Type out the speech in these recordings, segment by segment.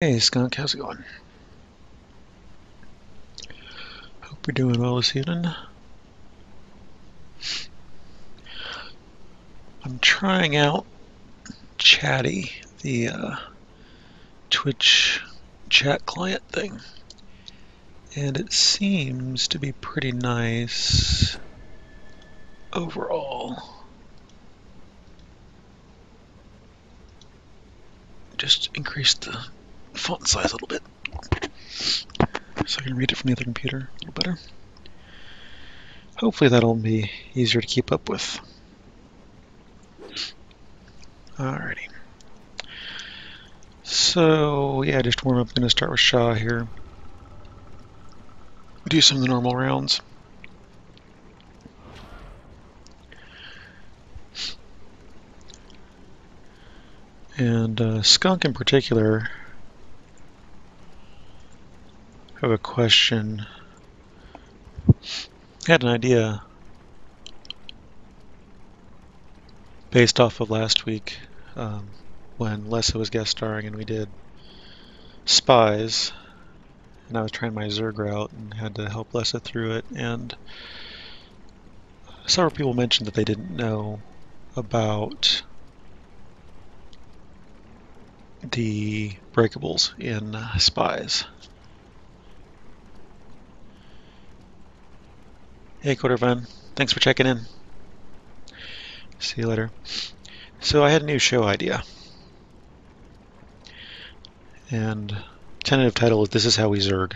Hey Skunk, how's it going? Hope you're doing well this evening. I'm trying out Chatty, the Twitch chat client thing, and it seems to be pretty nice overall. Just increase the font size a little bit so I can read it from the other computer a little better. Hopefully that'll be easier to keep up with. Alrighty. So yeah, just warm up. I'm gonna start with Shaw here. Do some of the normal rounds. And Skunk in particular, I have a question. I had an idea based off of last week when Lessa was guest starring and we did Spies, and I was trying my Zerg route and had to help Lessa through it, and several people mentioned that they didn't know about the breakables in Spies. Hey Quartervan, thanks for checking in. See you later. So I had a new show idea, and tentative title is This Is How We Zerg.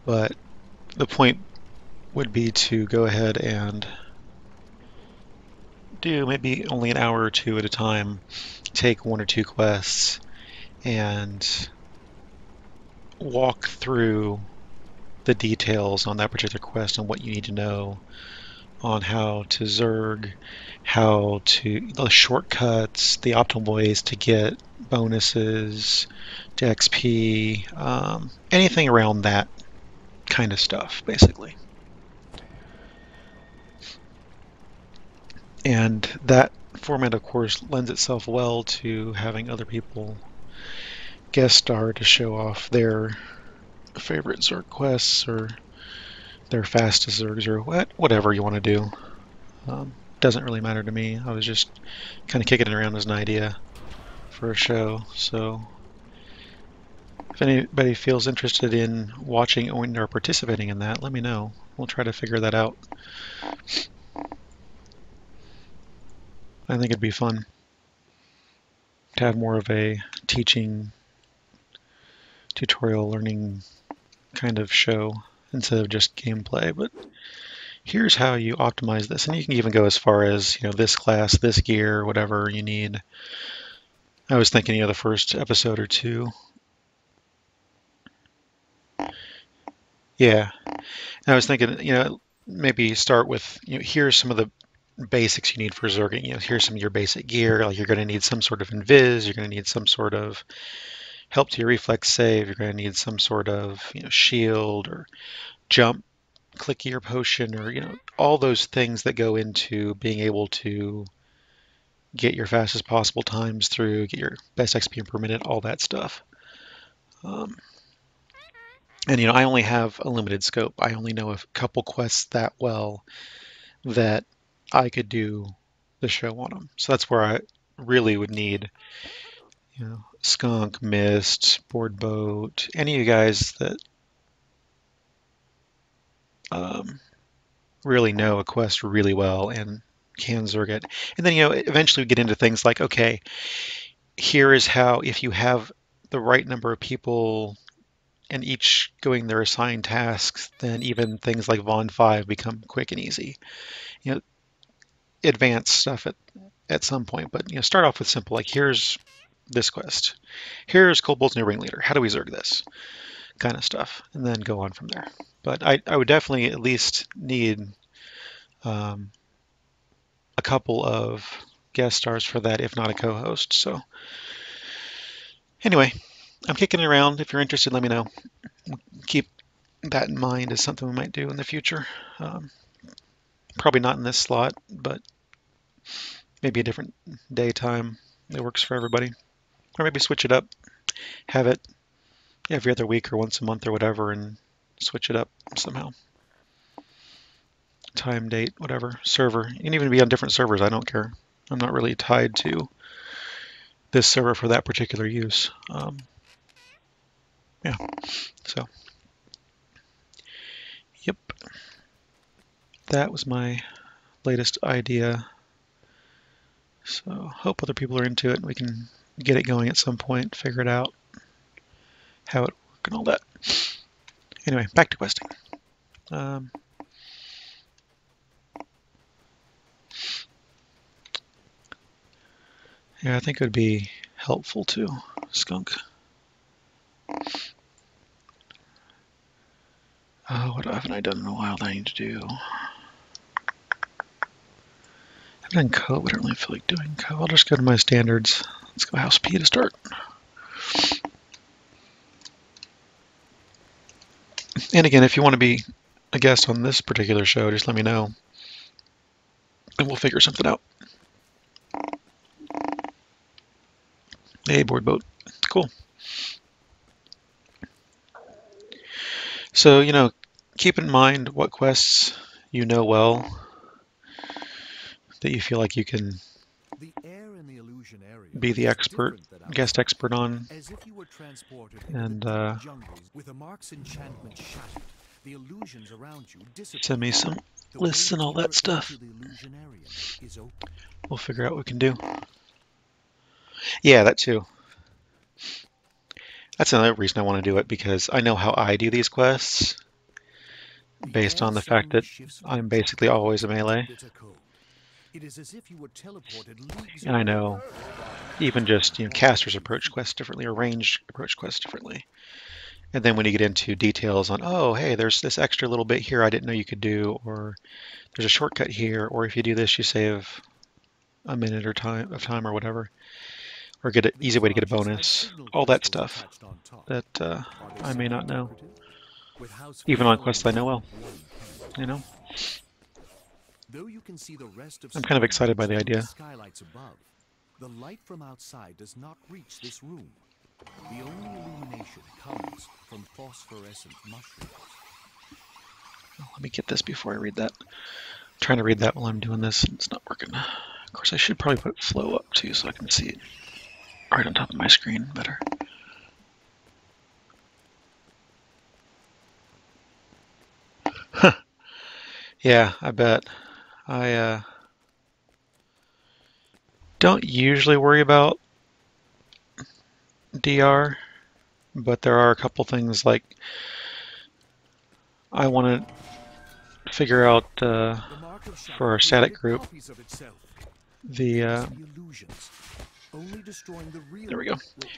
But the point would be to go ahead and do maybe only an hour or two at a time, take one or two quests, and walk through the details on that particular quest and what you need to know on how to Zerg, how to the shortcuts, the optimal ways to get bonuses, to XP, anything around that kind of stuff, basically. And that format, of course, lends itself well to having other people guest star to show off their favorite Zerg quests or their fastest Zergs or whatever you want to do. Doesn't really matter to me. I was just kind of kicking it around as an idea for a show. So if anybody feels interested in watching or participating in that, let me know. We'll try to figure that out. I think it'd be fun to have more of a teaching, tutorial, learning kind of show instead of just gameplay. But here's how you optimize this, and you can even go as far as, this class, this gear, whatever you need. I was thinking, the first episode or two. Yeah, I was thinking, maybe start with, here's some of the basics you need for Zerging. Here's some of your basic gear. Like you're going to need some sort of invis. You're going to need some sort of help to your reflex save. You're going to need some sort of, shield or jump, click your potion, or all those things that go into being able to get your fastest possible times through, get your best XP per minute, all that stuff. And I only have a limited scope. I only know a couple quests that well that I could do the show on them. So that's where I really would need, Skunk, Mist, Board Boat, any of you guys that really know a quest really well and can Zerg it. And then, eventually we get into things like, okay, here is how, if you have the right number of people and each going their assigned tasks, then even things like Von 5 become quick and easy. Advanced stuff at some point, but start off with simple, like here's this quest. Here's Kobold's new ringleader. How do we Zerg this? Kind of stuff, and then go on from there. But I would definitely at least need a couple of guest stars for that, if not a co-host. So anyway, I'm kicking it around. If you're interested, let me know. Keep that in mind as something we might do in the future. Probably not in this slot, but maybe a different daytime that works for everybody. Or maybe switch it up. have it every other week or once a month or whatever, and switch it up somehow. Time, date, whatever, server. You can even be on different servers. I don't care. I'm not really tied to this server for that particular use. Yeah, so, yep. That was my latest idea. So, hope other people are into it and we can get it going at some point, figure it out, how it works and all that. Anyway, back to questing. Yeah, I think it would be helpful to skunk. Oh, what haven't I done in a while that I need to do? I've done code, but I don't really feel like doing code. I'll just go to my standards. Let's go house P to start. And again, if you want to be a guest on this particular show, just let me know. And we'll figure something out. Hey, board boat. Cool. So, keep in mind what quests you know well that you feel like you can be the expert, guest expert on. And send me some lists and all that stuff. We'll figure out what we can do. Yeah, that too. That's another reason I want to do it, because I know how I do these quests based on the fact that I'm basically always a melee. And I know even just, casters approach quests differently or ranged approach quests differently. And then when you get into details on, oh, hey, there's this extra little bit here I didn't know you could do, or there's a shortcut here, or if you do this, you save a minute or time or whatever, or get an easy way to get a bonus, all that stuff that I may not know, even on quests I know well, I'm kind of excited by the idea. The light from outside does not reach this room. The only illumination comes from phosphorescent mushrooms. Let me get this before I read that. I'm trying to read that while I'm doing this, and it's not working. Of course, I should probably put flow up too, so I can see it right on top of my screen better. Huh. Yeah, I bet. I don't usually worry about DR, but there are a couple things like I want to figure out for our static group the there we go,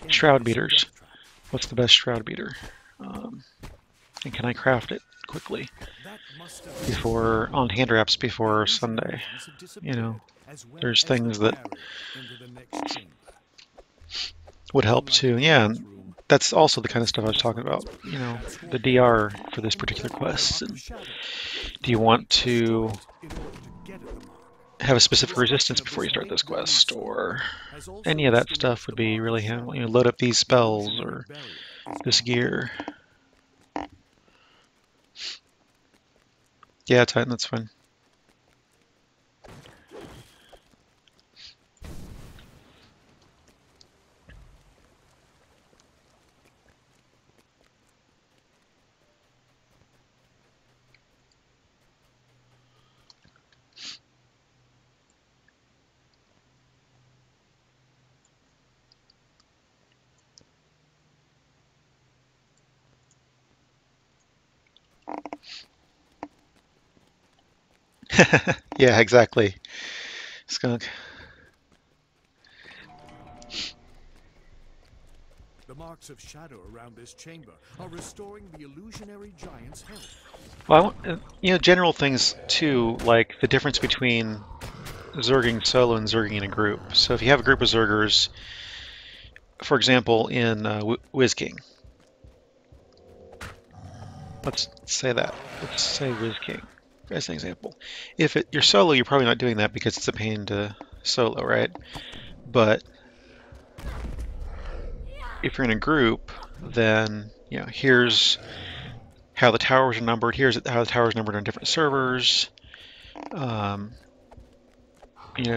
shroud beaters. What's the best shroud beater? And can I craft it quickly before on hand wraps before Sunday? There's things that would help too. Yeah, and that's also the kind of stuff I was talking about. The DR for this particular quest. And do you want to have a specific resistance before you start this quest, or any of that stuff would be really handy. Load up these spells or this gear. Yeah, Titan, that's fine. Yeah, exactly. Skunk. The marks of shadow around this chamber are restoring the illusionary giant's health. Well, general things too, like the difference between zerging solo and zerging in a group. So if you have a group of zergers, for example, in Wiz King, let's say Wiz King as an example. If you're solo, you're probably not doing that because it's a pain to solo, right? But if you're in a group, then here's how the towers are numbered. Here's how the towers are numbered on different servers.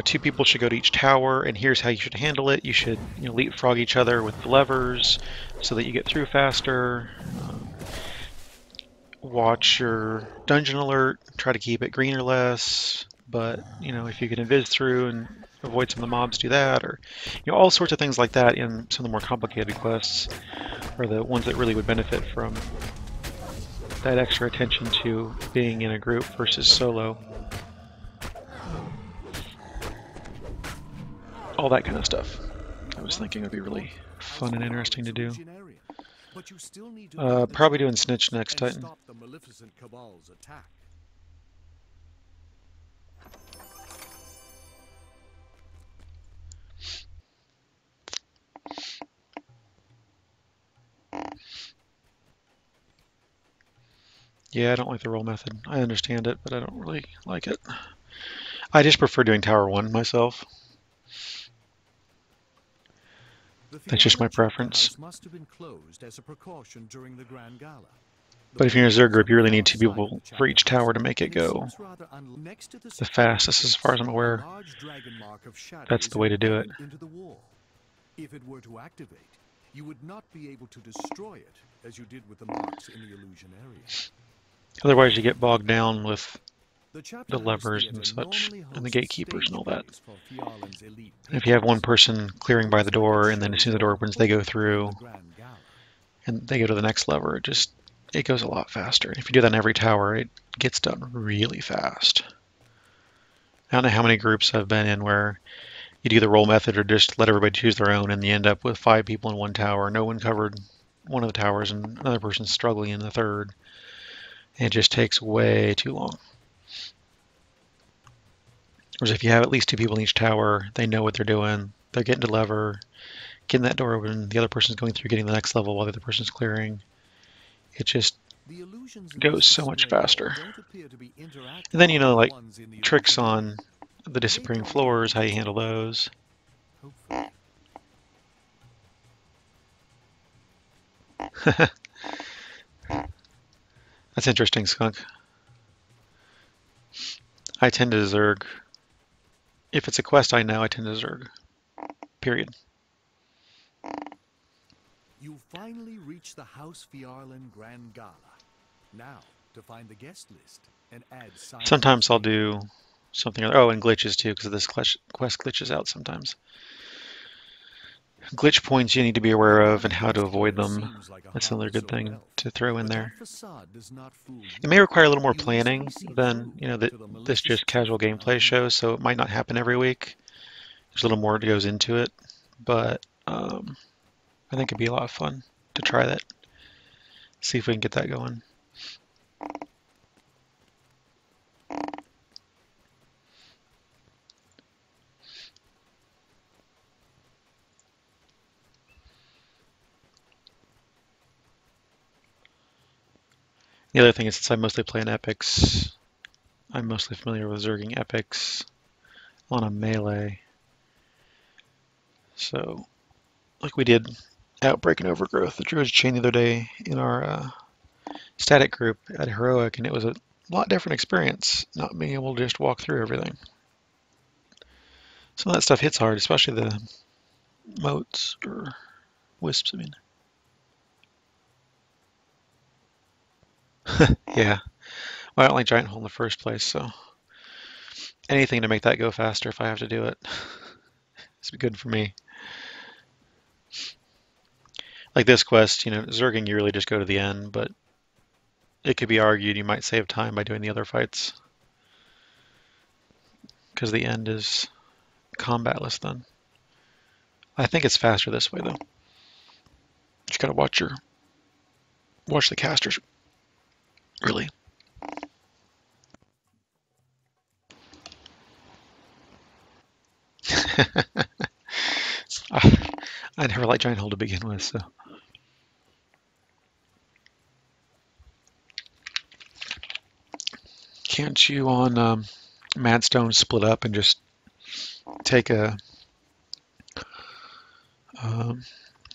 Two people should go to each tower, and here's how you should handle it. You should leapfrog each other with the levers so that you get through faster. Watch your dungeon alert. Try to keep it green or less. But if you can invis through and avoid some of the mobs, do that. Or all sorts of things like that in some of the more complicated quests, are the ones that really would benefit from that extra attention to being in a group versus solo. All that kind of stuff. I was thinking would be really fun and interesting to do. Probably doing Snitch next time. Yeah, I don't like the roll method. I understand it, but I don't really like it. I just prefer doing Tower 1 myself. That's just my preference. But if you're in a Zerg group, you really need 2 people for each tower to make it go the fastest, as far as I'm aware. That's the way to do it. If it were to activate, you would not be able to destroy it as you did with the marks in the illusion area. Otherwise, you get bogged down with the levers and such, and the gatekeepers and all that. If you have one person clearing by the door, and then as soon as the door opens, they go through, and they go to the next lever, it goes a lot faster. If you do that in every tower, it gets done really fast. I don't know how many groups I've been in where you do the roll method or just let everybody choose their own, and you end up with 5 people in one tower. No one covered one of the towers, and another person's struggling in the third. And it just takes way too long. Whereas if you have at least 2 people in each tower, they know what they're doing. They're getting to lever, getting that door open. The other person's going through, getting the next level while the other person's clearing. It just goes so much faster. And then, like tricks on the disappearing floors, how you handle those. That's interesting, Skunk. I tend to Zerg. If it's a quest I know, I tend to Zerg. Period. You finally reach the House Fjarlin Grand Gala. Now, to find the guest list and add sign. Sometimes I'll do something other. Oh, and glitches too, because this quest glitches out sometimes. Glitch points you need to be aware of and how to avoid them. That's another good thing to throw in there. It may require a little more planning than this just casual gameplay shows, so it might not happen every week. There's a little more that goes into it, but I think it'd be a lot of fun to try that. See if we can get that going. The other thing is, since I mostly play in epics, I'm mostly familiar with Zerging epics on a melee. So, like we did Outbreak and Overgrowth, the Druid's Chain the other day in our static group at Heroic, and it was a lot different experience, not being able to just walk through everything. Some of that stuff hits hard, especially the motes, or wisps, I mean. Yeah. Well, I don't like Giant Hole in the first place, so anything to make that go faster if I have to do it. It's good for me. Like this quest, Zerging, you really just go to the end, but it could be argued you might save time by doing the other fights, because the end is combatless then. I think it's faster this way, though. Just gotta watch the casters, really. I never liked Giant Hole to begin with, so. Can't you on Madstone split up and just take a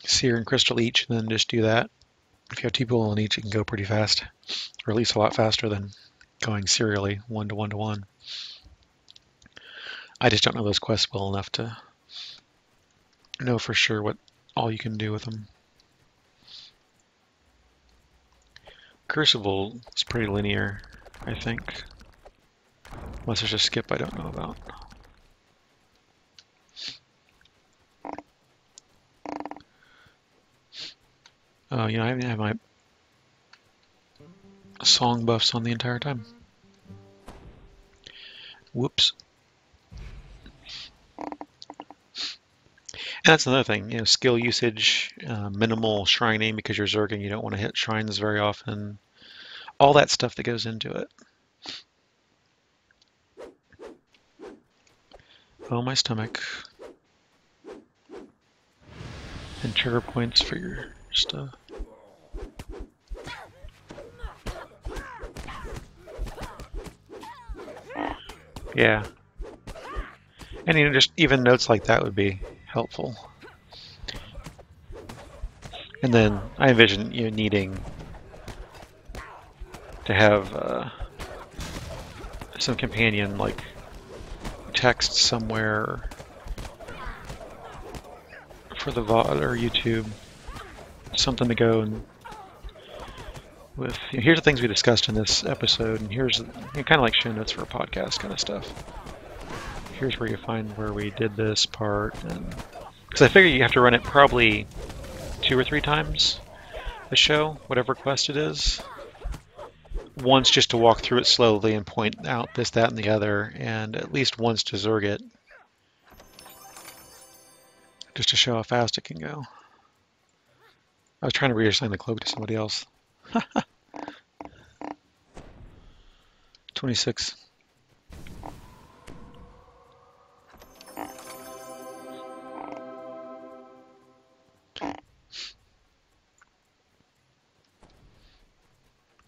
Seer and Crystal each, and then just do that. If you have 2 people on each, it can go pretty fast, or at least a lot faster than going serially 1 to 1 to 1. I just don't know those quests well enough to know for sure what all you can do with them. Crucible is pretty linear, I think. Unless there's a skip I don't know about. Oh, you know, I haven't had my song buffs on the entire time. Whoops. And that's another thing, you know, skill usage, minimal shrining because you're Zerg, you don't want to hit shrines very often. All that stuff that goes into it. Oh, my stomach. And trigger points for your stuff. Yeah. And you know, just even notes like that would be helpful. And then I envision you needing to have some companion like text somewhere for the VOD or YouTube, something to go and with. You know, here's the things we discussed in this episode, and here's kind of like show notes for a podcast kind of stuff. Here's where you find where we did this part, and because I figure you have to run it probably 2 or 3 times a show, whatever quest it is. Once just to walk through it slowly and point out this, that, and the other, and at least once to Zerg it, just to show how fast it can go. I was trying to reassign the cloak to somebody else. 26.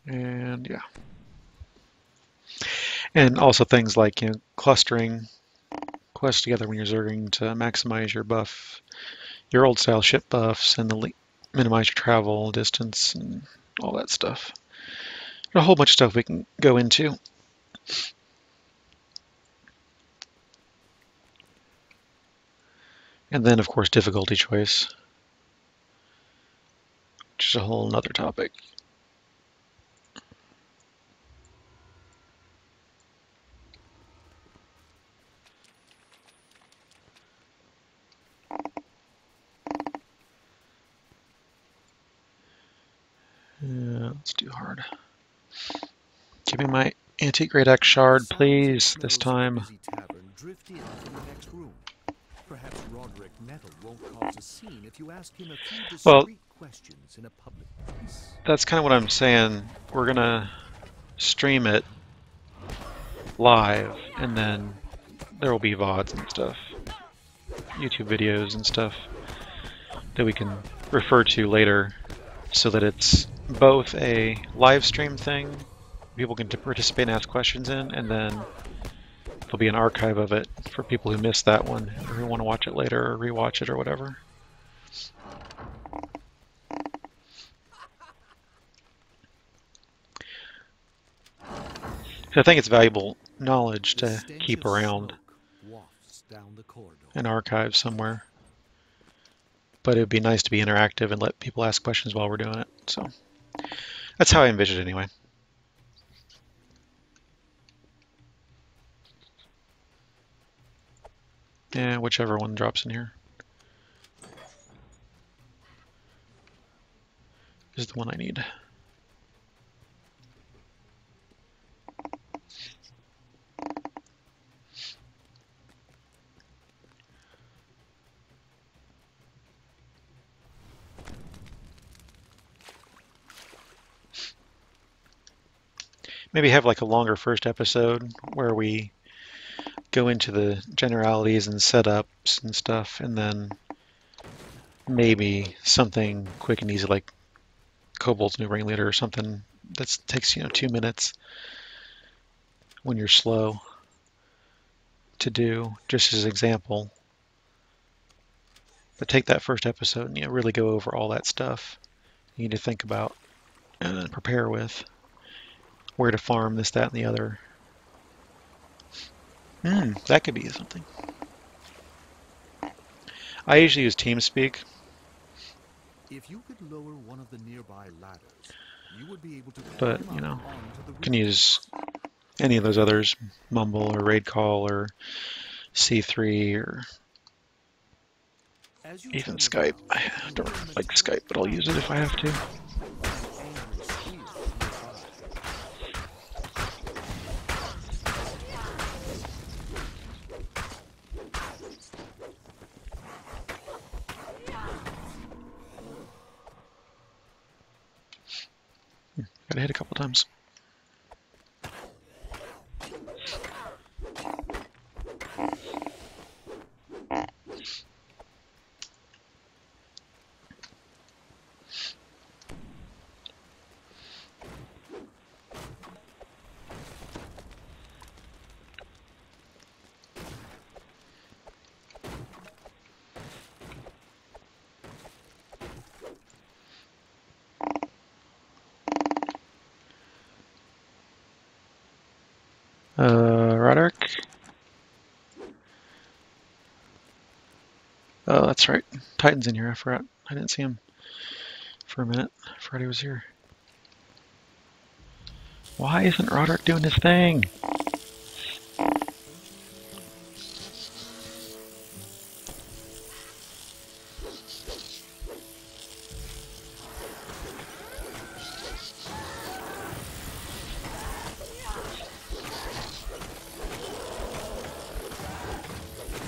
And yeah. And also things like, you know, clustering quests together when you're Zerging to maximize your buff, your old style ship buffs, and minimize your travel distance and all that stuff. A whole bunch of stuff we can go into. And then, of course, difficulty choice, which is a whole nother topic. Let's do hard. Give me my antique Great Axe shard, please, this time. Perhaps Roderick Nettle won't cause a scene if you ask him a few Well, discreet questions in a public place. That's kind of what I'm saying. We're gonna stream it live, and then there will be VODs and stuff, YouTube videos and stuff that we can refer to later, so that it's both a live stream thing people can participate and ask questions in, and then there'll be an archive of it for people who missed that one or who want to watch it later or rewatch it or whatever. So I think it's valuable knowledge to keep around an archive somewhere. But it would be nice to be interactive and let people ask questions while we're doing it. So that's how I envision it anyway. Yeah, whichever one drops in here is the one I need. Maybe have like a longer first episode where we go into the generalities and setups and stuff, and then maybe something quick and easy like Kobold's new ringleader or something that takes 2 minutes when you're slow to do, just as an example. But take that first episode and really go over all that stuff you need to think about and prepare with. Where to farm, this, that, and the other. That could be something. I usually use TeamSpeak. If you could lower one of the nearby ladders, you would be able to But, climb you know, up onto the can roof. use any of those others, Mumble or Raid Call or C3 or As you even turn Skype. around, I you don't hear a like metallic Skype, but I'll use it if I have to. an angry squeal nearby. Gotta hit a couple times. Roderick. Oh, that's right. Titan's in here. I forgot. I didn't see him for a minute. I forgot he was here. Why isn't Roderick doing his thing?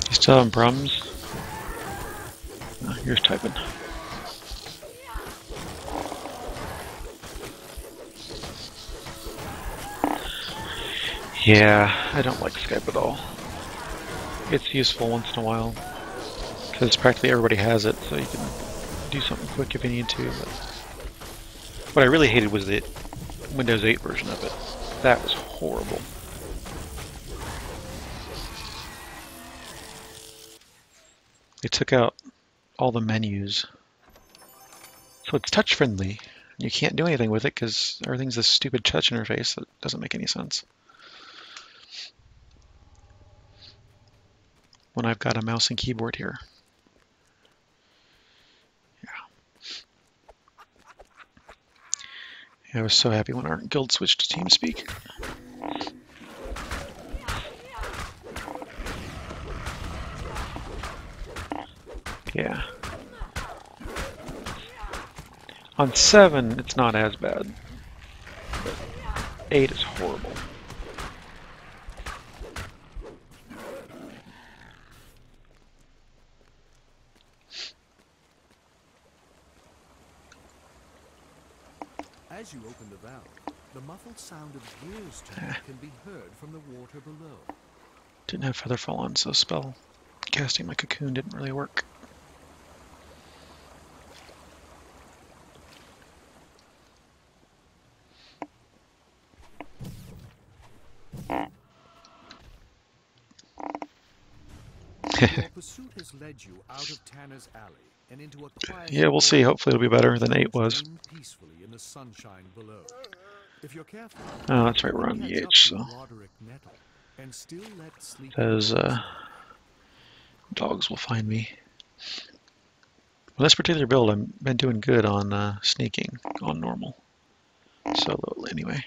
You still having problems? Oh, here's typing. Yeah, I don't like Skype at all. It's useful once in a while, because practically everybody has it, so you can do something quick if you need to. But what I really hated was the Windows 8 version of it. That was horrible. They took out all the menus. So it's touch friendly. You can't do anything with it because everything's this stupid touch interface that doesn't make any sense. When I've got a mouse and keyboard here. Yeah. I was so happy when our guild switched to TeamSpeak. Yeah. On 7, it's not as bad. But 8 is horrible. As you open the valve, the muffled sound of gears turning can be heard from the water below. Didn't have Featherfall on, so spell casting my cocoon didn't really work. Your pursuit has led you out of Tanner's Alley and into a quiet. Yeah, we'll see. Hopefully it'll be better than 8 was. Peacefully in the sunshine below. If you're careful, Oh, that's right, we're on EH, so and still let sleep those dogs will find me. With this particular build, I've been doing good on sneaking on normal. Solo, anyway.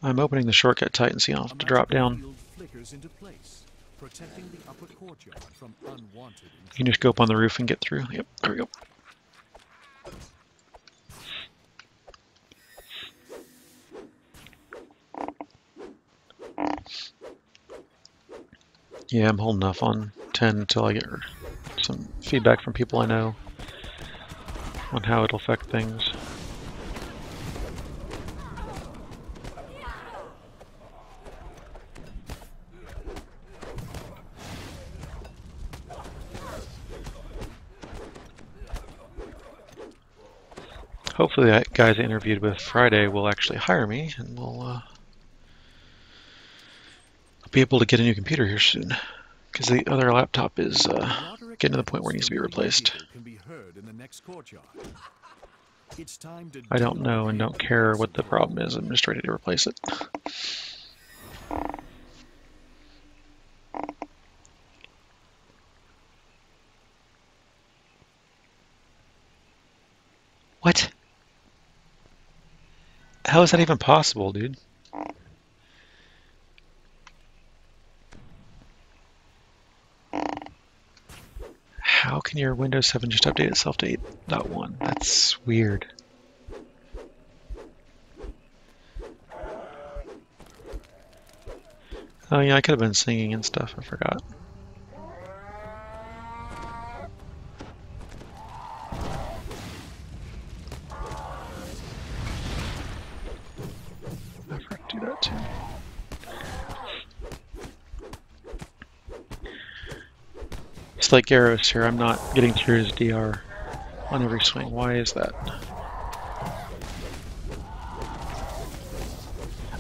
I'm opening the shortcut Titan, so you don't have to drop down. Into place, protecting the upper courtyard from unwanted. You can just go up on the roof and get through. Yep, there we go. Yeah, I'm holding off on 10 until I get some feedback from people I know on how it'll affect things. Hopefully the guys I interviewed with Friday will actually hire me, and we'll be able to get a new computer here soon. because the other laptop is Roderick getting to the point where Metal's it needs to be familiar replaced. giggle can be heard in the next courtyard. It's time to I don't deal know with and him don't care once what and the for all. problem is. I'm just ready to replace it. What? How is that even possible, dude? How can your Windows 7 just update itself to 8.1? That's weird. Oh yeah, I could have been singing and stuff. I forgot. I forgot to do that too. It's like Garros here. I'm not getting through his DR on every swing. Why is that?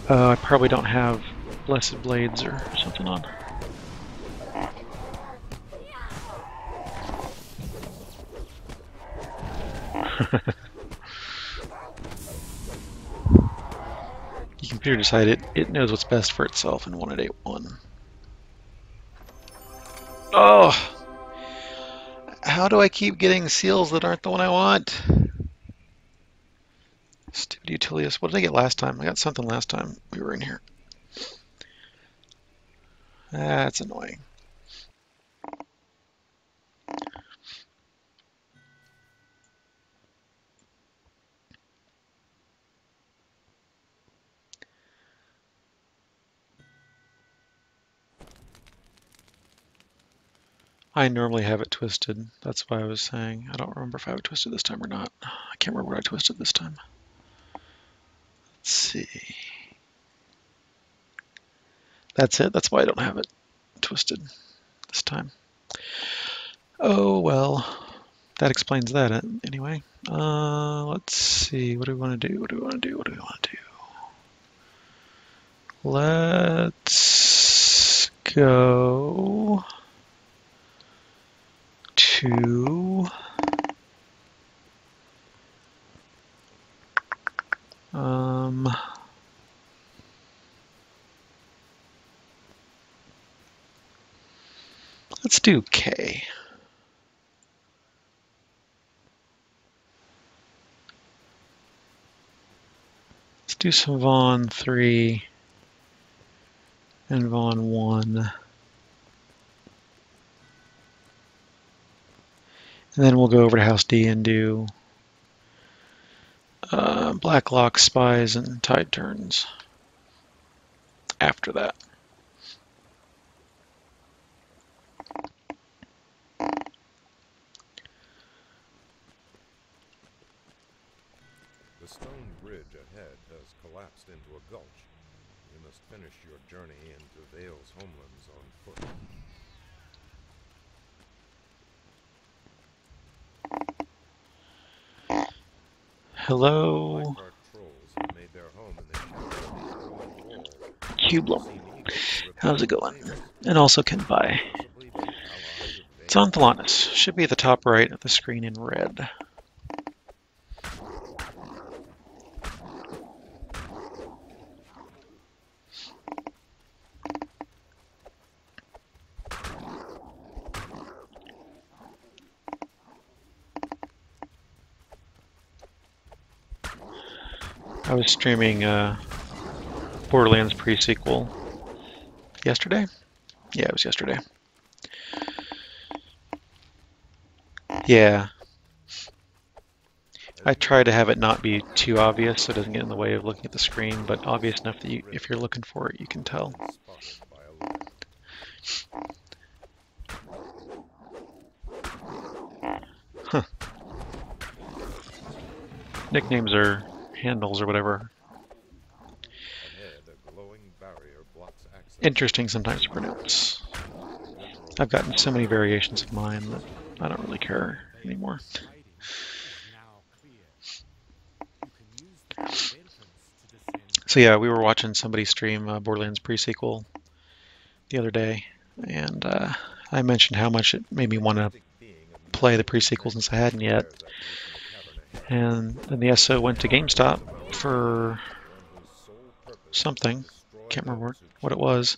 I probably don't have Blessed Blades or something on. The computer decided it knows what's best for itself and wanted 8.1. Oh! How do I keep getting seals that aren't the one I want? Stupid Utilius. What did I get last time? I got something last time we were in here. That's annoying. I normally have it twisted. That's why I was saying. I don't remember if I have it twisted this time or not. I can't remember what I twisted this time. Let's see. That's it. That's why I don't have it twisted this time. Oh, well. That explains that anyway. Let's see. What do we want to do? What do we want to do? What do we want to do? Let's go to let's do K. Let's do some Vaughn 3 and Vaughn 1. And then we'll go over to House D and do Blacklock, Spies, and Tide Turns after that. The stone bridge ahead has collapsed into a gulch. You must finish your journey into Vale's homelands on foot. Hello, Blackheart trolls have made their home in the shadow of the ruined wall. Cublum. Seen eagles How's it reported going? flames, And also Kenpai. possibly the allies of It's on Vale. Thelanis. Should be at the top right of the screen in red. I was streaming Borderlands pre-sequel yesterday. Yeah, it was yesterday. Yeah, I try to have it not be too obvious so it doesn't get in the way of looking at the screen, but obvious enough that if you're looking for it, you can tell. Spotted by a lair. Huh. Nicknames or handles or whatever. Ahead, a glowing barrier blocks access. Interesting sometimes to pronounce. I've gotten so many variations of mine that I don't really care anymore. So yeah, we were watching somebody stream Borderlands pre-sequel the other day. and I mentioned how much it made me want to play the pre-sequel since I hadn't yet. And then the SO went to GameStop for something, can't remember what it was,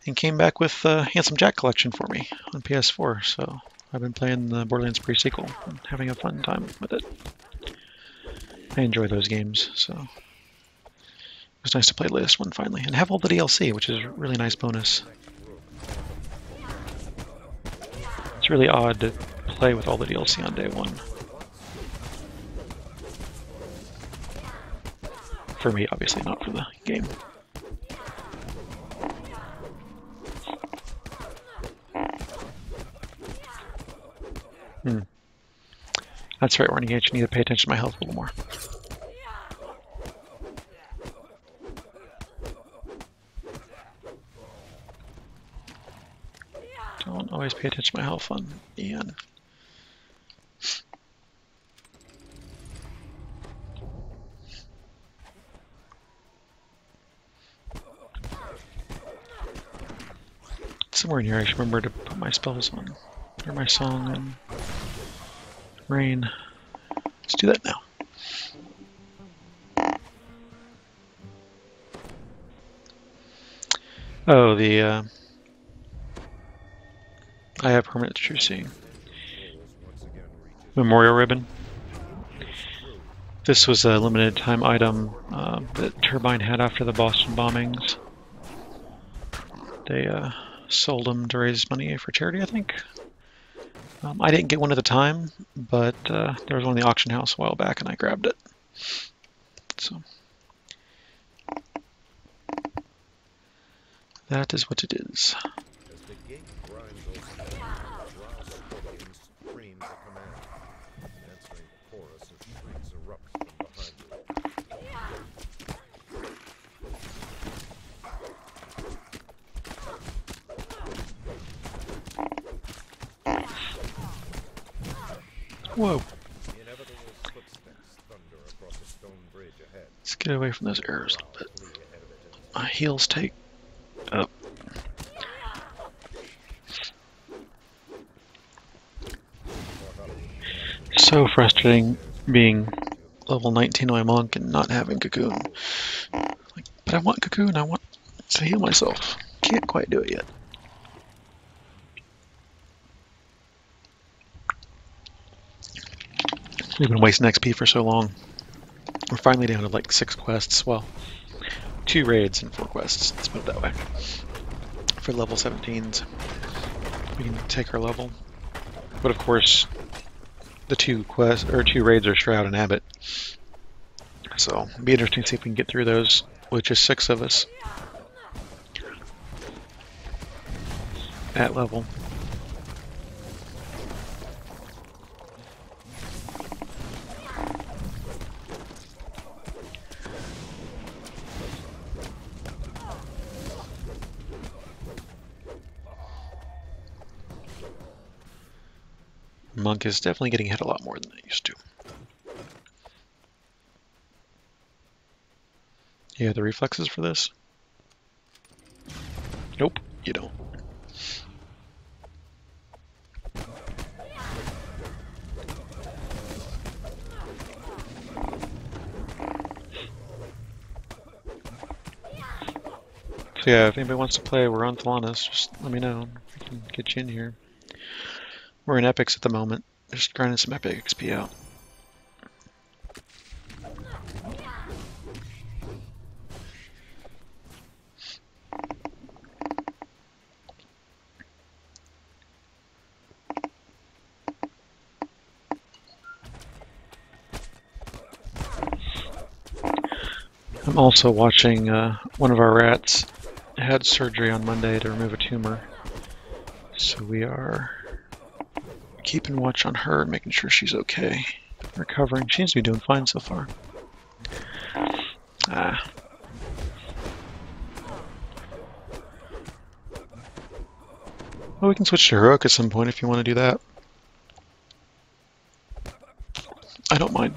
and came back with the Handsome Jack collection for me on PS4. So I've been playing the Borderlands pre-sequel and having a fun time with it. I enjoy those games, so it was nice to play the latest one finally and have all the DLC, which is a really nice bonus. It's really odd to play with all the DLC on day one. For me, obviously, not for the game. That's right, Warning H. I need to pay attention to my health a little more. Don't always pay attention to my health on Ian. Somewhere in here I should remember to put my spells on, or my song and rain. Let's do that now. Oh, I have permanent juicy memorial ribbon. This was a limited time item that Turbine had after the Boston bombings. They sold them to raise money for charity, I think. I didn't get one at the time, but there was one in the auction house a while back and I grabbed it. So that is what it is. As the gate grinds open, Drow scorpions scream a command. An answering chorus of shrieks erupts from behind you. Whoa. The inevitable footsteps thunder across a stone bridge ahead. Let's get away from those arrows a little bit. My heels take up. So frustrating being level 19 on my monk and not having Cocoon. Like, but I want Cocoon, I want to heal myself. Can't quite do it yet. We've been wasting XP for so long. We're finally down to like 6 quests. Well, 2 raids and 4 quests. Let's put it that way. For level 17s, we can take our level. But of course, the 2 raids are Shroud and Abbot. So it'll be interesting to see if we can get through those, which is 6 of us at level. Monk is definitely getting hit a lot more than they used to. You have the reflexes for this? Nope, you don't. So yeah, if anybody wants to play, we're on Thalanis, just let me know. We can get you in here. We're in Epics at the moment, just grinding some Epic XP out. I'm also watching one of our rats had surgery on Monday to remove a tumor. So we are keeping watch on her, making sure she's okay, recovering. She seems to be doing fine so far. Well, we can switch to heroic at some point if you want to do that. I don't mind.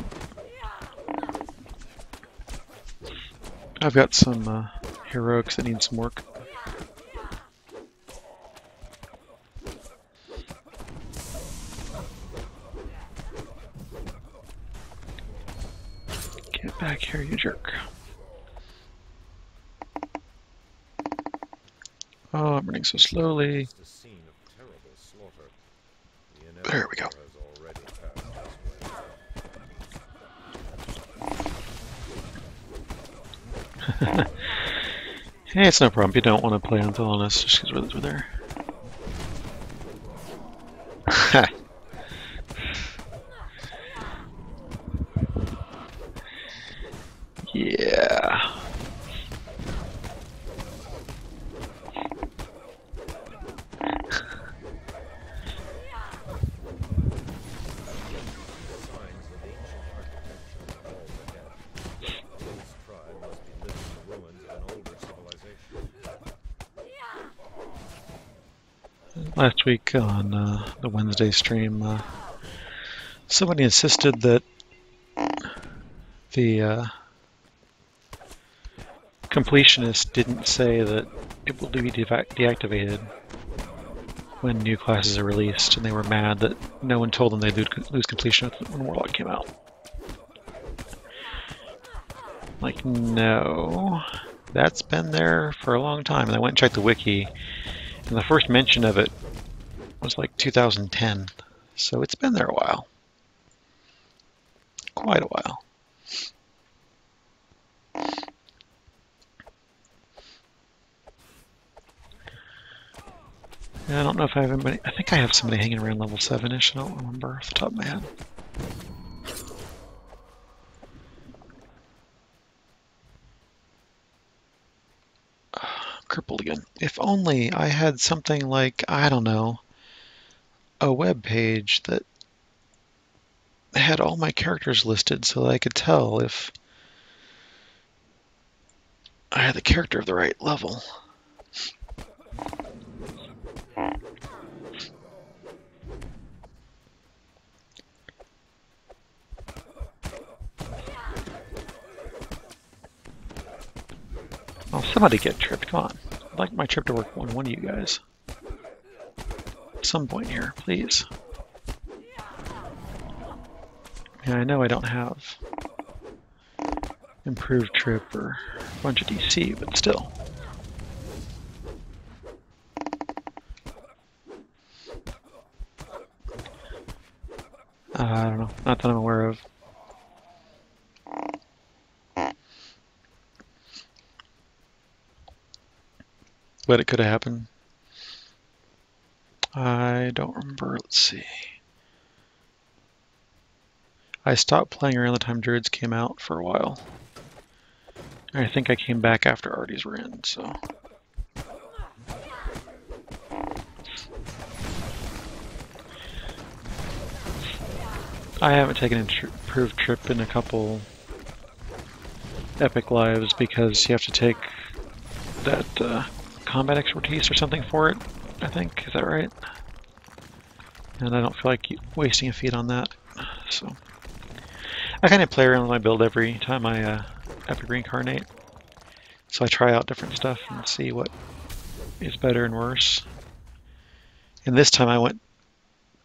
I've got some heroics that need some work. Get back here, you jerk. Oh, I'm running so slowly. Just a scene of terrible slaughter. The There we go. inevitable has already passed this way. Hey, it's no problem. You don't want to play on Villainous just because we're there. Yeah. Signs of ancient architecture all ahead. This tribe must be living in the ruins of an older civilization. Last week on the Wednesday stream, somebody insisted that the completionist didn't say that it will be deactivated when new classes are released, and they were mad that no one told them they'd lose completion when Warlock came out. Like, no, that's been there for a long time. And I went and checked the wiki, and the first mention of it was like 2010, so it's been there a while. Quite a while. And I don't know if I have anybody. I think I have somebody hanging around level 7-ish. I don't remember off the top of my head. I'm crippled again. If only I had something like, I don't know, a web page that had all my characters listed so that I could tell if I had the character of the right level. Oh, somebody get tripped. Come on. I'd like my trip to work on one of you guys. At some point here, please. Yeah, I know I don't have improved trip or a bunch of DC, but still. I don't know. Not that I'm aware of. But it could have happened. I don't remember. Let's see. I stopped playing around the time Druids came out for a while. I think I came back after Arties were in, so. I haven't taken an improved trip in a couple epic lives because you have to take that combat expertise or something for it, I think. Is that right? And I don't feel like wasting a feat on that. So I kind of play around with my build every time I epic reincarnate. So I try out different stuff and see what is better and worse. And this time I went,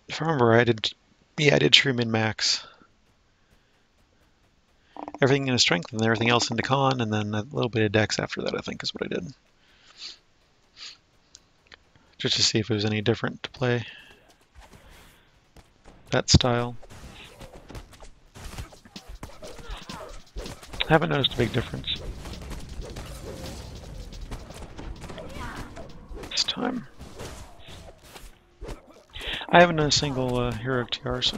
if I remember, I did true min-max. Everything into strength and everything else into con, and then a little bit of dex after that, I think, is what I did. Just to see if it was any different to play that style. I haven't noticed a big difference this time. I haven't done a single hero TR, so.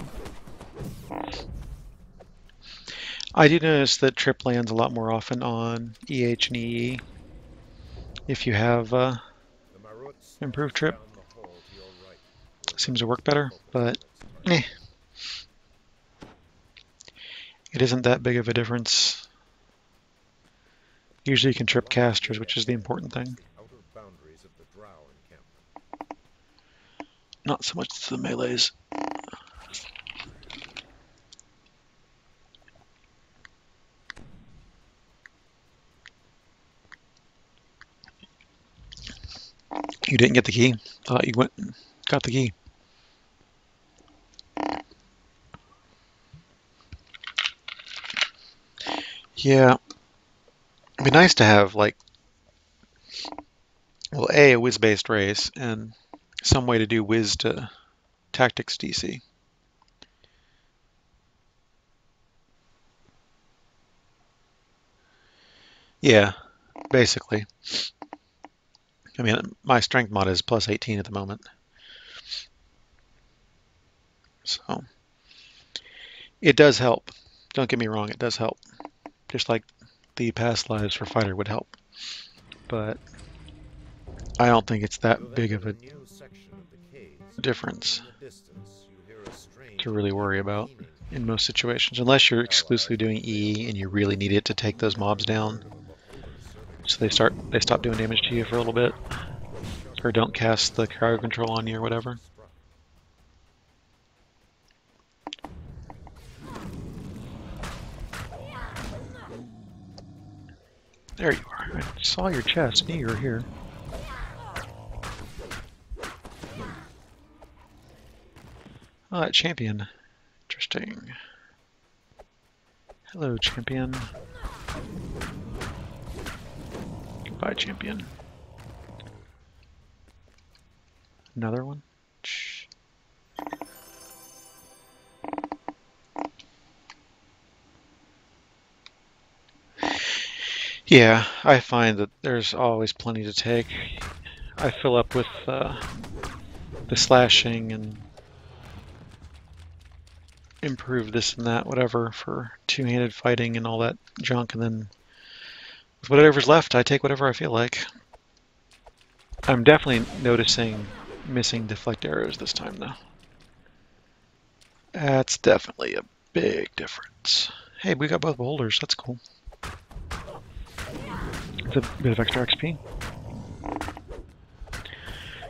I do notice that trip lands a lot more often on EH and EE if you have improved trip. Seems to work better, but eh. It isn't that big of a difference. Usually you can trip casters, which is the important thing. Not so much the melees. You didn't get the key? I thought you went and got the key. Yeah, it'd be nice to have, like, well, A, a whiz-based race, and some way to do whiz to tactics DC. Yeah, basically. I mean, my strength mod is plus 18 at the moment. So, it does help. Don't get me wrong, it does help. Just like the past lives for fighter would help. But I don't think it's that big of a difference to really worry about in most situations, unless you're exclusively doing E and you really need it to take those mobs down. So they stop doing damage to you for a little bit, or don't cast the cryo control on you or whatever. There you are. I saw your chest. Knew you were here. Oh, that champion. Interesting. Hello, champion. Goodbye, champion. Another one? Shh. Yeah, I find that there's always plenty to take. I fill up with the slashing and improve this and that, whatever, for two-handed fighting and all that junk, and then with whatever's left, I take whatever I feel like. I'm definitely noticing missing deflect arrows this time, though. That's definitely a big difference. Hey, we got both beholders. That's cool. It's a bit of extra XP.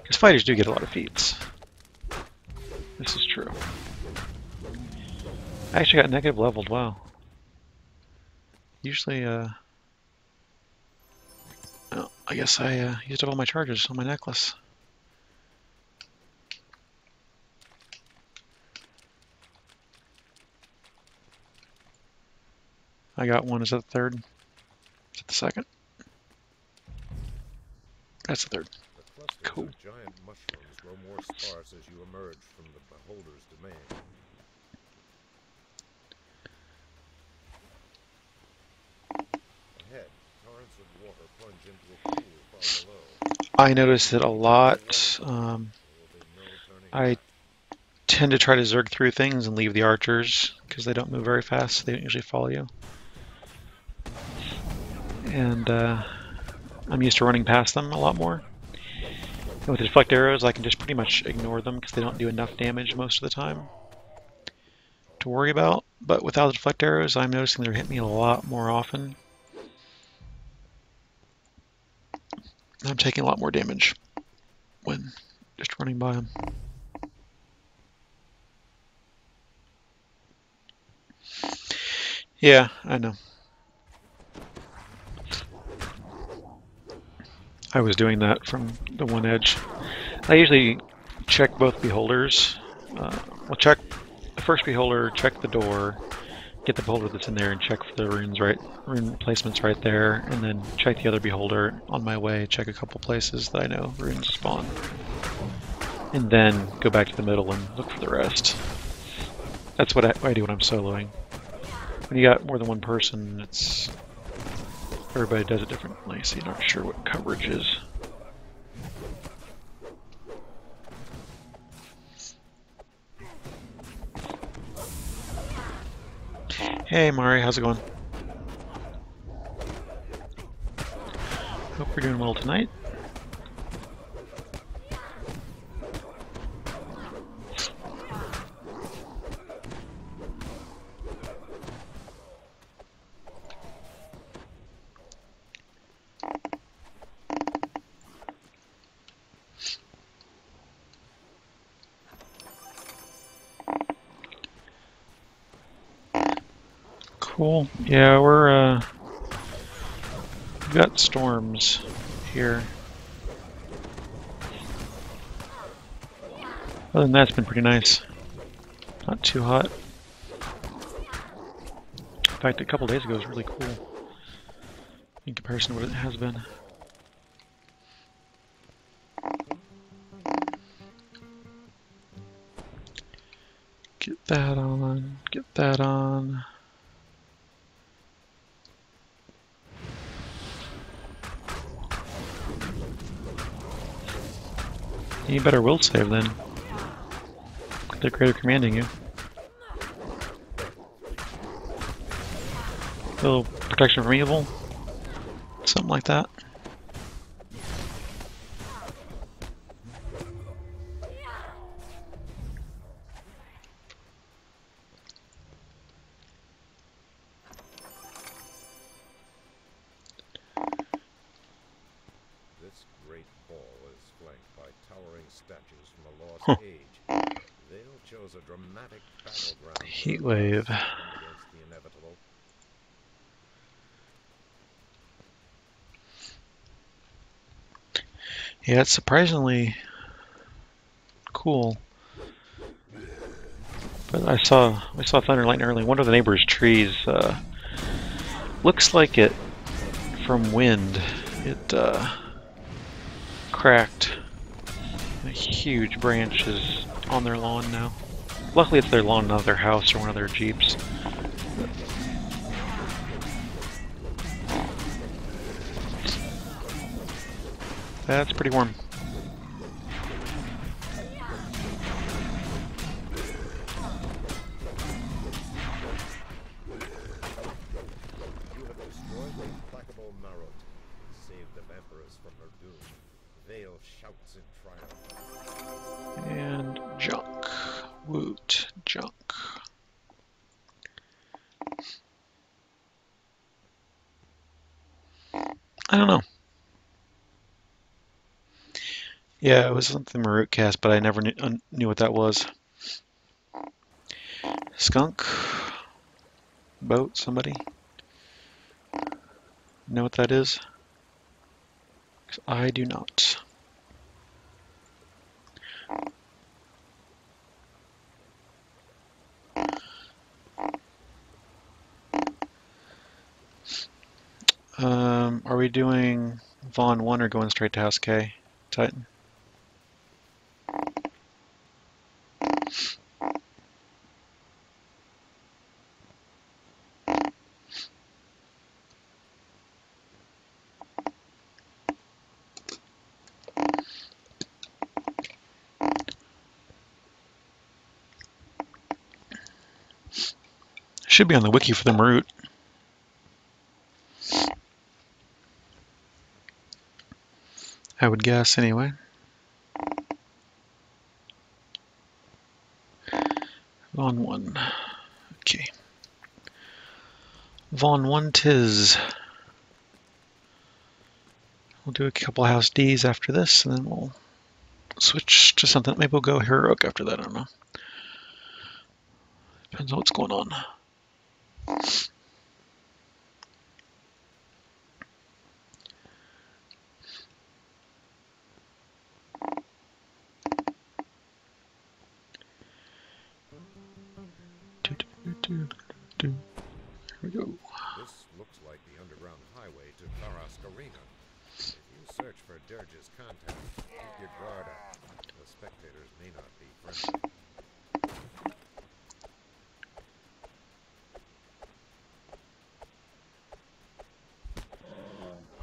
Because fighters do get a lot of feats. This is true. I actually got negative leveled, wow. Usually, oh, I guess I used up all my charges on my necklace. I got one. Is that the third? Is that the second? That's the third. Cool. The giant mushrooms grow more sparse as you emerge from the beholder's domain. Ahead, torrents of water plunge into a pool far below. I noticed it a lot. I tend to try to zerg through things and leave the archers because they don't move very fast. So they don't usually follow you. And I'm used to running past them a lot more. And with the deflect arrows, I can just pretty much ignore them because they don't do enough damage most of the time to worry about. But without the deflect arrows, I'm noticing they're hitting me a lot more often. I'm taking a lot more damage when just running by them. Yeah, I know. I was doing that from the one edge. I usually check both beholders. We'll check the first beholder, check the door, get the beholder that's in there, and check for the runes rune placements right there, and then check the other beholder on my way. Check a couple places that I know runes spawn, and then go back to the middle and look for the rest. That's what I do when I'm soloing. When you got more than one person, it's everybody does it differently, so you're not sure what coverage is. Hey Mari, how's it going? Hope you're doing well tonight. Cool. Yeah, we've got storms here. Other than that, it's been pretty nice. Not too hot. In fact, a couple days ago was really cool in comparison to what it has been. Get that on, get that on. You better will save then. They're great at commanding you. A little protection from evil. Something like that. This great hall is flanked by towering statues from a lost Huh. age. Vale chose a dramatic battleground Heat for their wave. last stand against the inevitable. Yeah, it's surprisingly cool. But we saw thunder and lightning early. One of the neighbor's trees looks like it from wind. It cracked. A huge branch is on their lawn now. Luckily, it's their lawn, not their house or one of their jeeps. That's pretty warm. You have destroyed the implacable Marot and saved the vampiress from her doom. Vale shouts in triumph. And junk. Woot. Junk. I don't know. Yeah, it was something Marut cast, but I never knew what that was. Skunk? Boat? Somebody? Know what that is? 'Cause I do not. Are we doing Vaughn 1 or going straight to House K? Titan? Should be on the wiki for the Marut. I would guess, anyway. Vaughn 1. Okay. Vaughn 1 tis. We'll do a couple House Ds after this, and then we'll switch to something. Maybe we'll go Heroic after that, I don't know. Depends on what's going on. Here we go. This looks like the underground highway to Karask Arena. If you search for Dirge's contact, keep your guard up. The spectators may not be friendly.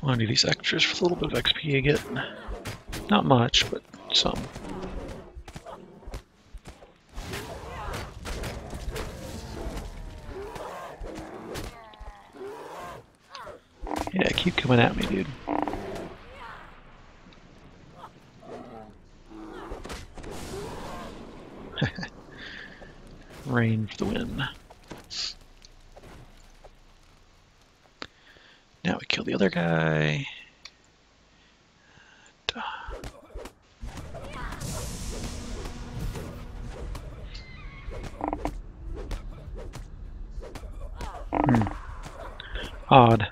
I want to do these extras for a little bit of XP you get. Not much, but some. Yeah, keep coming at me, dude. Rain for the win. Now we kill the other guy. Odd.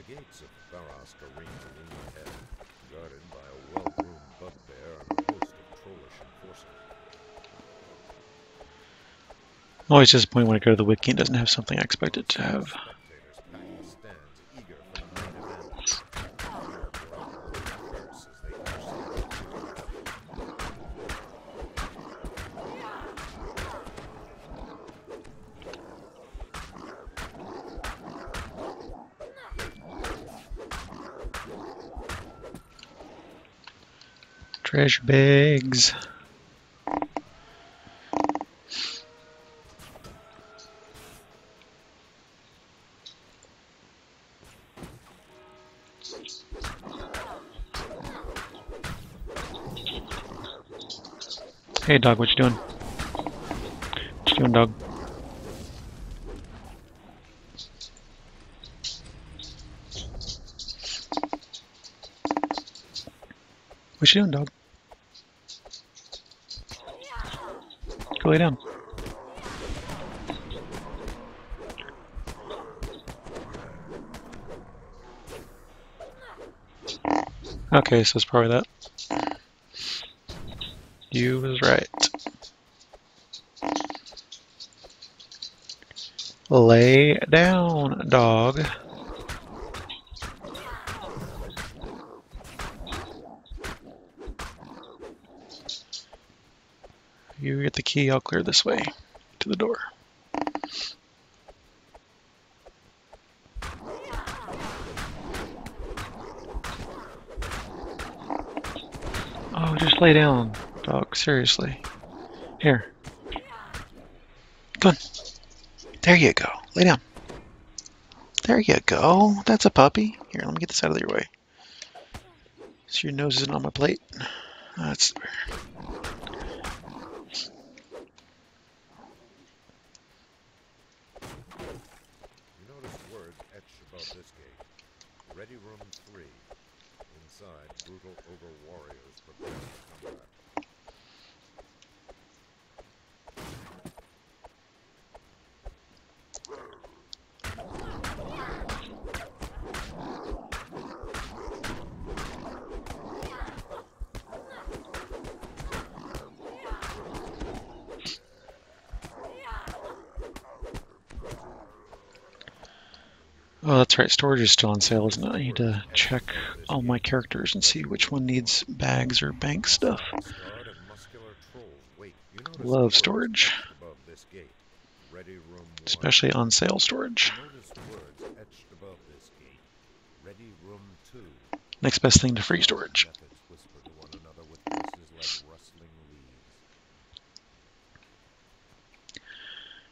gates of Pharos Arena loom ahead, guarded by a well-groomed bugbear and a host of trollish enforcers. I'm always disappointed when I go to the wiki and it doesn't have something I expect it to have. Spectators pack the stands, eager for the main event. Fear growl and curse as they intercept. Treasure bags. Hey dog, what you doing? What you doing, dog? What you doing, dog? Go lay down. Okay, so it's probably that. You was right. Lay down, dog. You get the key, I'll clear this way to the door. Oh, just lay down, dog, seriously. Here. Come on. There you go. Lay down. There you go. That's a puppy. Here, let me get this out of your way. So your nose isn't on my plate. That's fair. You notice words etched above this gate. Ready Room 3. Inside, brutal ogre warriors prepare for combat. Oh, that's right. Storage is still on sale, isn't it? I need to check all my characters and see which one needs bags or bank stuff. Scarred and muscular trolls wait. You notice Love words storage, etched above this gate. Ready Room 1. especially on sale storage. Notice words etched above this gate. Ready Room 2. Next best thing to free storage. Methods whisper to one another with voices like rustling leaves. I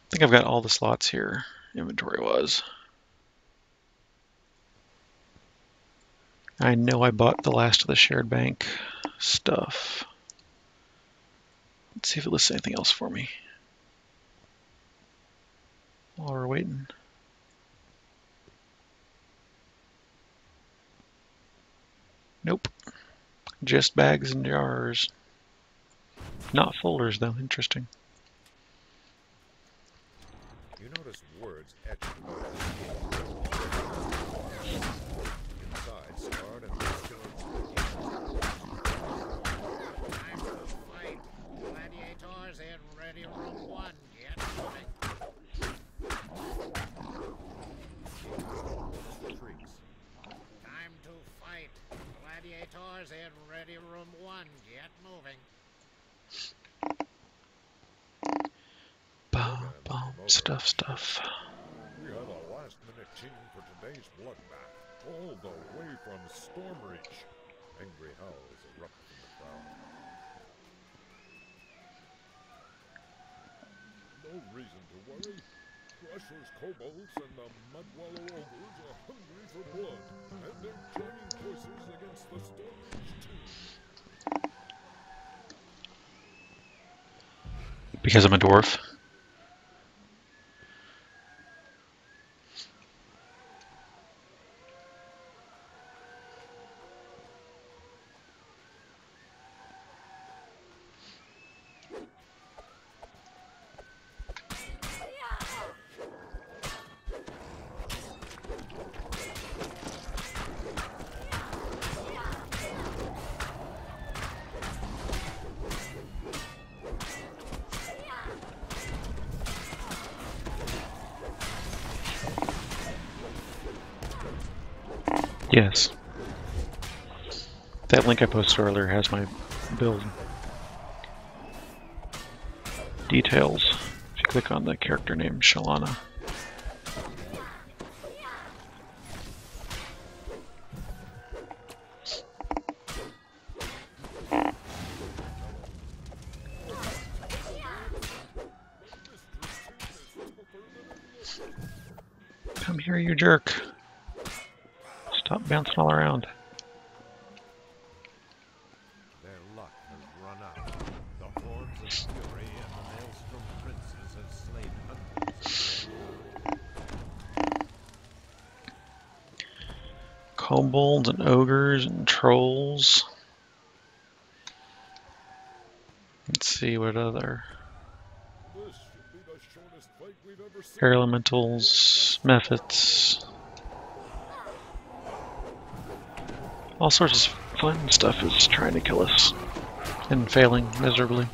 think I've got all the slots here, inventory-wise. I know I bought the last of the shared bank stuff. Let's see if it lists anything else for me while we're waiting. Nope. Just bags and jars. Not folders, though. Interesting. You notice words etched above this gate. Inside, scarred and muscular trolls. Time to fight. Gladiators in Ready Room 1. Get moving. Shrieks. Time to fight. Gladiators in Ready Room 1. Get moving. Boom, boom, stuff. We have a last-minute team for today's bloodbath, all the way from Stormreach. Angry howls erupt from the crowd. No reason to worry. Crushers, kobolds, and the Mudwallow ogres are hungry for blood, and they're joining forces against the Stormreach team. Because I'm a dwarf. Yes. That link I posted earlier has my build details. If you click on the character name, Shalana. Come here, you jerk. Stop bouncing all around. Their luck has run out. The hordes of fury and the Maelstrom princes have slain hundreds of Kobolds and ogres and trolls. Let's see what other This should be the shortest fight we've ever seen. air elementals, mephits. All sorts of fun stuff is trying to kill us and failing miserably.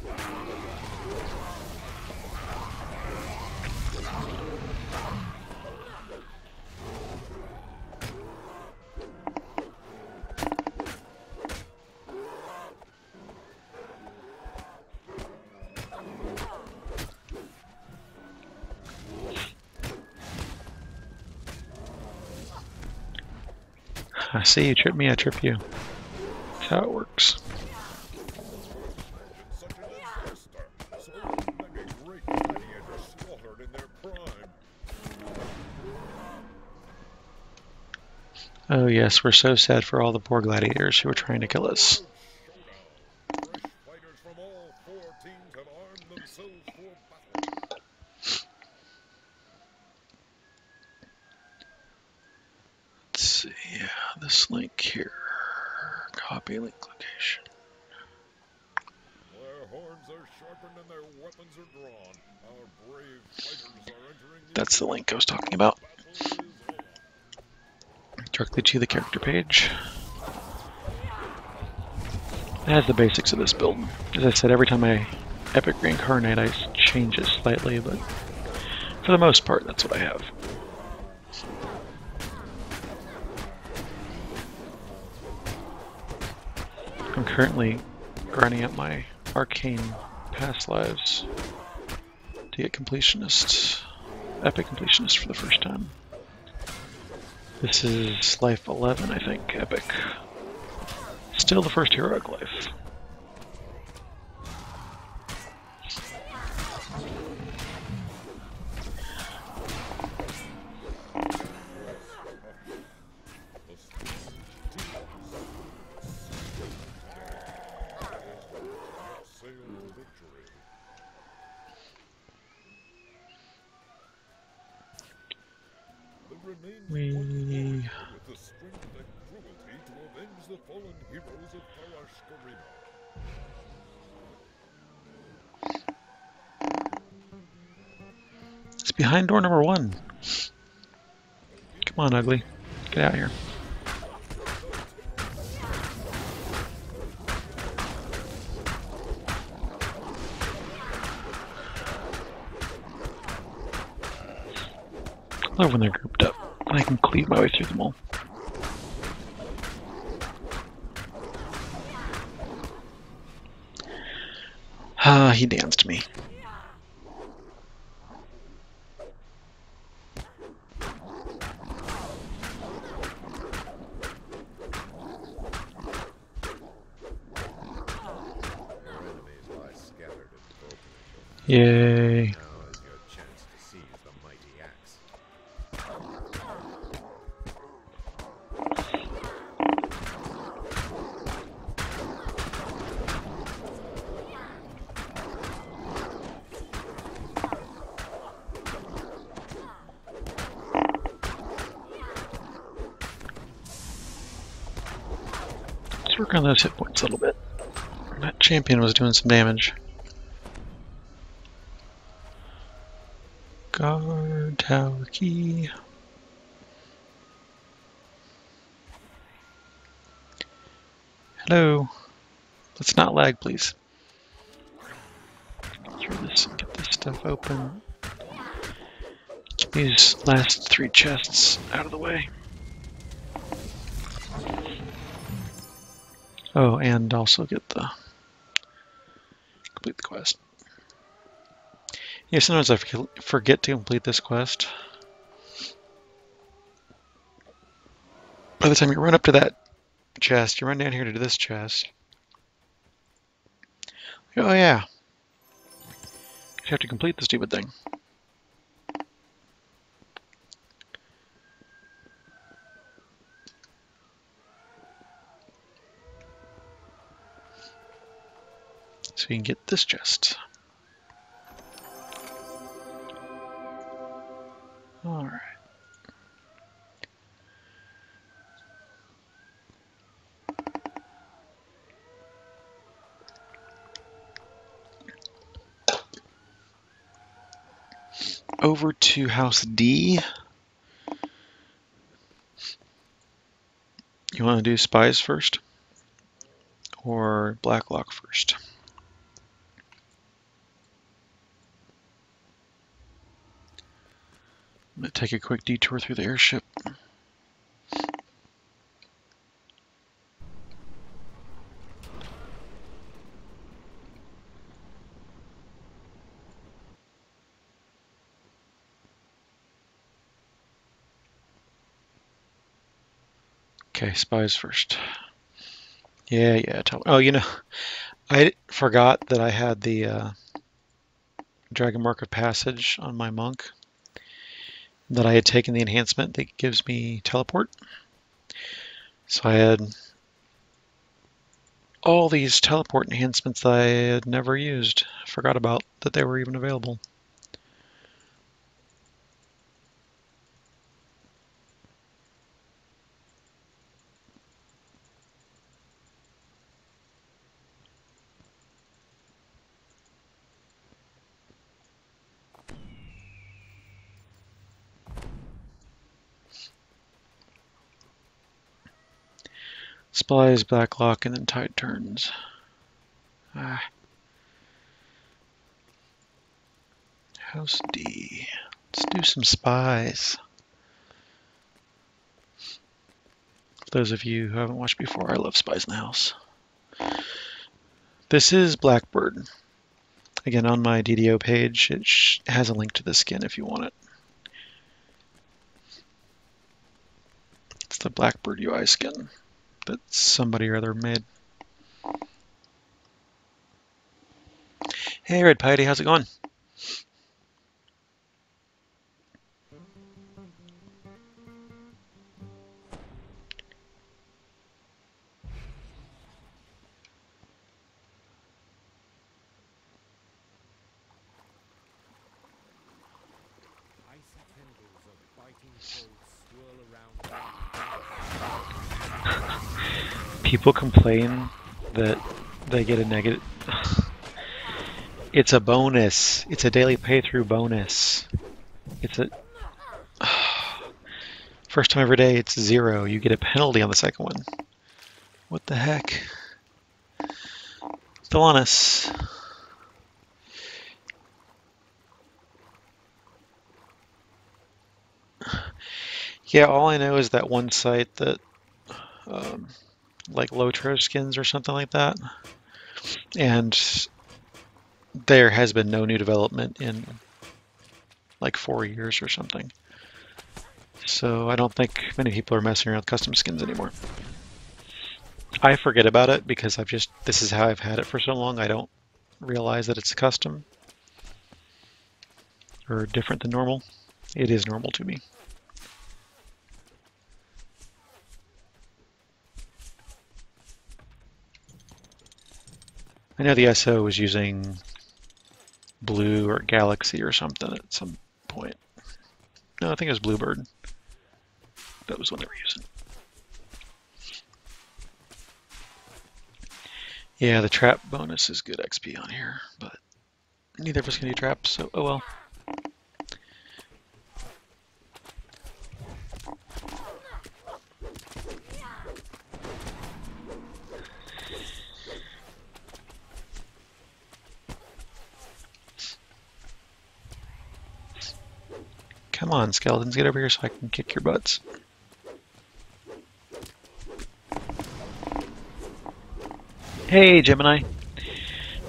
I see you trip me, I trip you. That's how it works. Such an disaster. So many great gladiators slaughtered in their prime. Oh yes, we're so sad for all the poor gladiators who were trying to kill us. Showdown. Fresh fighters from all 4 teams have armed themselves for battle. Let's see, this link here. Copy link location. Their horns are sharpened and their weapons are drawn. Our brave fighters are entering the That's the link I was talking about. battle is on. Directly to the character page. It has the basics of this build. As I said, every time I epic reincarnate, I change it slightly, but for the most part, that's what I have. I'm currently grinding up my arcane past lives to get completionist, epic completionist for the first time. This is life 11, I think, epic. Still the first heroic life. We with the strength and cruelty to avenge the fallen heroes of Farashkarima. It's behind door number 1. Come on, ugly. Get out here. I love when they're grouped up. I can cleave my way through them all. Ah, he danced me. Yay. now is your chance to seize the mighty axe. Let's work on those hit points a little bit. That champion was doing some damage. Guard tower key. Hello. Let's not lag, please. Through this and get this stuff open. Keep these last 3 chests out of the way. Oh, and also get the complete the quest. Yeah, sometimes I forget to complete this quest. By the time you run up to that chest, you run down here to this chest. Oh yeah, you have to complete the stupid thing. So you can get this chest. Alright. Over to House D. You want to do spies first? Or Blacklock first? I'm going to take a quick detour through the airship. Okay, spies first. Yeah. Oh, you know, I forgot that I had the Dragon Mark of Passage on my monk. That I had taken the enhancement that gives me teleport. So I had all these teleport enhancements that I had never used. I forgot about that they were even available. Spies, Blacklock, and then Tide turns. House D. Let's do some spies. For those of you who haven't watched before, I love Spies in the House. This is Blackbird. Again, on my DDO page, it has a link to the skin if you want it. It's the Blackbird UI skin that somebody or other made. Hey, Red Piety, how's it going? Icy tendrils of biting cold swirl around. People complain that they get a negative. It's a bonus. It's a daily playthrough bonus. It's a first time every day. It's 0. You get a penalty on the second one. What the heck? Still on us. Yeah, all I know is that one site that, like Lotro skins or something like that, and there has been no new development in like 4 years or something. So I don't think many people are messing around with custom skins anymore. I forget about it because this is how I've had it for so long. I don't realize that it's custom or different than normal. It is normal to me. I know the SO was using Blue or Galaxy or something at some point. No, I think it was Bluebird. That was what they were using. Yeah, the trap bonus is good XP on here, but neither of us can do traps, so oh well. Come on, skeletons, get over here so I can kick your butts. Hey Gemini,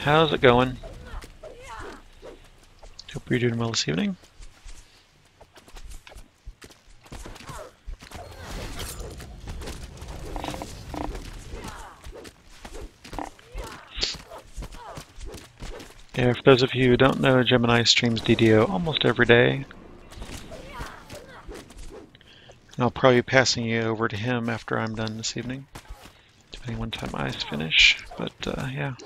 how's it going? Hope you're doing well this evening. Yeah, for those of you who don't know, Gemini streams DDO almost every day. And I'll probably be passing you over to him after I'm done this evening, depending on what time I finish. But yeah,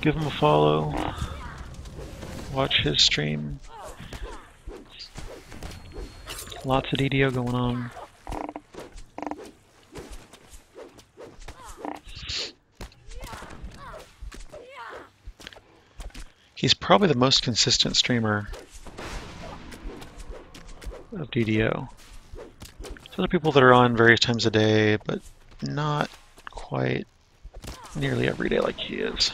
give him a follow, watch his stream. Lots of DDO going on. He's probably the most consistent streamer of DDO. There's other people that are on various times a day, but not quite nearly every day like he is.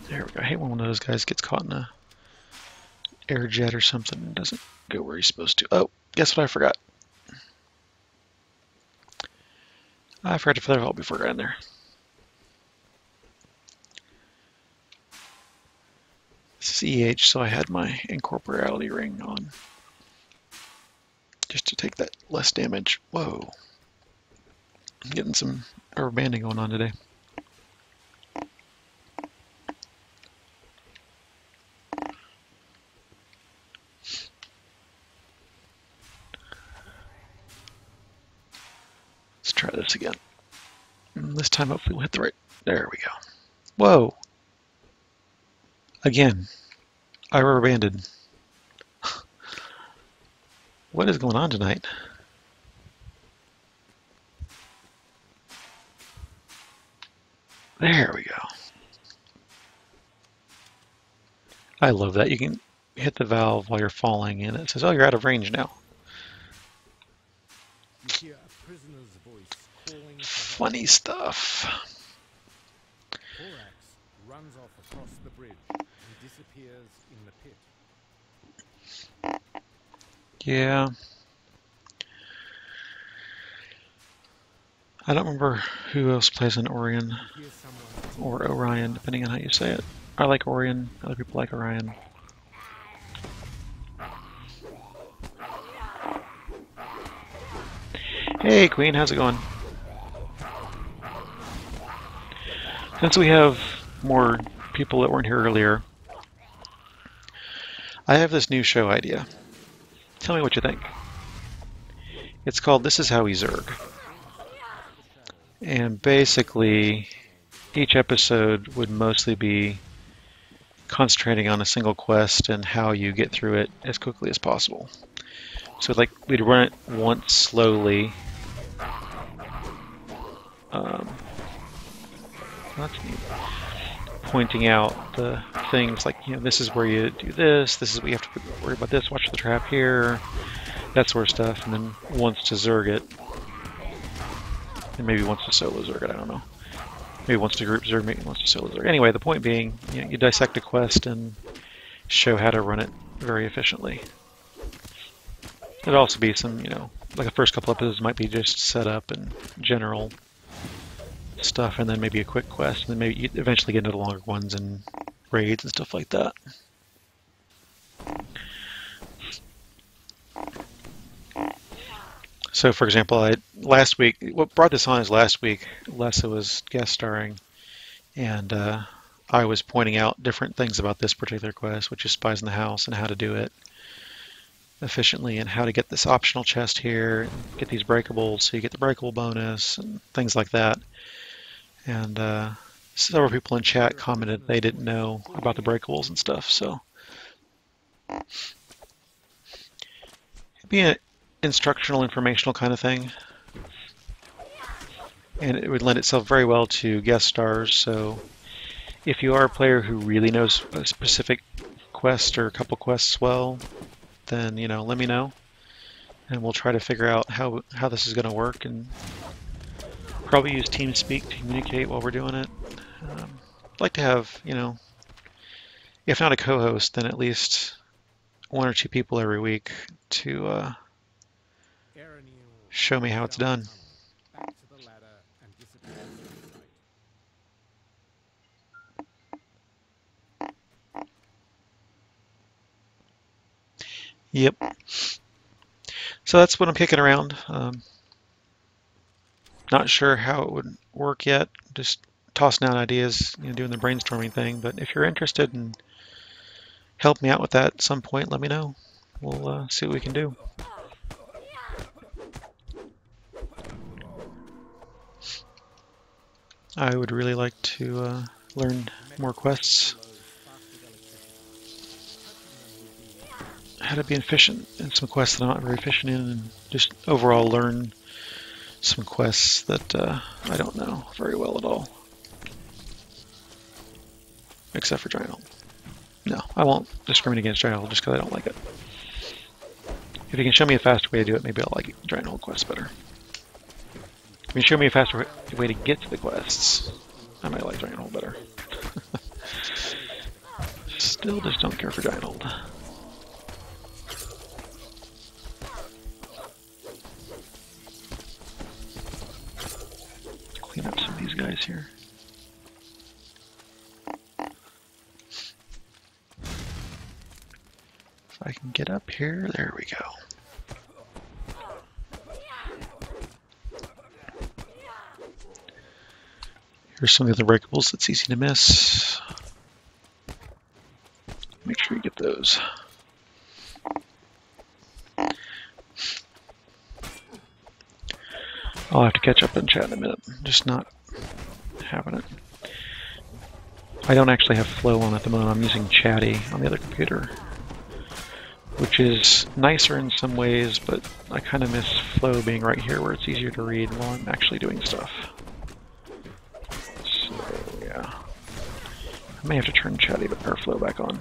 There we go. I hate when one of those guys gets caught in a air jet or something and doesn't go where he's supposed to. Oh, guess what I forgot? I forgot to feather vault before I got in there. This is EH, so I had my incorporeality ring on. Just to take that less damage. Whoa. I'm getting some rubber banding going on today. Let's try this again. And this time hopefully we'll hit the right. There we go. Whoa. Again. I rubber banded. What is going on tonight? There we go. I love that. You can hit the valve while you're falling and it says, oh, you're out of range now. You hear a prisoner's voice calling for Funny stuff. Thorax runs off across the bridge and disappears in the pit. Yeah. I don't remember who else plays an Orion You hear someone or Orion, depending on how you say it. I like Orion. Other people like Orion. Hey, Queen, how's it going? Since we have more people that weren't here earlier, I have this new show idea. Tell me what you think. It's called This Is How We Zerg. And basically, each episode would mostly be concentrating on a single quest and how you get through it as quickly as possible. So like we'd run it once slowly. That's neat. Pointing out the things like, you know, this is where you do this, this is what you have to worry about this, watch the trap here, that sort of stuff, and then once to Zerg it. And maybe once to solo Zerg it, I don't know. Maybe once to group Zerg, maybe once to solo Zerg. Anyway, the point being, you know, you dissect a quest and show how to run it very efficiently. There'd also be some, you know, like the first couple episodes might be just setup and general stuff, and then maybe a quick quest, and then maybe you eventually get into the longer ones and raids and stuff like that. So, for example, last week, what brought this on is last week, Lessa was guest starring, and I was pointing out different things about this particular quest, which is Spies in the House, and how to do it efficiently, and how to get this optional chest here, and get these breakables, so you get the breakable bonus, and things like that. And several people in chat commented they didn't know about the breakables and stuff, so it'd be an instructional, informational kind of thing. And it would lend itself very well to guest stars, so if you are a player who really knows a specific quest or a couple quests well, then, you know, let me know, and we'll try to figure out how this is going to work, and probably use TeamSpeak to communicate while we're doing it. I'd like to have, you know, if not a co-host, then at least 1 or 2 people every week to show me how it's done. Back to the ladder and disappear from sight. Yep. So that's what I'm kicking around. Not sure how it would work yet. Just tossing out ideas, doing the brainstorming thing. But if you're interested in help me out with that at some point, let me know. We'll see what we can do. I would really like to learn more quests. How to be efficient in some quests that I'm not very efficient in, and just overall learn some quests that I don't know very well at all. Except for Giant Hold. No, I won't discriminate against Giant Hold just because I don't like it. If you can show me a faster way to do it, maybe I'll like Giant Hold quests better. If you can show me a faster way to get to the quests, I might like Giant Hold better. Still just don't care for Giant Hold. Clean up some of these guys here. If I can get up here, there we go. Here's some of the other breakables that's easy to miss. Make sure you get those. I'll have to catch up and chat in a minute. I'm just not having it. I don't actually have Flow on at the moment. I'm using Chatty on the other computer, which is nicer in some ways, but I kind of miss Flow being right here where it's easier to read while I'm actually doing stuff. So, yeah. I may have to turn Chatty or Flow back on.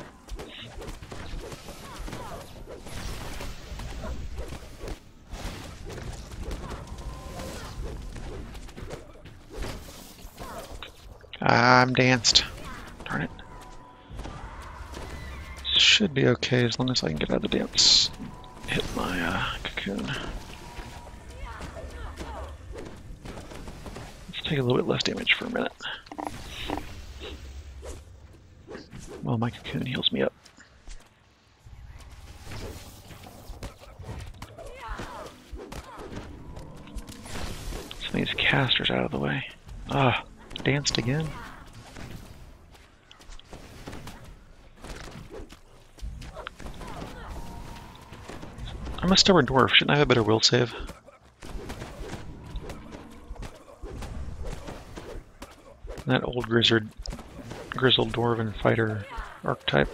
I'm danced. Darn it. Should be okay as long as I can get out of the dance. Hit my cocoon. Let's take a little bit less damage for a minute. Well, my cocoon heals me up. Some of these casters out of the way. Ah, danced again. I'm a stubborn dwarf. Shouldn't I have a better will save? That old grizzled dwarven fighter archetype.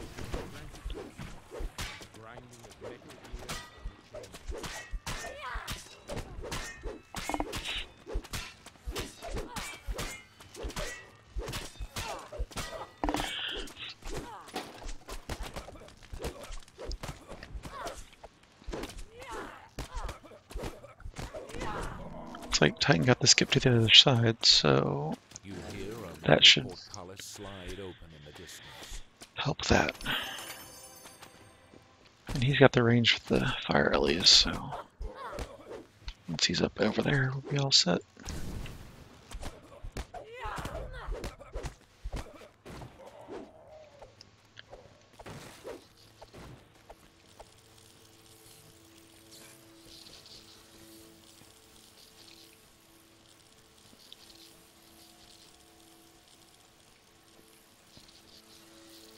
Looks like Titan got the skip to the other side, so that should help that. And he's got the range for the fire Elias, so once he's up over there, we'll be all set.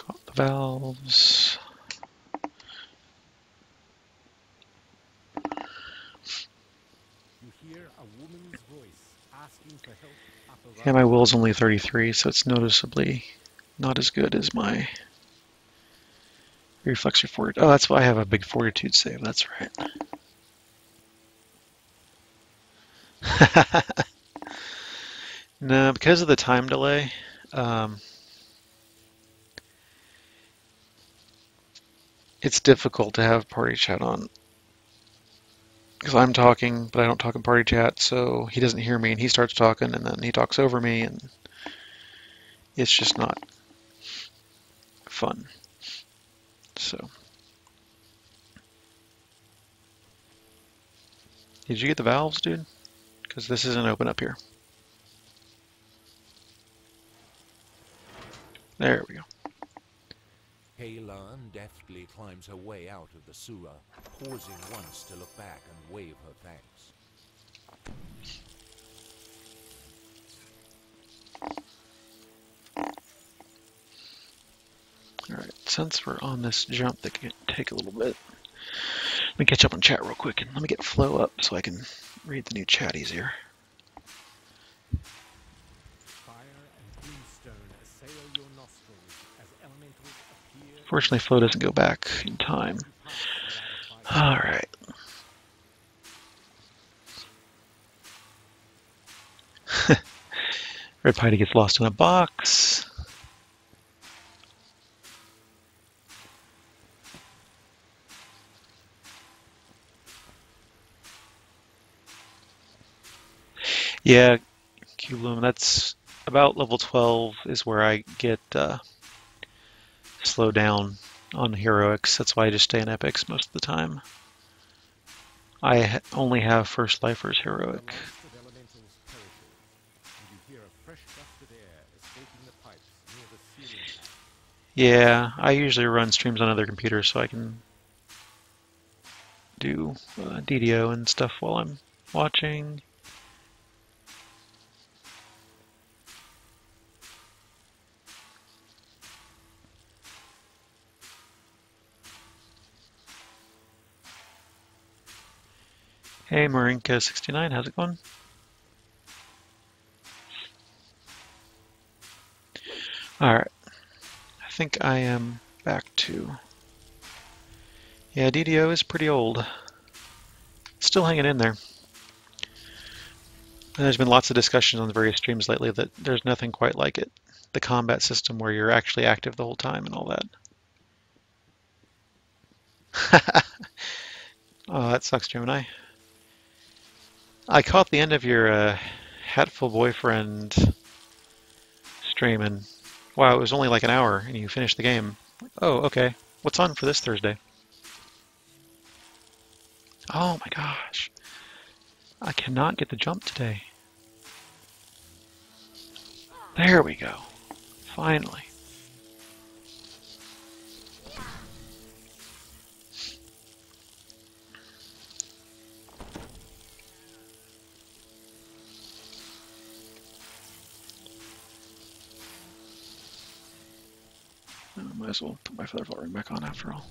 Got the valves. Yeah, my will's only 33, so it's noticeably not as good as my reflex or fortitude. Oh, that's why I have a big fortitude save. That's right. No, because of the time delay, it's difficult to have party chat on. Because I'm talking, but I don't talk in party chat, so he doesn't hear me, and he starts talking, and then he talks over me, and it's just not fun. So Did you get the valves, dude? Because this isn't open up here. There we go. Kaylan deftly climbs her way out of the sewer, pausing once to look back and wave her thanks. Alright, since we're on this jump that can take a little bit, let me catch up on chat real quick and let me get flow up so I can read the new chat easier. Fire and brimstone assail your nostrils as elementals appear. Fortunately, flow doesn't go back in time. Alright. Red Piety gets lost in a box. Yeah, Cubloom, that's about level 12 is where I get slowed down on heroics. That's why I just stay in epics most of the time. I only have first lifers heroic. The last of elementals perishes, and you hear a fresh gust of air escaping the pipes near the ceiling pack. Yeah, I usually run streams on other computers so I can do DDO and stuff while I'm watching. Hey, Marinka69, how's it going? Alright, I think I am back to... Yeah, DDO is pretty old. Still hanging in there. And there's been lots of discussions on the various streams lately that there's nothing quite like it. The combat system where you're actually active the whole time and all that. Oh, that sucks, Gemini. I caught the end of your Hatful Boyfriend stream, and wow, it was only like an hour, and you finished the game. Oh, okay. What's on for this Thursday? Oh my gosh. I cannot get the jump today. There we go. Finally. I might as well put my feather fall ring back on after all.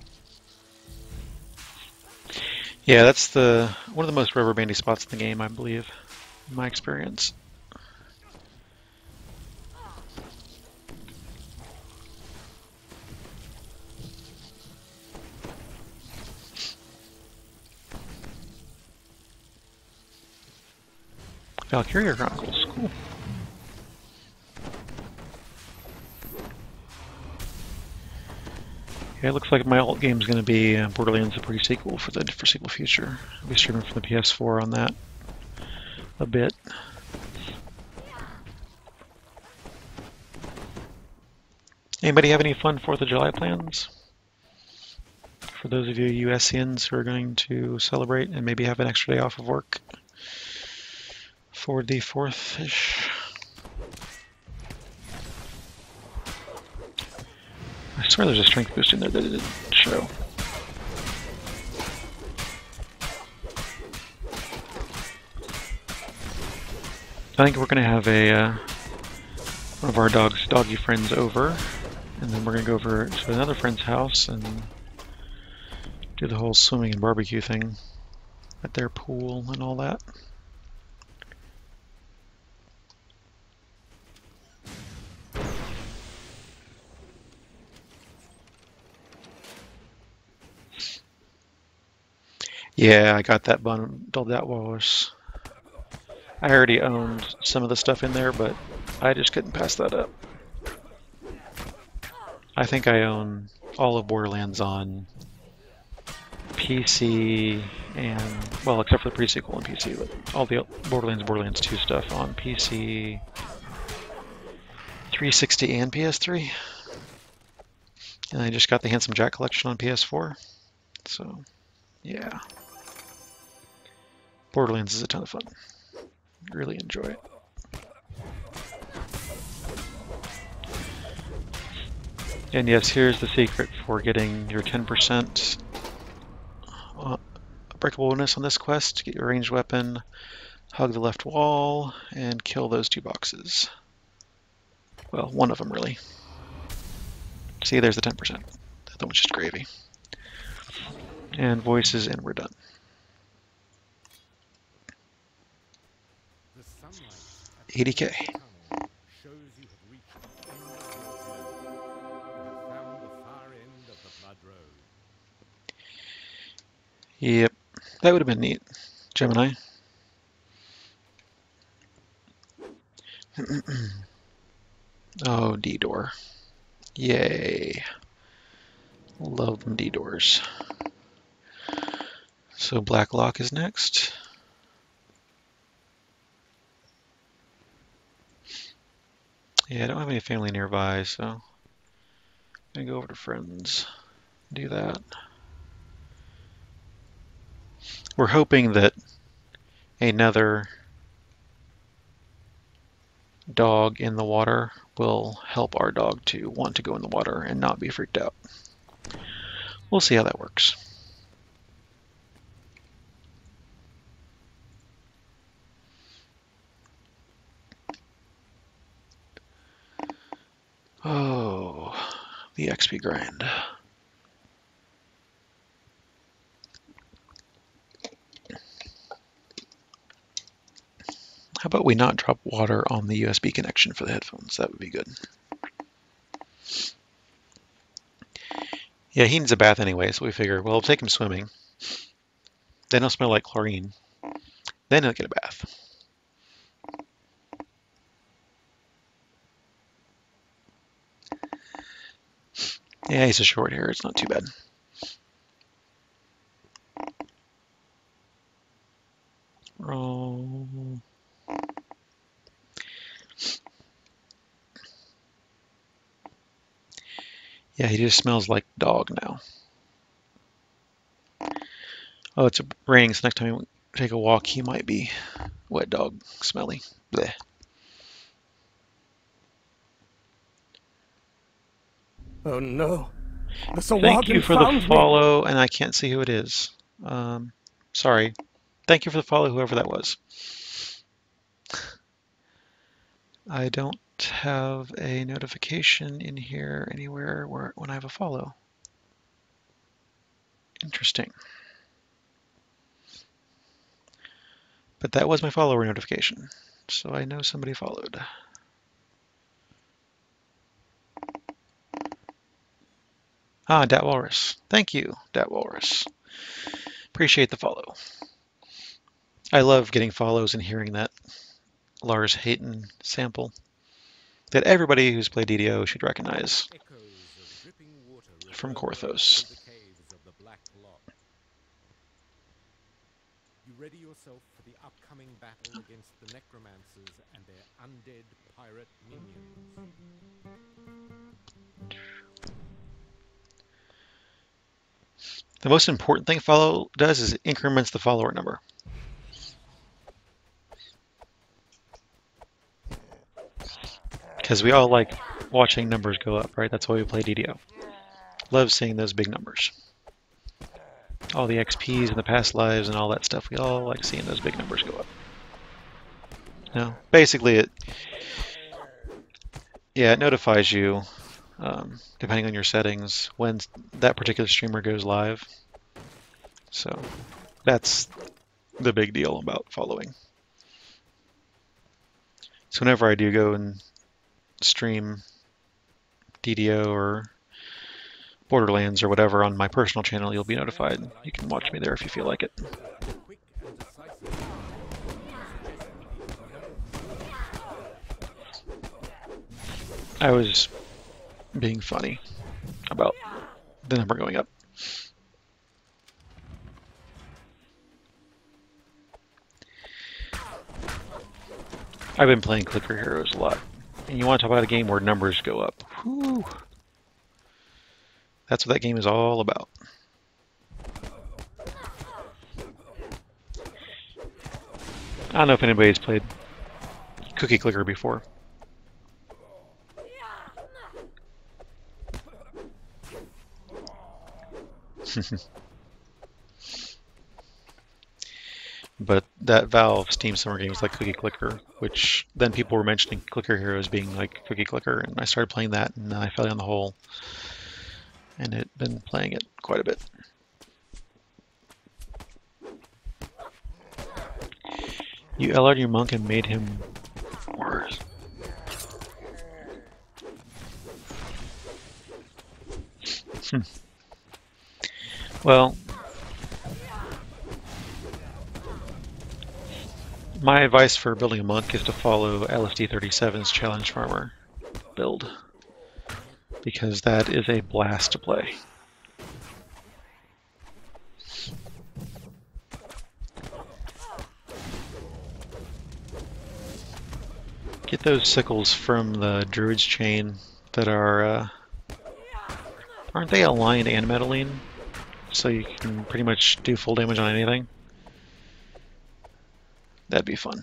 Yeah, that's one of the most rubber bandy spots in the game, I believe, in my experience. Valkyria Chronicles, cool. Yeah, it looks like my alt game is going to be Borderlands: The Pre-Sequel for the foreseeable future. I'll be streaming from the PS4 on that a bit. Anybody have any fun 4th of July plans? For those of you USians who are going to celebrate and maybe have an extra day off of work for the 4th-ish. I swear there's a strength boost in there that it didn't show. I think we're going to have one of our doggy friends over, and then we're going to go over to another friend's house and do the whole swimming and barbecue thing at their pool and all that. Yeah, I got that bundled that walrus. I already owned some of the stuff in there, but I just couldn't pass that up. I think I own all of Borderlands on PC and, well, except for the pre-sequel on PC, but all the Borderlands 2 stuff on PC, 360 and PS3. And I just got the Handsome Jack collection on PS4. So, yeah. Borderlands is a ton of fun. Really enjoy it. And yes, here's the secret for getting your 10% breakable bonus on this quest. Get your ranged weapon, hug the left wall, and kill those 2 boxes. Well, one of them, really. See, there's the 10%. The other one's just gravy. And voices, and we're done. The sunlight at the 80K. end of the tunnel shows you have reached the end of your journey. You have found the far end of the Blood Road. Yep, that would have been neat. Gemini. Oh, D-door. Yay. Love them D-doors. So Black Lock is next. Yeah, I don't have any family nearby, so I'm gonna go over to friends. Do that. We're hoping that another dog in the water will help our dog to want to go in the water and not be freaked out. We'll see how that works. Oh, the XP grind. How about we not drop water on the USB connection for the headphones? That would be good. Yeah, he needs a bath anyway, so we figure, well, we'll take him swimming. Then he'll smell like chlorine. Then he'll get a bath. Yeah, he's a short hair. It's not too bad. Oh. Yeah, he just smells like dog now. Oh, it's raining, so next time we take a walk, he might be wet dog smelly. Blech. Oh no. The Thank you Sawagan for the found me. follow, and I can't see who it is. Sorry. Thank you for the follow, whoever that was. I don't have a notification in here anywhere when I have a follow. Interesting. But that was my follower notification, so I know somebody followed. Ah, Dat Walrus. Thank you, Dat Walrus. Appreciate the follow. I love getting follows and hearing that Lars Hayton sample that everybody who's played DDO should recognize Echoes of dripping water from reverberate Korthos. through the caves of the Black Lock. You ready yourself for the upcoming battle against the necromancers and their undead pirate minions. The most important thing follow does is it increments the follower number. Because we all like watching numbers go up, right? That's why we play DDO. Love seeing those big numbers. All the XPs and the past lives and all that stuff. We all like seeing those big numbers go up. No, basically it notifies you, depending on your settings, when that particular streamer goes live. So that's the big deal about following. So whenever I do go and stream DDO or Borderlands or whatever on my personal channel, you'll be notified. You can watch me there if you feel like it. Quick and decisive. I was being funny about the number going up. I've been playing Clicker Heroes a lot. And you want to talk about a game where numbers go up. Whew. That's what that game is all about. I don't know if anybody's played Cookie Clicker before. But that Valve Steam Summer Game is like Cookie Clicker, which then people were mentioning Clicker Heroes being like Cookie Clicker, and I started playing that, and I fell down the hole, and had been playing it quite a bit. You LR'd your monk and made him worse. Well, my advice for building a monk is to follow LSD37's Challenge Farmer build, because that is a blast to play. Get those sickles from the Druid's Chain that are, aren't they aligned and Metalline? So you can pretty much do full damage on anything. That'd be fun.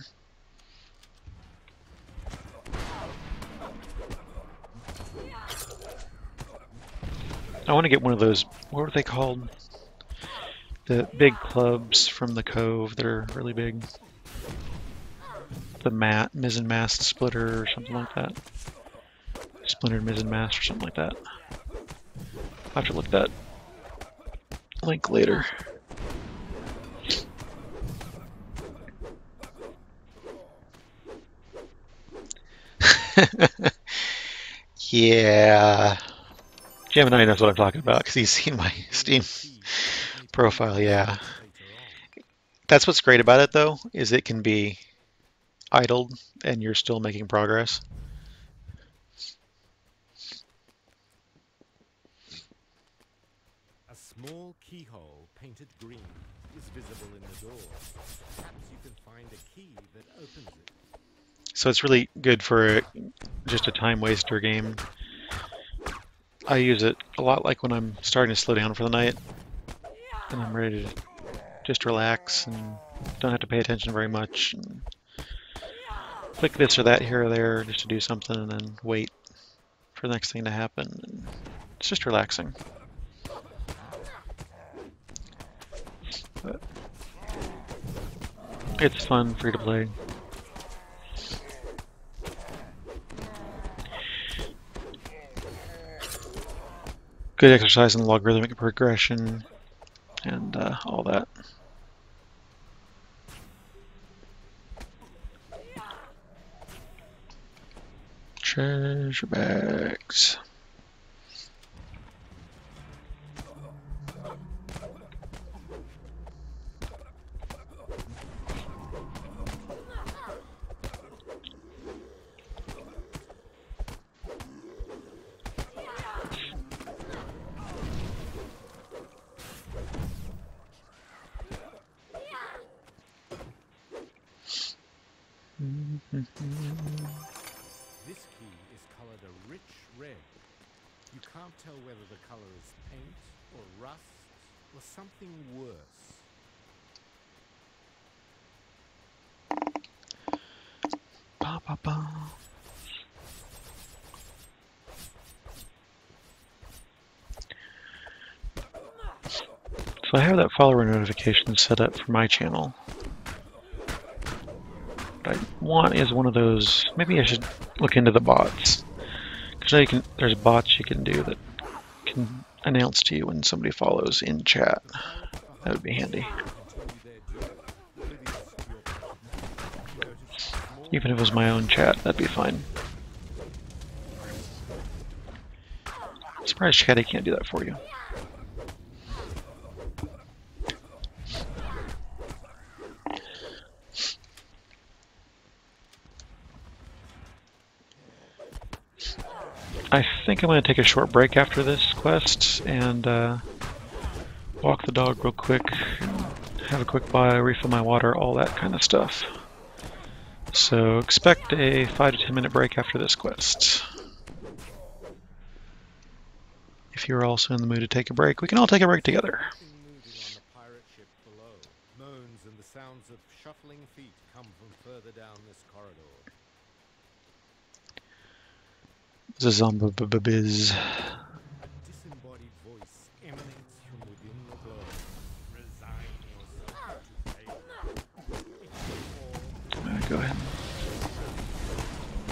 I want to get one of those, what were they called? The big clubs from the Cove that are really big. The mizzen mast splitter or something like that. Splintered mizzen mast or something like that. I'll have to look that link later. Yeah. Gemini knows what I'm talking about because he's seen my Steam profile, yeah. That's what's great about it, though, is it can be idled and you're still making progress. A small keyhole painted green is visible in the door. Perhaps you can find a key that opens it. So it's really good for just a time waster game. I use it a lot like when I'm starting to slow down for the night and I'm ready to just relax and don't have to pay attention very much. And click this or that here or there just to do something and then wait for the next thing to happen. And it's just relaxing. But it's fun, free to play. Good exercise in logarithmic progression and all that. Treasure bags. This key is colored a rich red. You can't tell whether the color is paint or rust or something worse. Ba, ba, ba. So I have that follower notification set up for my channel. What I want is one of those. Maybe I should look into the bots. Because you can. There's bots you can do that can announce to you when somebody follows in chat. That would be handy. Even if it was my own chat, that'd be fine. I'm surprised Chatty can't do that for you. I think I'm going to take a short break after this quest and walk the dog real quick, and have a quick bio, refill my water, all that kind of stuff. So expect a 5 to 10 minute break after this quest. If you're also in the mood to take a break, we can all take a break together. Moving on the pirate ship below. Moans and the sounds of shuffling feet come from further down this corridor. The zombie-biz. A disembodied voice emanates from within the globe. Resign yourself to failure. Go ahead.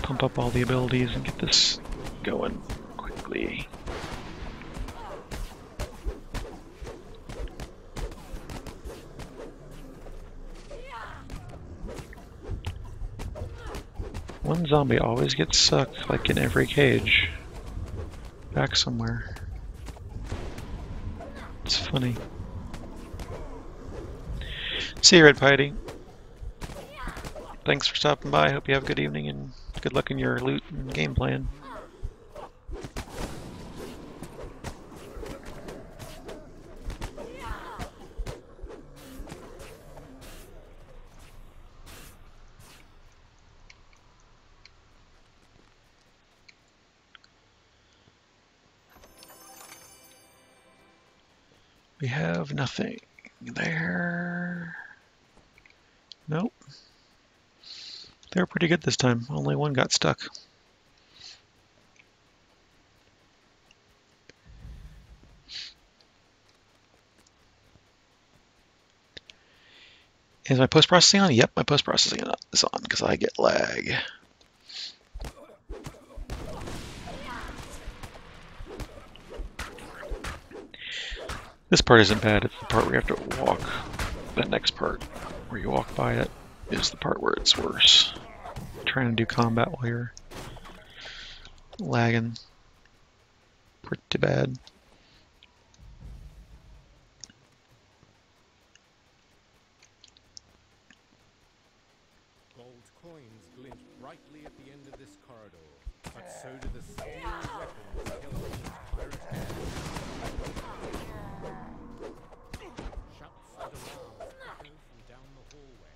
Pump up all the abilities and get this going quickly. One zombie always gets sucked, like in every cage, back somewhere. It's funny. See you, Red Piety. Thanks for stopping by. Hope you have a good evening and good luck in your loot and game plan. We have nothing there. Nope. They were pretty good this time. Only one got stuck. Is my post-processing on? Yep, my post-processing is on because I get lag. This part isn't bad. It's the part where you have to walk. That next part where you walk by it is the part where it's worse. Trying to do combat while you're lagging. Pretty bad. Gold coins glint brightly at the end of this corridor, but so do the steel weapons held in its pirate hands. Shouts and alarms echo from down the hallway.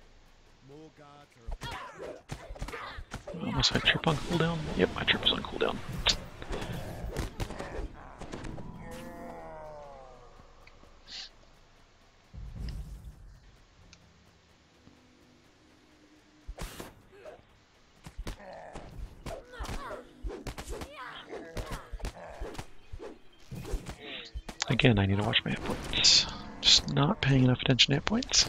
More guards are approaching. Almost I trip on cooldown? Yep, my trip is on cooldown. Again, I need to watch my hit points. Just not paying enough attention to hit points.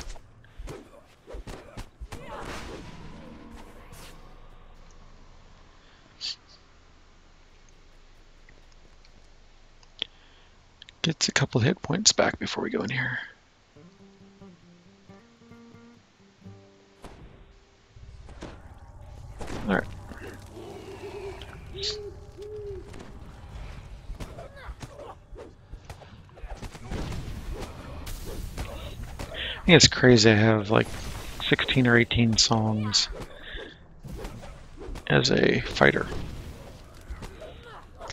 Gets a couple of hit points back before we go in here. Alright. I think it's crazy I have like 16 or 18 songs as a fighter.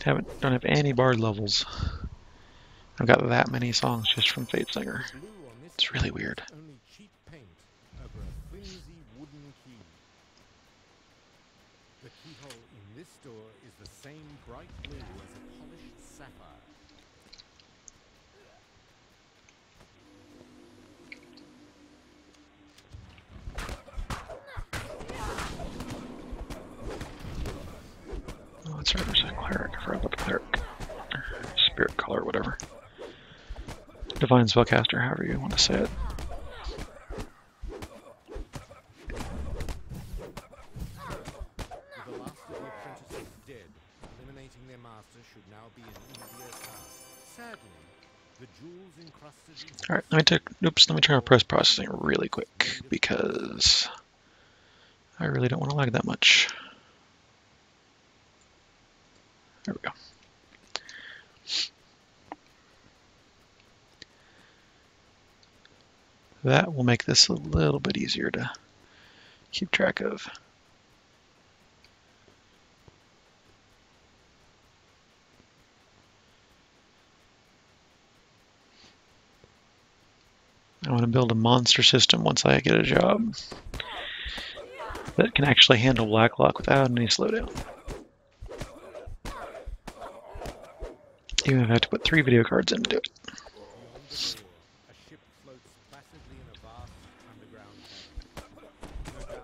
Don't have any bard levels. I've got that many songs just from Fate Singer. It's really weird. Only cheap paint over a flimsy wooden key. The keyhole in this door is the same bright blue as a polished sapphire. Oh, that's right, there's a cleric. I forgot about the cleric. Or spirit color, whatever. Divine spellcaster, however you want to say it. With the last of the apprentices dead, eliminating their master should now be an easier task. Sadly, the jewels encrusted. Alright, let me turn off post-processing really quick because I really don't want to lag that much. There we go. That will make this a little bit easier to keep track of. I want to build a monster system once I get a job that can actually handle Blacklock without any slowdown. Even if I have to put 3 video cards in to do it. Beyond the door, a ship floats placidly in a vast underground cavern. No doubt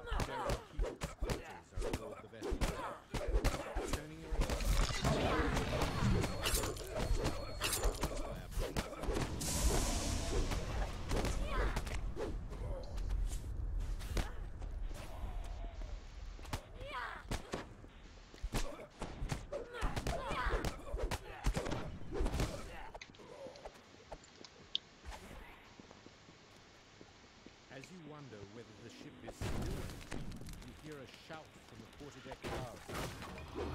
As you wonder whether the ship is still empty, you hear a shout from the quarterdeck above.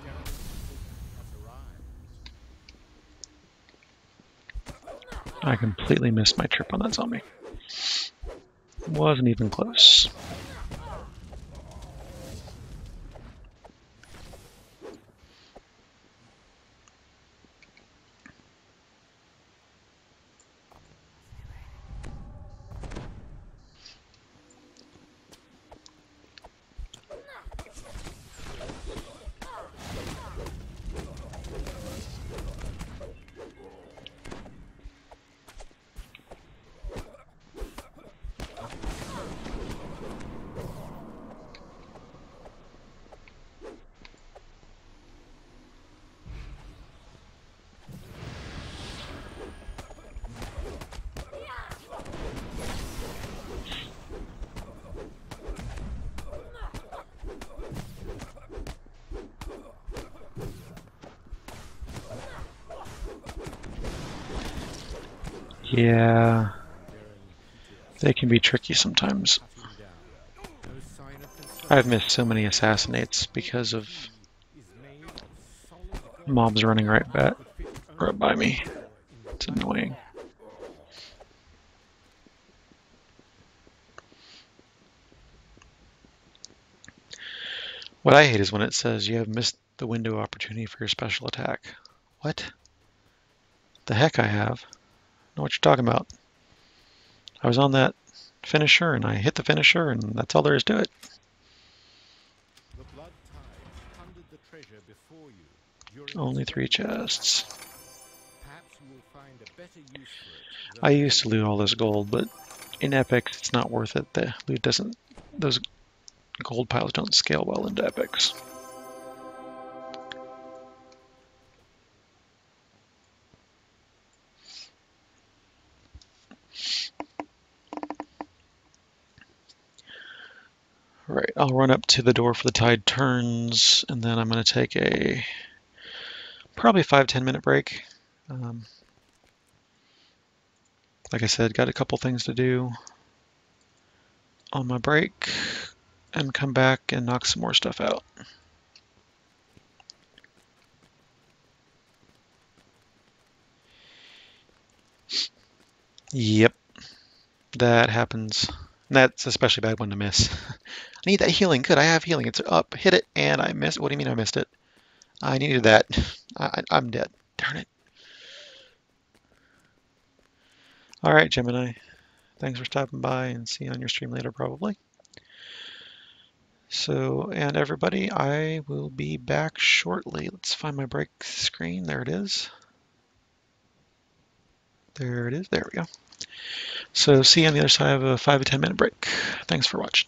Garrison's ship has arrived. I completely missed my trip on that zombie. Wasn't even close. Yeah, they can be tricky sometimes. I've missed so many assassinates because of mobs running right by me. It's annoying. What I hate is when it says you have missed the window opportunity for your special attack. What? The heck I have? I know what you're talking about. I was on that finisher and I hit the finisher and that's all there is to it. The blood tide plundered the treasure before you during Only its 3 raid. chests. Perhaps you will find a better use for it. I used to loot all this gold, but in epics it's not worth it. The loot doesn't, those gold piles don't scale well into epics. Right, I'll run up to the door for the tide turns, and then I'm going to take a probably 5-10 minute break. Like I said, got a couple things to do on my break, and come back and knock some more stuff out. Yep, that happens. That's especially bad one to miss. I need that healing. Good, I have healing. It's up. Hit it, and I missed. What do you mean I missed it? I needed that. I'm dead. Darn it. All right, Gemini. Thanks for stopping by, and see you on your stream later, probably. So, and everybody, I will be back shortly. Let's find my break screen. There it is. There it is. There we go. So, see you on the other side of a 5 to 10 minute break. Thanks for watching.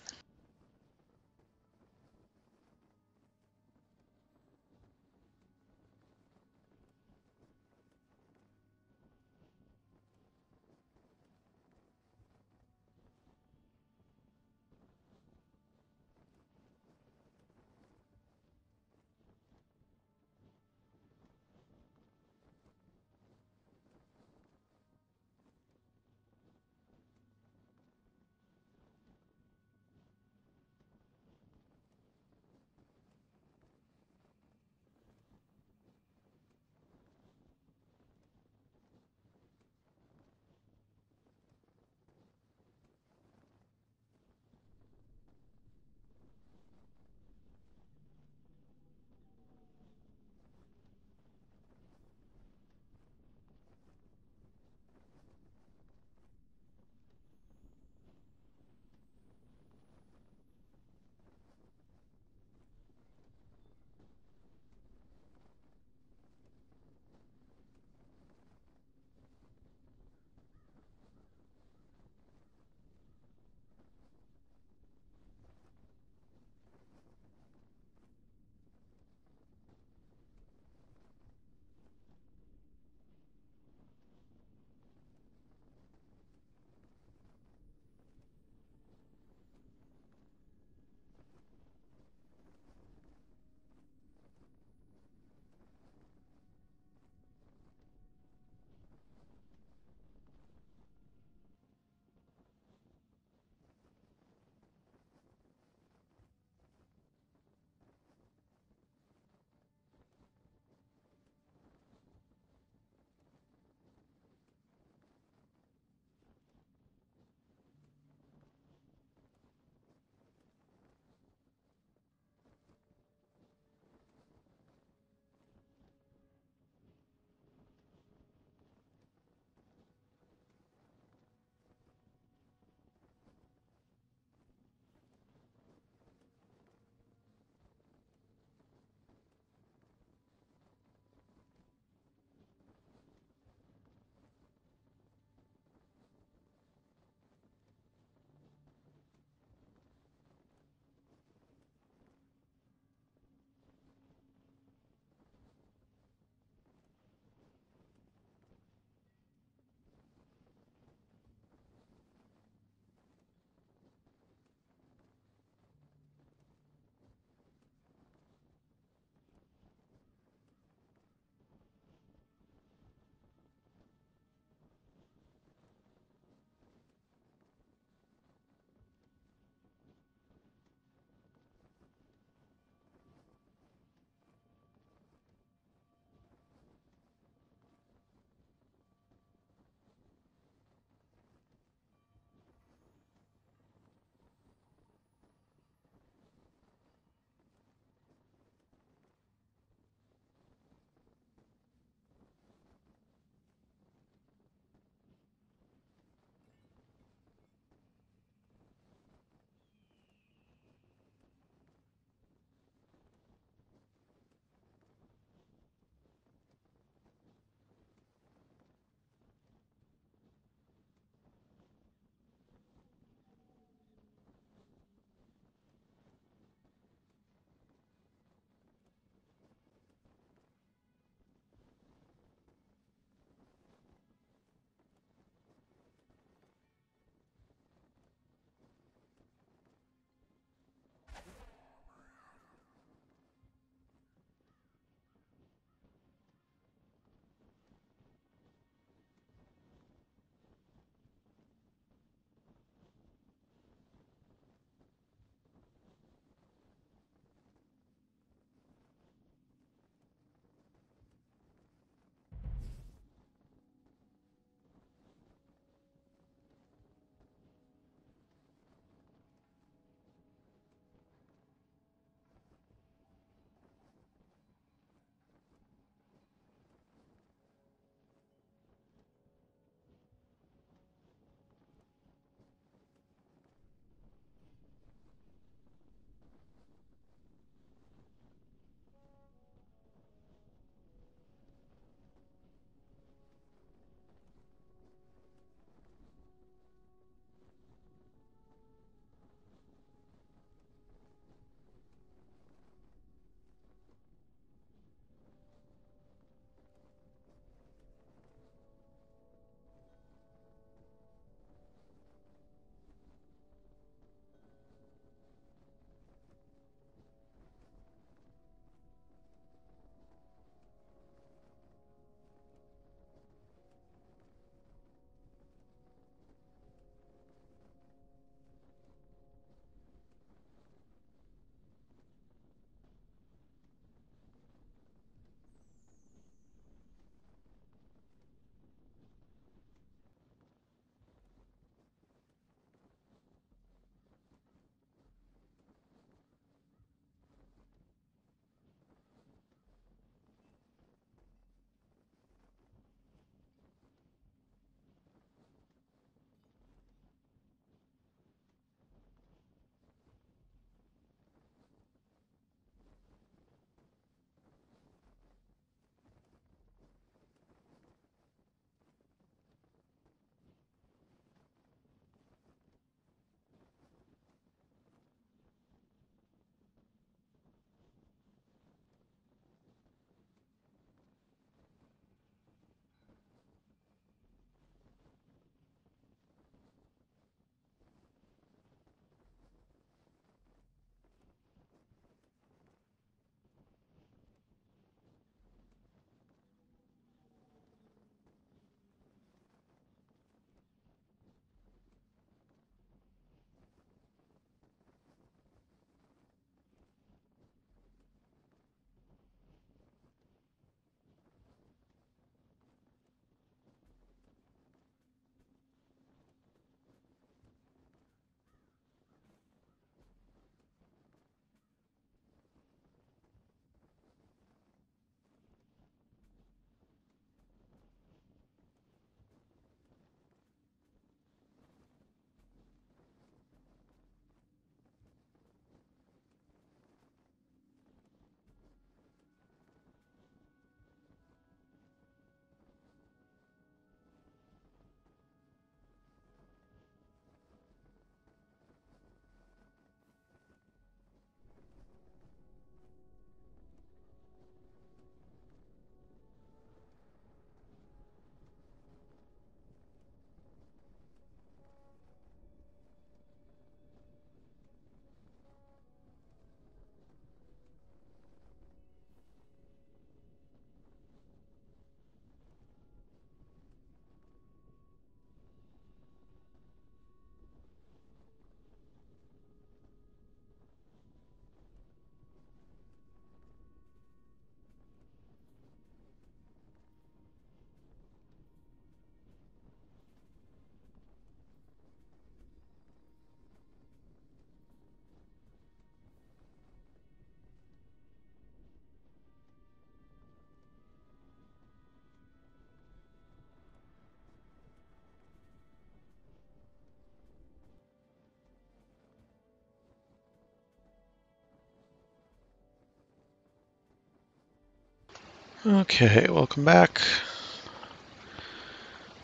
Okay, welcome back.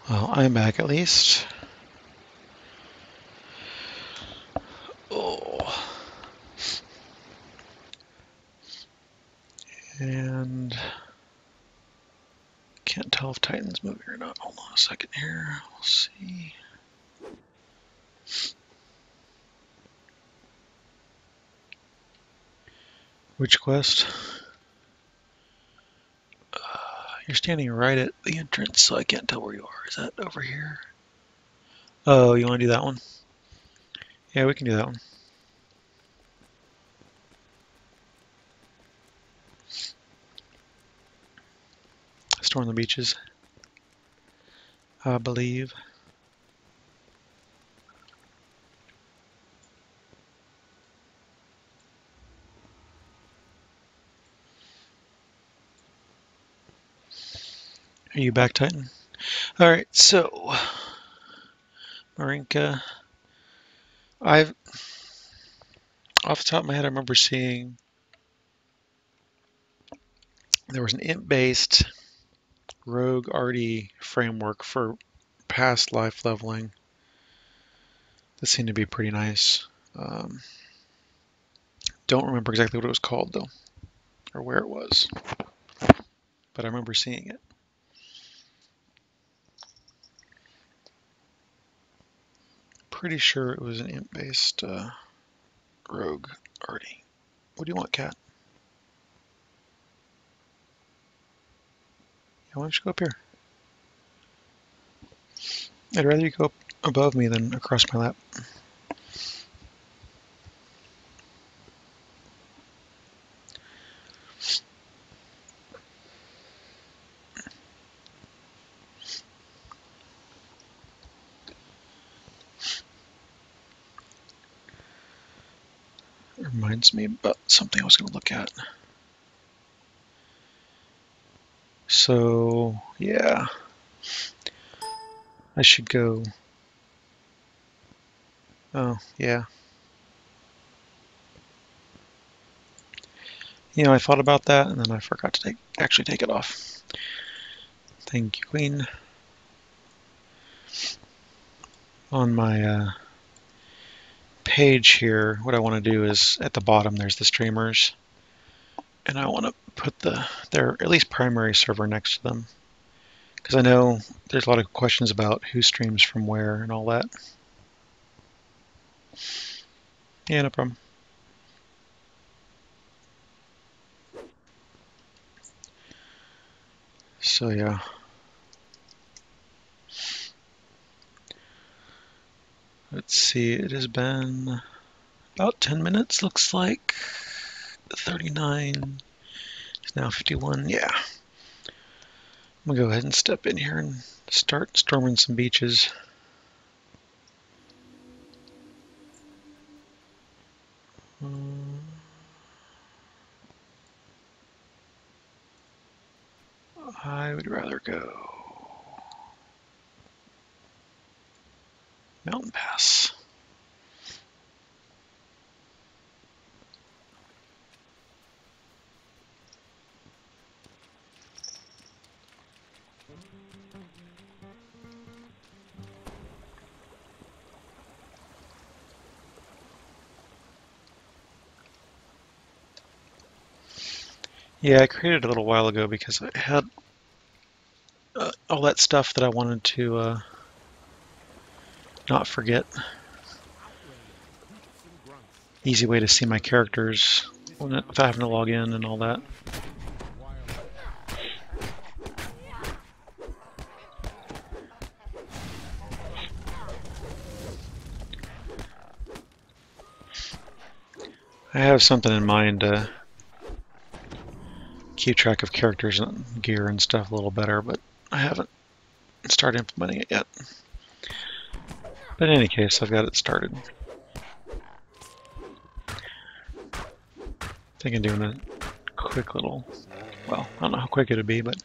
Well, I'm back at least. Oh. And can't tell if Titan's moving or not. Hold on a second here. We'll see. Which quest? You're standing right at the entrance, so I can't tell where you are. Is that over here? Oh, you want to do that one? Yeah, we can do that one. Storm the beaches, I believe. Are you back, Titan? Alright, so Marinka. Off the top of my head, I remember seeing there was an imp-based rogue RD framework for past life leveling. That seemed to be pretty nice. Don't remember exactly what it was called though, or where it was, but I remember seeing it. Pretty sure it was an imp-based rogue RD. What do you want, Cat? Yeah, why don't you go up here? I'd rather you go up above me than across my lap. It reminds me about something I was going to look at. So, yeah. I should go. Oh, yeah. You know, I thought about that and then I forgot to actually take it off. Thank you, Queen. On my page here, what I want to do is at the bottom there's the streamers, and I want to put their at least primary server next to them, because I know there's a lot of questions about who streams from where and all that. Yeah, no problem. So yeah. Let's see, it has been about 10 minutes, looks like. 39, it's now 51, yeah. I'm gonna go ahead and step in here and start storming some beaches. I would rather go Mountain Pass. Yeah, I created it a little while ago because I had all that stuff that I wanted to not forget. Easy way to see my characters without having to log in and all that. I have something in mind to keep track of characters and gear and stuff a little better, but I haven't started implementing it yet. But in any case, I've got it started. Thinking doing a quick little, well, I don't know how quick it'd be, but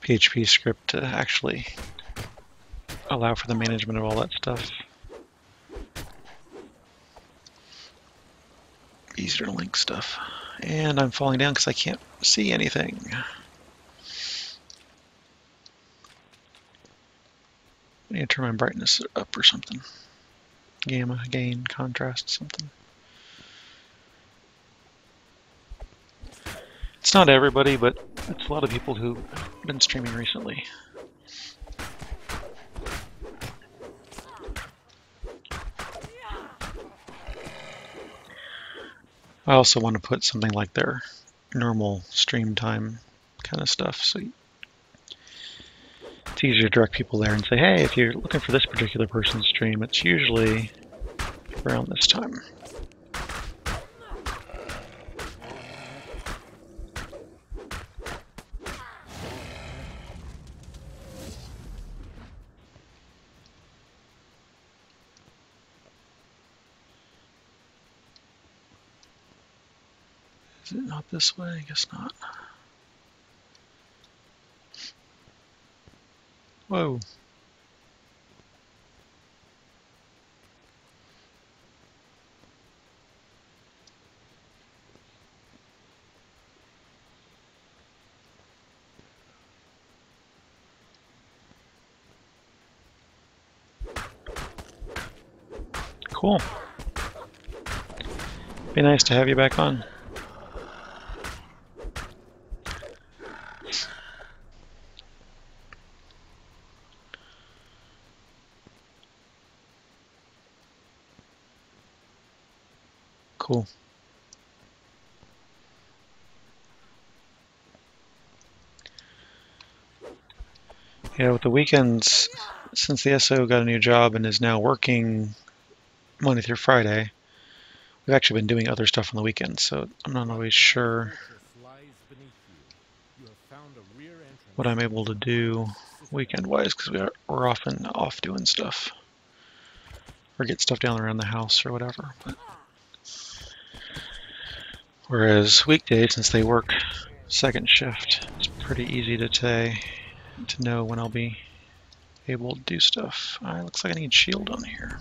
PHP script to actually allow for the management of all that stuff. Easier to link stuff. And I'm falling down because I can't see anything. need to turn my brightness up or something. Gamma, gain, contrast, something. It's not everybody, but it's a lot of people who've been streaming recently. I also want to put something like their normal stream time kind of stuff, so it's easier to direct people there and say, hey, if you're looking for this particular person's stream, it's usually around this time. Is it not this way? I guess not. Whoa. Cool. Be nice to have you back on. Cool. Yeah, with the weekends, since the SO got a new job and is now working Monday through Friday, we've actually been doing other stuff on the weekends, so I'm not always sure what I'm able to do weekend-wise, because we're often off doing stuff, or get stuff down around the house or whatever. But whereas weekdays, since they work second shift, it's pretty easy to know when I'll be able to do stuff. Looks like I need shield on here.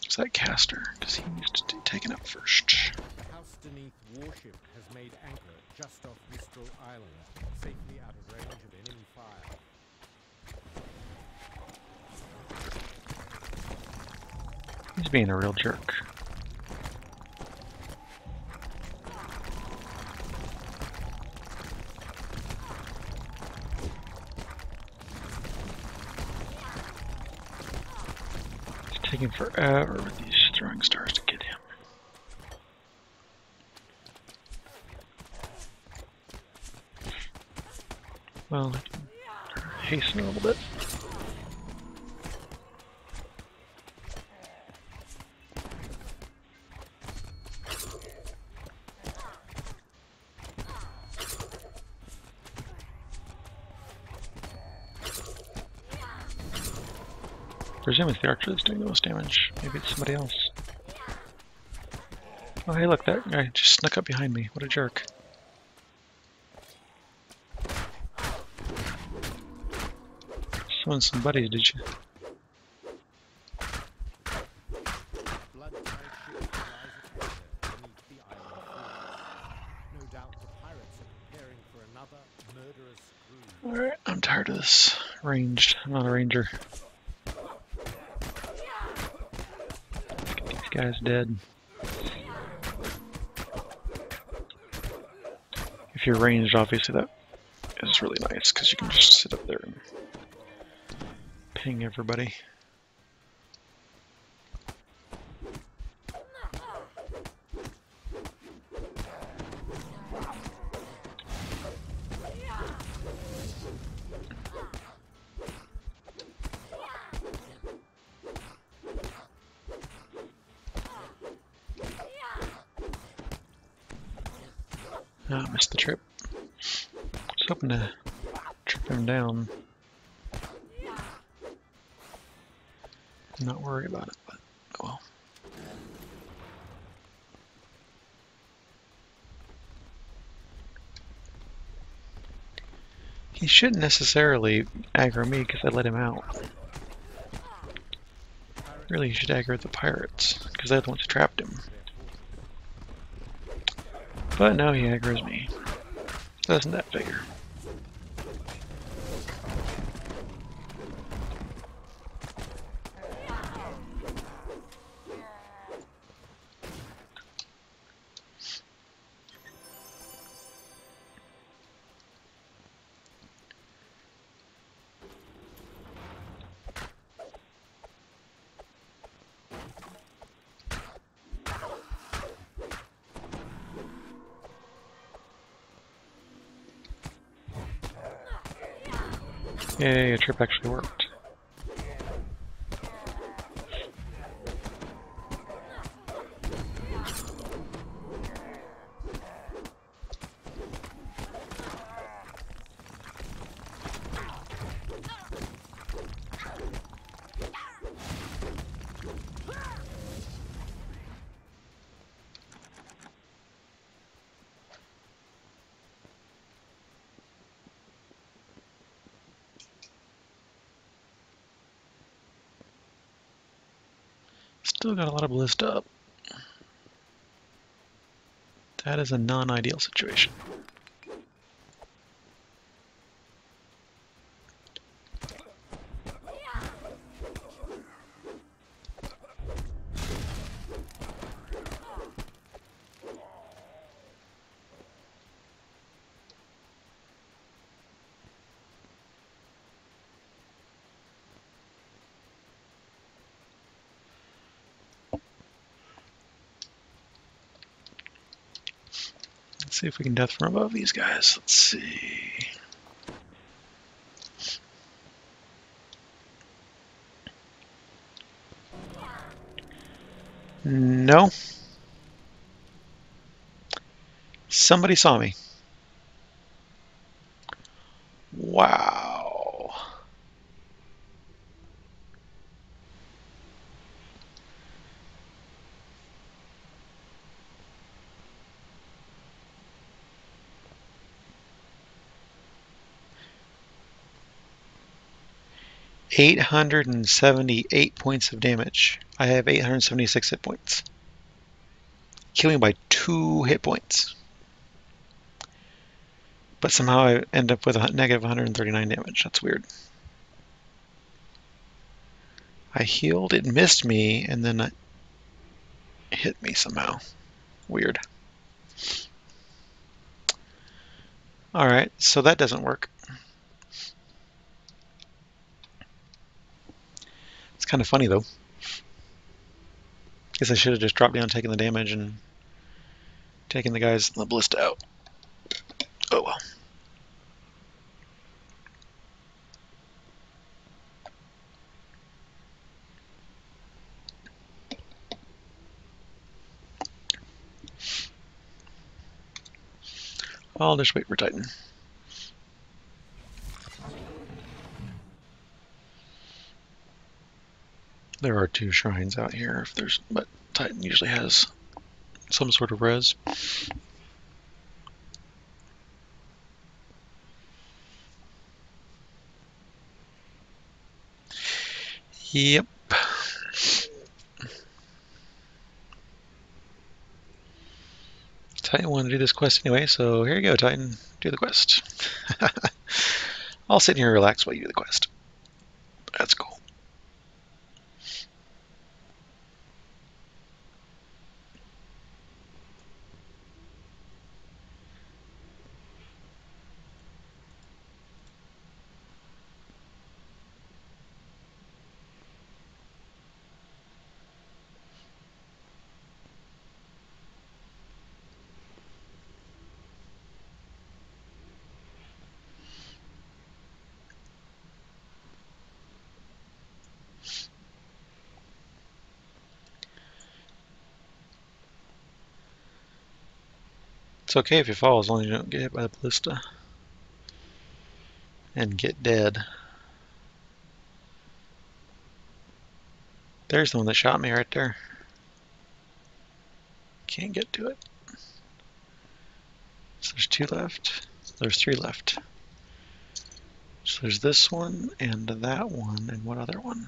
It's that caster, because he needs to be taken out first. The house beneath warship has made anchor just off Mistral Island, safely out of range of enemy fire. He's being a real jerk. It's taking forever with these throwing stars to get him. Well, I can hasten a little bit. I presume it's the archer that's doing the most damage. Maybe it's somebody else. Oh, hey, look, that guy just snuck up behind me. What a jerk. Summoned some buddies, did you? Blood-tide ship lies at anchor beneath the island fields. No doubt the pirates are preparing for another murderous cruise. Alright, I'm tired of this ranged. I'm not a ranger. This guy's dead. If you're ranged, obviously that is really nice, because you can just sit up there and ping everybody. Oh, I missed the trip. I was hoping to trip him down. I'm not worried about it, but oh well. He shouldn't necessarily aggro me because I let him out. Really, he should aggro the pirates because they're the ones who trapped him. But no, he aggroes me. Doesn't that figure? Yay, a trip actually worked. Still got a lot of ballista up. That is a non-ideal situation. Let's see if we can death from above these guys. Let's see. No. Somebody saw me. Wow. $878 points of damage. I have 876 hit points. Killing by 2 hit points. But somehow I end up with a negative 139 damage. That's weird. I healed, it missed me, and then it hit me somehow. Weird. Alright, so that doesn't work. It's kind of funny though. Guess I should have just dropped down, taken the damage, and taken the guys in the ballista out. Oh well. I'll just wait for Titan. There are 2 shrines out here, but Titan usually has some sort of res. Yep. Titan wanted to do this quest anyway, so here you go, Titan. Do the quest. I'll sit here and relax while you do the quest. That's cool. It's okay if you fall as long as you don't get hit by the ballista and get dead. There's the one that shot me right there. Can't get to it. So there's 2 left. There's 3 left. So there's this one and that one and what other one?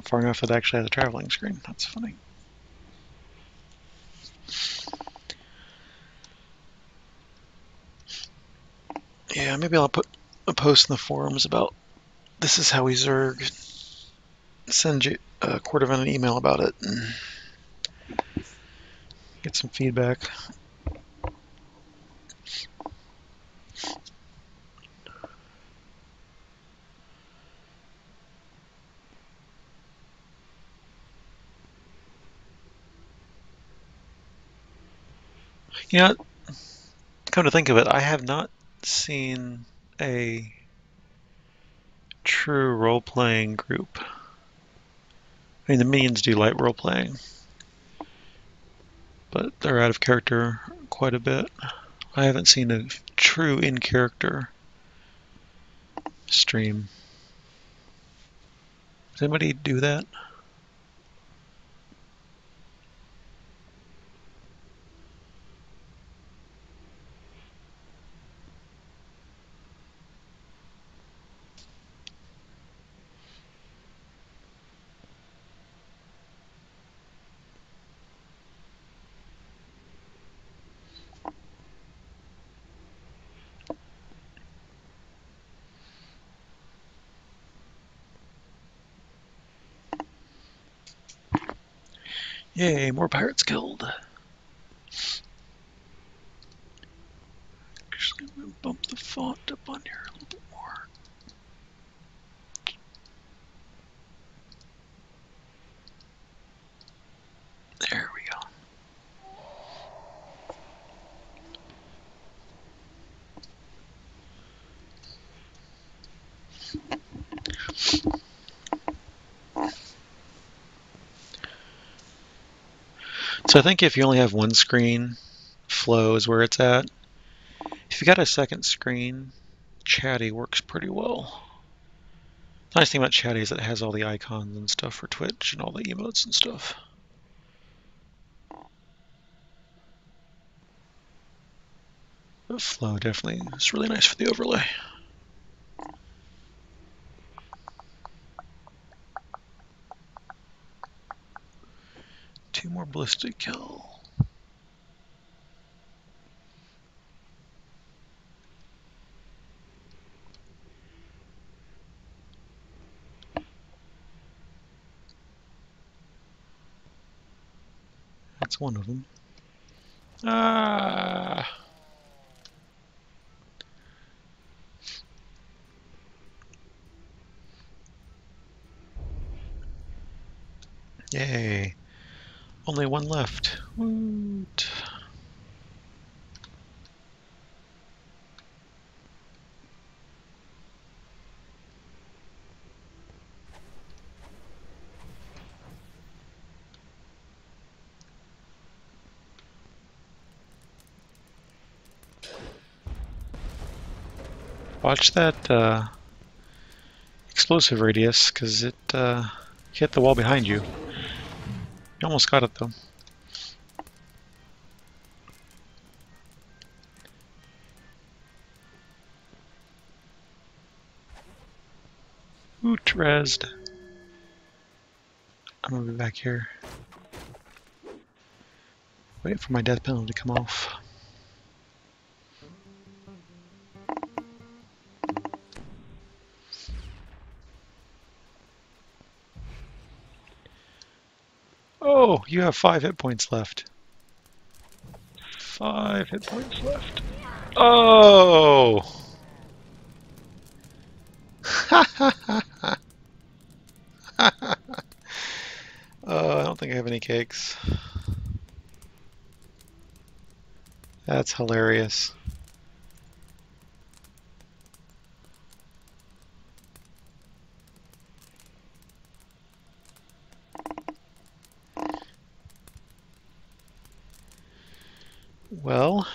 not far enough that it actually has a traveling screen. That's funny. Yeah, maybe I'll put a post in the forums about this is how we Zerg. Send you a quarter of an email about it and get some feedback. You know, come to think of it, I have not seen a true role-playing group. I mean, the minions do light role-playing, but they're out of character quite a bit. I haven't seen a true in-character stream. Does anybody do that? Yay, more pirates killed. Actually, I'm going to bump the font up on here a little bit more. There we go. So I think if you only have one screen, flow is where it's at. If you got a second screen, Chatty works pretty well. The nice thing about Chatty is it has all the icons and stuff for Twitch and all the emotes and stuff. But flow definitely is really nice for the overlay. Two more ballistic kill. That's one of them. Ah! Yay. Only one left. Woot. Watch that explosive radius, because it hit the wall behind you. You almost got it, though. Oot, rezzed. I'm gonna be back here. Wait for my death penalty to come off. Oh, you have 5 hit points left. 5 hit points left. Oh! I don't think I have any cakes. That's hilarious. Well,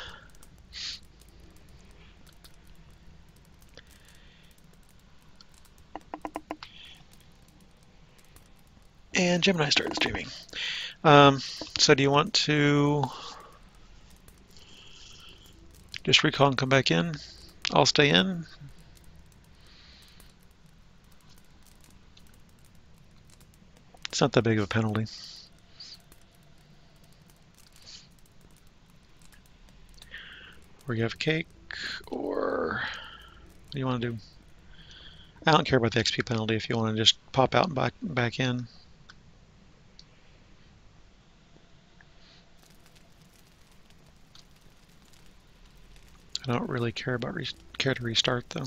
and Gemini started streaming. So do you want to just recall and come back in? I'll stay in. It's not that big of a penalty. Or you have cake, or what do you want to do? I don't care about the XP penalty if you want to just pop out and back in. I don't really care about care to restart though.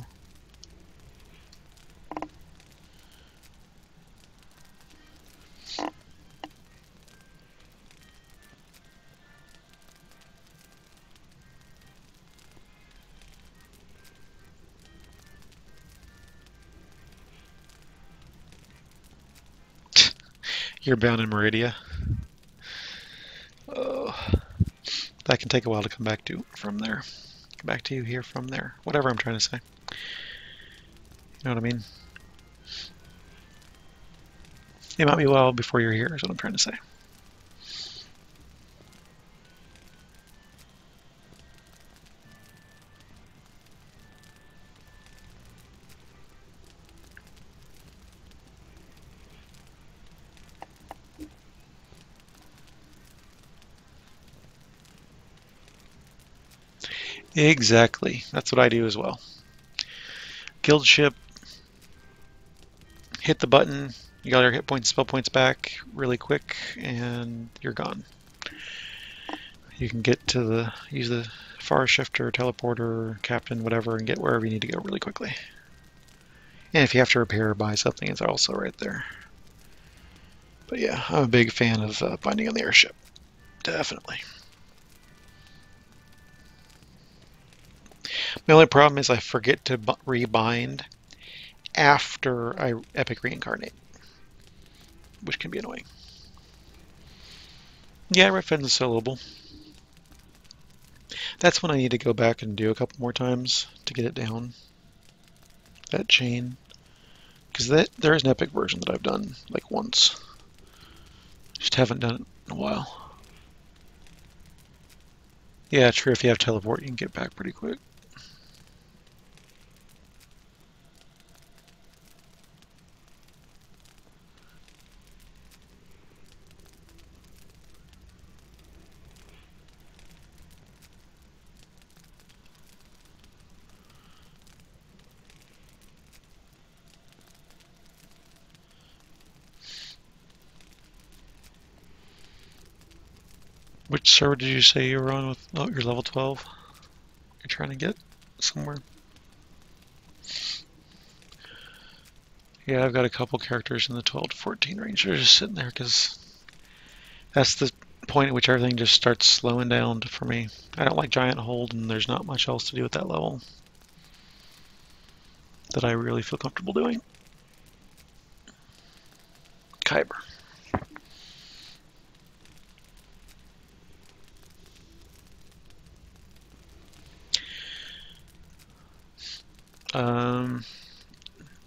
You're bound in Meridia. Oh, that can take a while to come back to from there. Come back to you here from there. Whatever I'm trying to say. You know what I mean? It might be a while before you're here is what I'm trying to say. Exactly. That's what I do as well. Guild ship. Hit the button. You got your hit points, spell points back really quick, and you're gone. You can get to use the far shifter, teleporter, captain, whatever, and get wherever you need to go really quickly. And if you have to repair or buy something, it's also right there. But yeah, I'm a big fan of binding on the airship. Definitely. My only problem is I forget to rebind after I epic reincarnate, which can be annoying. Yeah, Red Fen's soloable. That's when I need to go back and do a couple more times to get it down. That chain. Because there is an epic version that I've done like once. Just haven't done it in a while. Yeah, true. If you have teleport, you can get back pretty quick. Which server did you say you were on with? Oh, you're level 12. You're trying to get somewhere. Yeah, I've got a couple characters in the 12 to 14 range. They're just sitting there because that's the point at which everything just starts slowing down for me. I don't like giant hold, and there's not much else to do at that level that I really feel comfortable doing. Kyber.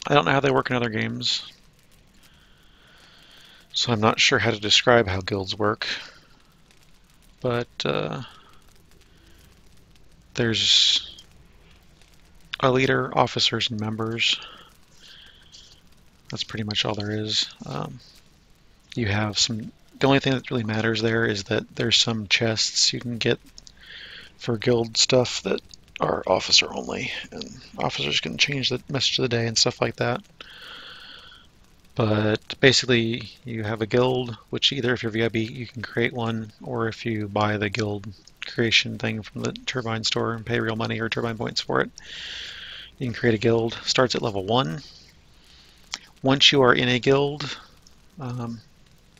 I don't know how they work in other games, so I'm not sure how to describe how guilds work, but there's a leader, officers, and members. That's pretty much all there is. You have some. The only thing that really matters there is that there's some chests you can get for guild stuff that are officer only, and officers can change the message of the day and stuff like that. But basically, you have a guild, which either if you're VIP, you can create one, or if you buy the guild creation thing from the Turbine store and pay real money or Turbine points for it, you can create a guild. Starts at level 1. Once you are in a guild,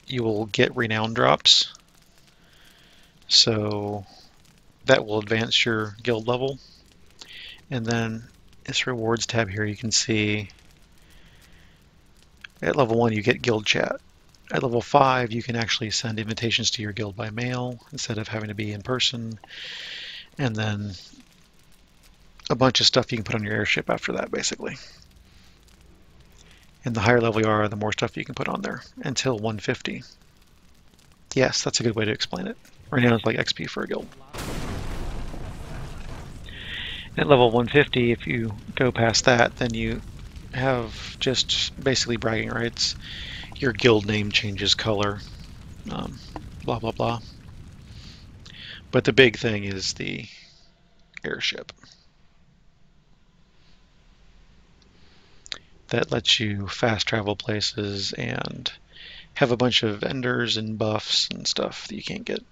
you will get renown drops. So that will advance your guild level. And then this rewards tab here, you can see at level 1 you get guild chat. At level 5 you can actually send invitations to your guild by mail instead of having to be in person. And then a bunch of stuff you can put on your airship after that, basically. And the higher level you are, the more stuff you can put on there, until 150. Yes, that's a good way to explain it. Right now it's like XP for a guild. At level 150, if you go past that, then you have just basically bragging rights. Your guild name changes color, blah blah blah. But the big thing is the airship that lets you fast travel places and have a bunch of vendors and buffs and stuff that you can't get.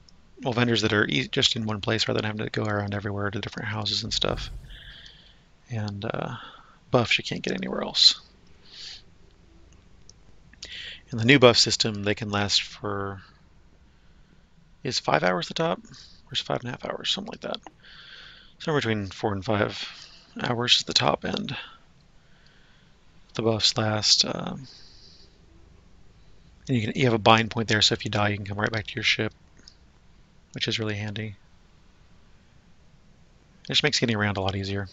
Well, vendors that are just in one place rather than having to go around everywhere to different houses and stuff. And buffs you can't get anywhere else. In the new buff system, they can last for, is 5 hours the top? Or is 5.5 hours? Something like that. Somewhere between 4 and 5 hours is the top end. The buffs last. And you have a bind point there, so if you die, you can come right back to your ship, which is really handy. It just makes getting around a lot easier.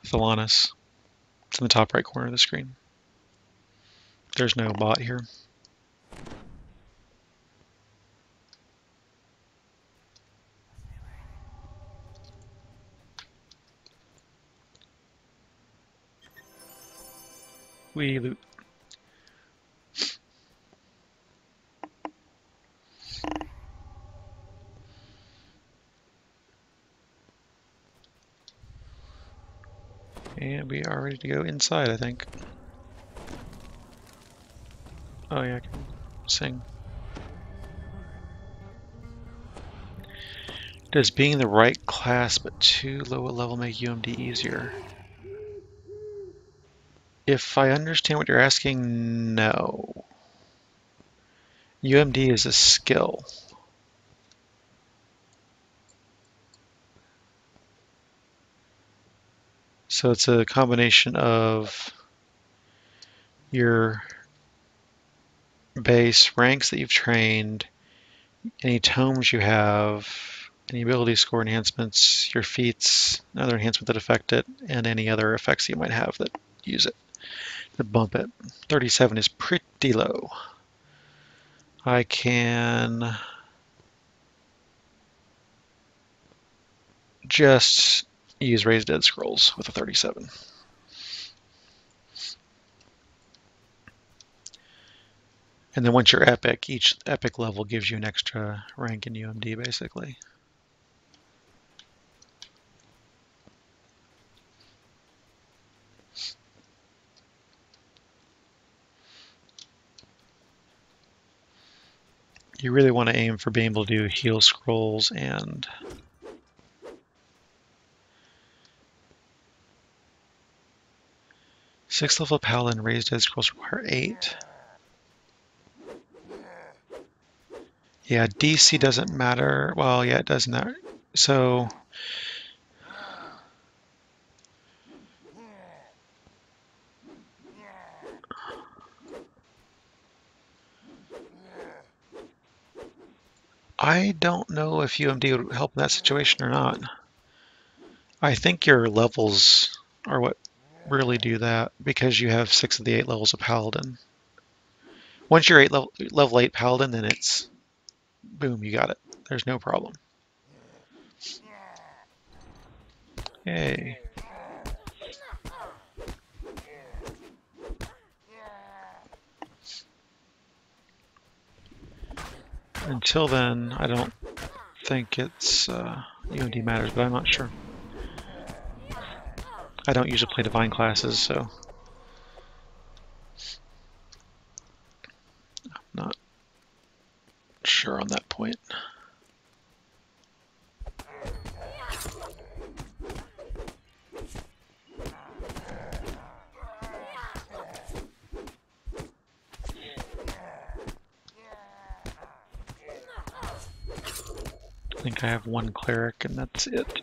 Thalanis. It's in the top right corner of the screen. There's no bot here. We loot. And we are ready to go inside, I think. Oh yeah, I can sing. Does being the right class but too low a level make UMD easier? If I understand what you're asking, no. UMD is a skill. So it's a combination of your base ranks that you've trained, any tomes you have, any ability score enhancements, your feats, another enhancement that affect it, and any other effects you might have that use it, that bump it. 37 is pretty low. I can just use Raise Dead Scrolls with a 37. And then once you're epic, each epic level gives you an extra rank in UMD, basically. You really want to aim for being able to do heal scrolls and sixth level paladin Raised Dead Scrolls require 8. Yeah, DC doesn't matter. Well, yeah, it does matter. So I don't know if UMD would help in that situation or not. I think your levels are what really do that because you have 6 of the 8 levels of paladin. Once you're level 8 paladin, then it's boom, you got it. There's no problem. Yay. Until then, I don't think it's UMD matters, but I'm not sure. I don't usually play divine classes, so I'm not sure on that point. I think I have one cleric and that's it.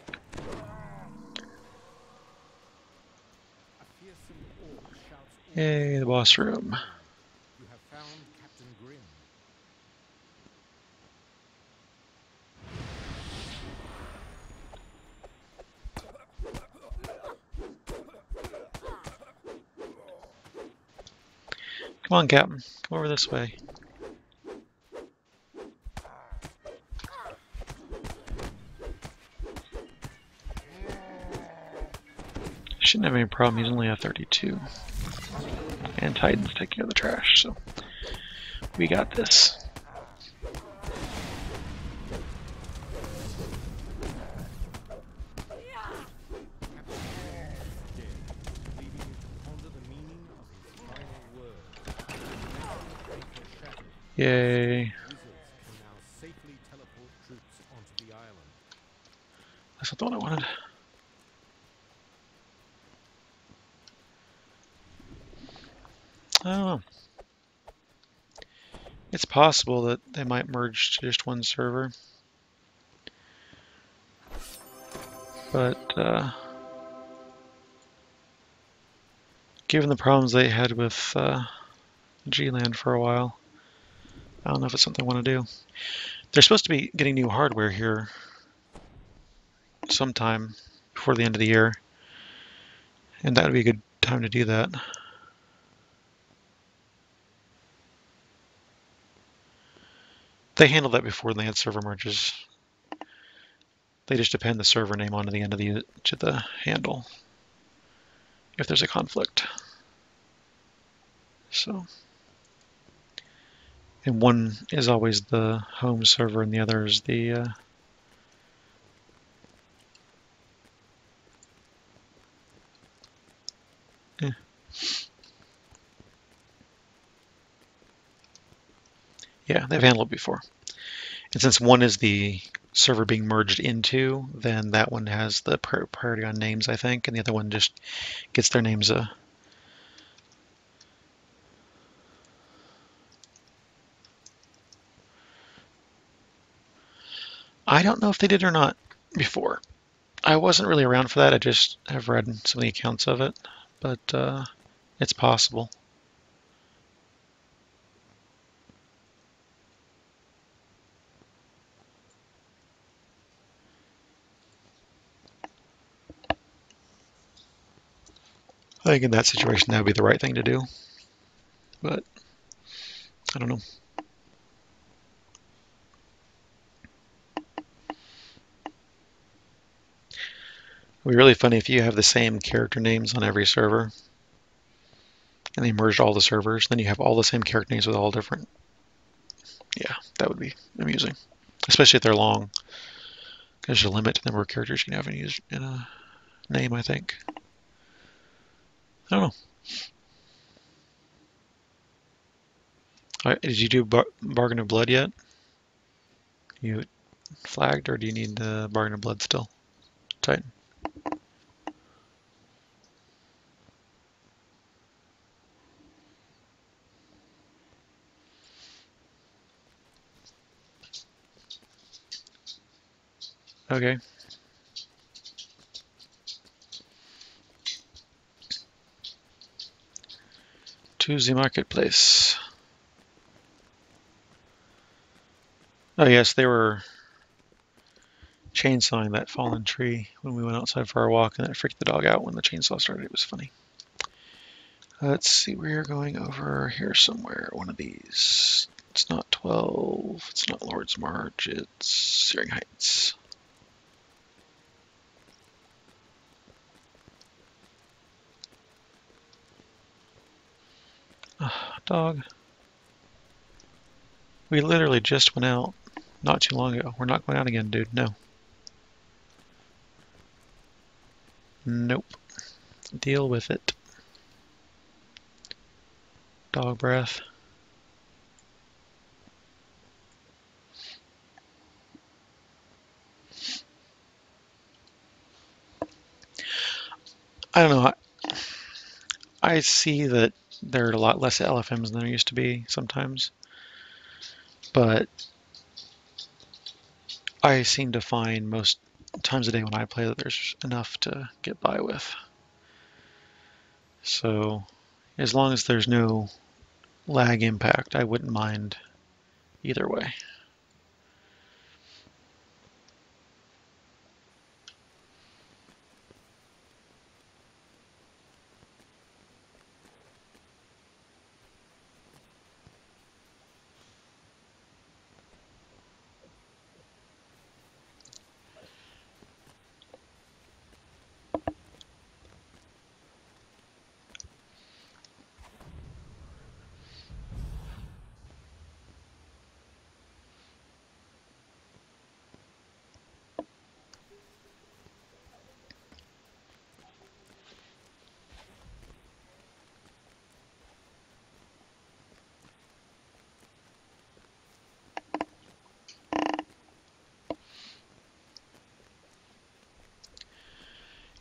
Yay, the boss room. You have found Captain Grimm. Come on, Captain. Come over this way. Shouldn't have any problem. He's only a 32. And Titans take care of the trash, so we got this. Leaving you to ponder the meaning of his final words. Anchor shattered. Yay. Wizards can now safely teleport troops onto the island. That's not the one I wanted. I don't know. It's possible that they might merge to just one server. But given the problems they had with G-Land for a while, I don't know if it's something I want to do. They're supposed to be getting new hardware here sometime before the end of the year, and that would be a good time to do that. They handled that before they had server merges. They just append the server name onto the end of the handle if there's a conflict. So, and one is always the home server, and the other is the yeah, they've handled it before. And since one is the server being merged into, then that one has the priority on names, I think, and the other one just gets their names. I don't know if they did or not before. I wasn't really around for that. I just have read some of the accounts of it, but it's possible. I think in that situation that would be the right thing to do, but I don't know. It would be really funny if you have the same character names on every server, and they merged all the servers. Then you have all the same character names with all different. Yeah, that would be amusing, especially if they're long. There's a limit to the number of characters you can have in a name, I think. I don't know. Did you do Bargain of Blood yet? You flagged, or do you need the Bargain of Blood still? Titan. Okay. Tuesday Marketplace. Oh yes, they were chainsawing that fallen tree when we went outside for our walk, and that freaked the dog out when the chainsaw started. It was funny. Let's see, we're going over here somewhere. One of these. It's not 12. It's not Lord's March. It's Searing Heights. Dog. We literally just went out not too long ago. We're not going out again, dude. No. Nope. Deal with it. Dog breath. I don't know. I see that there are a lot less LFMs than there used to be sometimes, but I seem to find most times a day when I play that there's enough to get by with. So as long as there's no lag impact, I wouldn't mind either way.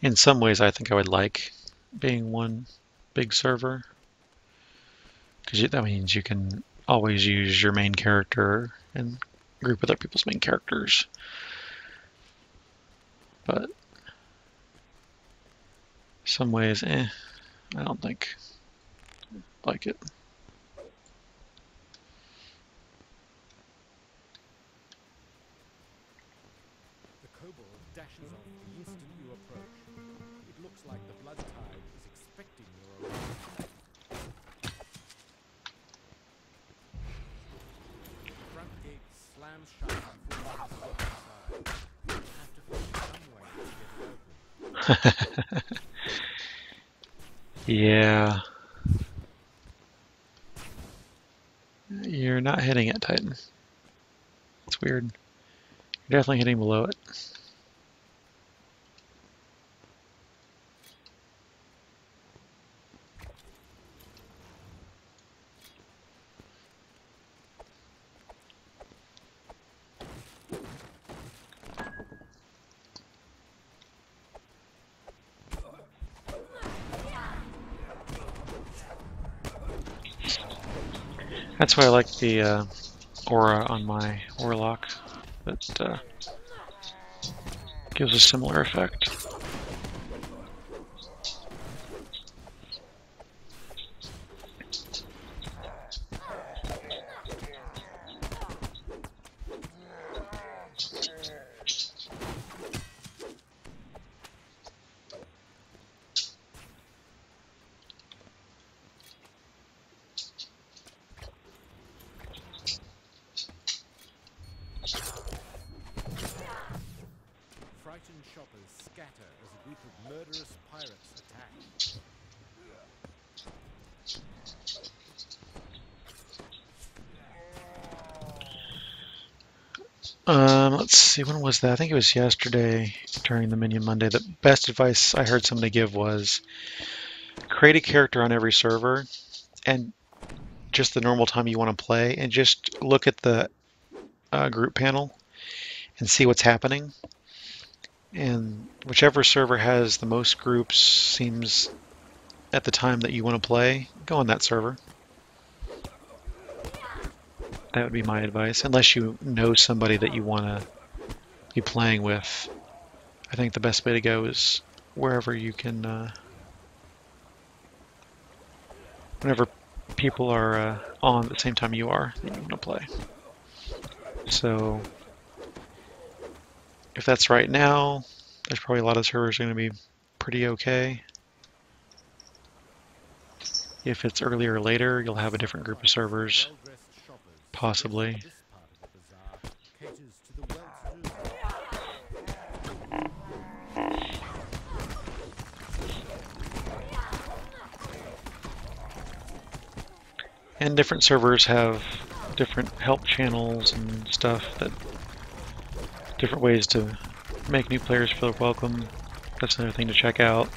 In some ways, I think I would like being one big server, because that means you can always use your main character and group with other people's main characters. But some ways, I don't think like it. The kobold dashes off the instant you approach. It looks like the blood tide is expecting your arrival. The front gate slams shut before you can step inside. You have to find some way to get it open. Yeah. You're not hitting it, Titan. It's weird. You're definitely hitting below it. That's why I like the aura on my warlock. That gives a similar effect. Frightened shoppers scatter as a group of murderous pirates attack. Let's see, when was that? I think it was yesterday during the Minion Monday. The best advice I heard somebody give was create a character on every server and just the normal time you want to play, and just look at the group panel and see what's happening. And whichever server has the most groups seems at the time that you want to play, go on that server. That would be my advice, unless you know somebody that you want to be playing with. I think the best way to go is wherever you can, whenever people are on at the same time you are that you want to play. So if that's right now, there's probably a lot of servers going to be pretty okay. If it's earlier or later, you'll have a different group of servers, Well-dressed shoppers. possibly. This part of the bazaar caters to the well-to-do. And different servers have different help channels and stuff, that different ways to make new players feel welcome. That's another thing to check out.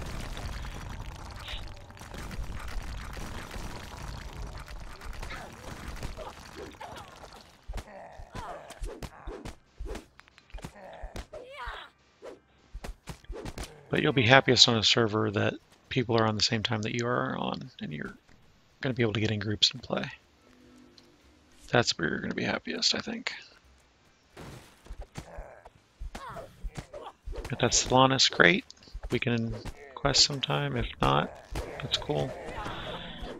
But you'll be happiest on a server that people are on the same time that you are on, and you're going to be able to get in groups and play. That's where you're going to be happiest, I think. If that's Solanas, great. We can quest sometime. If not, that's cool.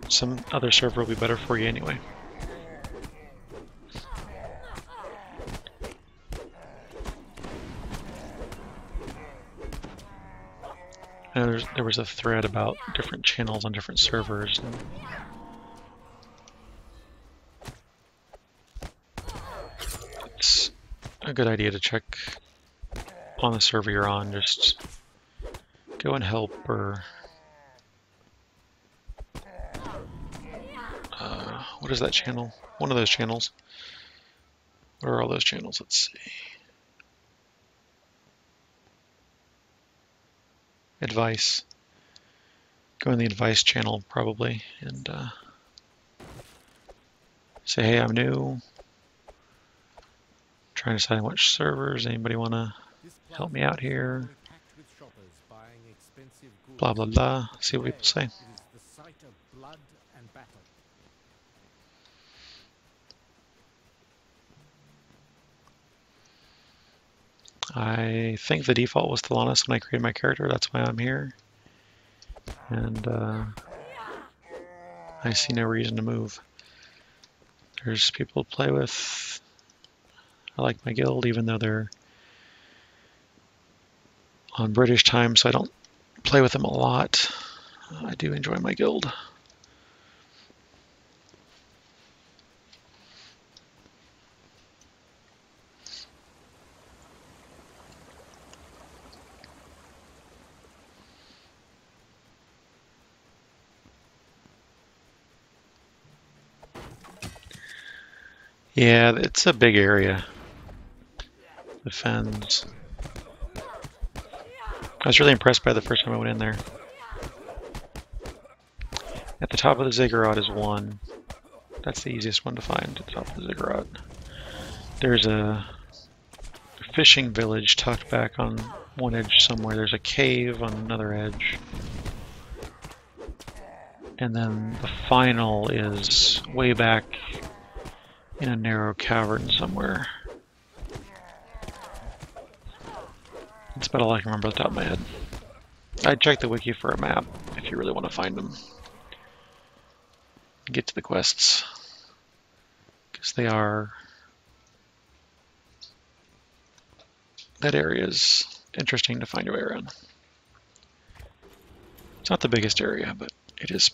Some other server will be better for you anyway. I know there was a thread about different channels on different servers. And it's a good idea to check on the server you're on. Just go and help, or what is that channel? One of those channels. What are all those channels? Let's see. Advice. Go in the advice channel probably and say, hey, I'm new. Trying to decide which servers. Anybody want to This help me plaza out is here? normally packed with shoppers buying expensive goods. Blah blah blah. See what people say. It is the site of blood and battle. I think the default was Thelanis when I created my character. That's why I'm here. And I see no reason to move. There's people to play with. I like my guild, even though they're on British time, so I don't play with them a lot. I do enjoy my guild. Yeah, it's a big area. Defends. I was really impressed by the first time I went in there. At the top of the ziggurat is one. That's the easiest one to find, at the top of the ziggurat. There's a fishing village tucked back on one edge somewhere. There's a cave on another edge. And then the final is way back in a narrow cavern somewhere. That's about all I can remember off the top of my head. I'd check the wiki for a map if you really want to find them. Get to the quests. Because they are... That area is interesting to find your way around. It's not the biggest area, but it is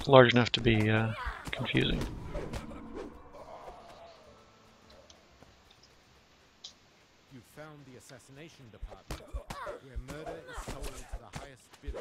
large enough to be confusing. You found the assassination department, where murder is sold to the highest bidder.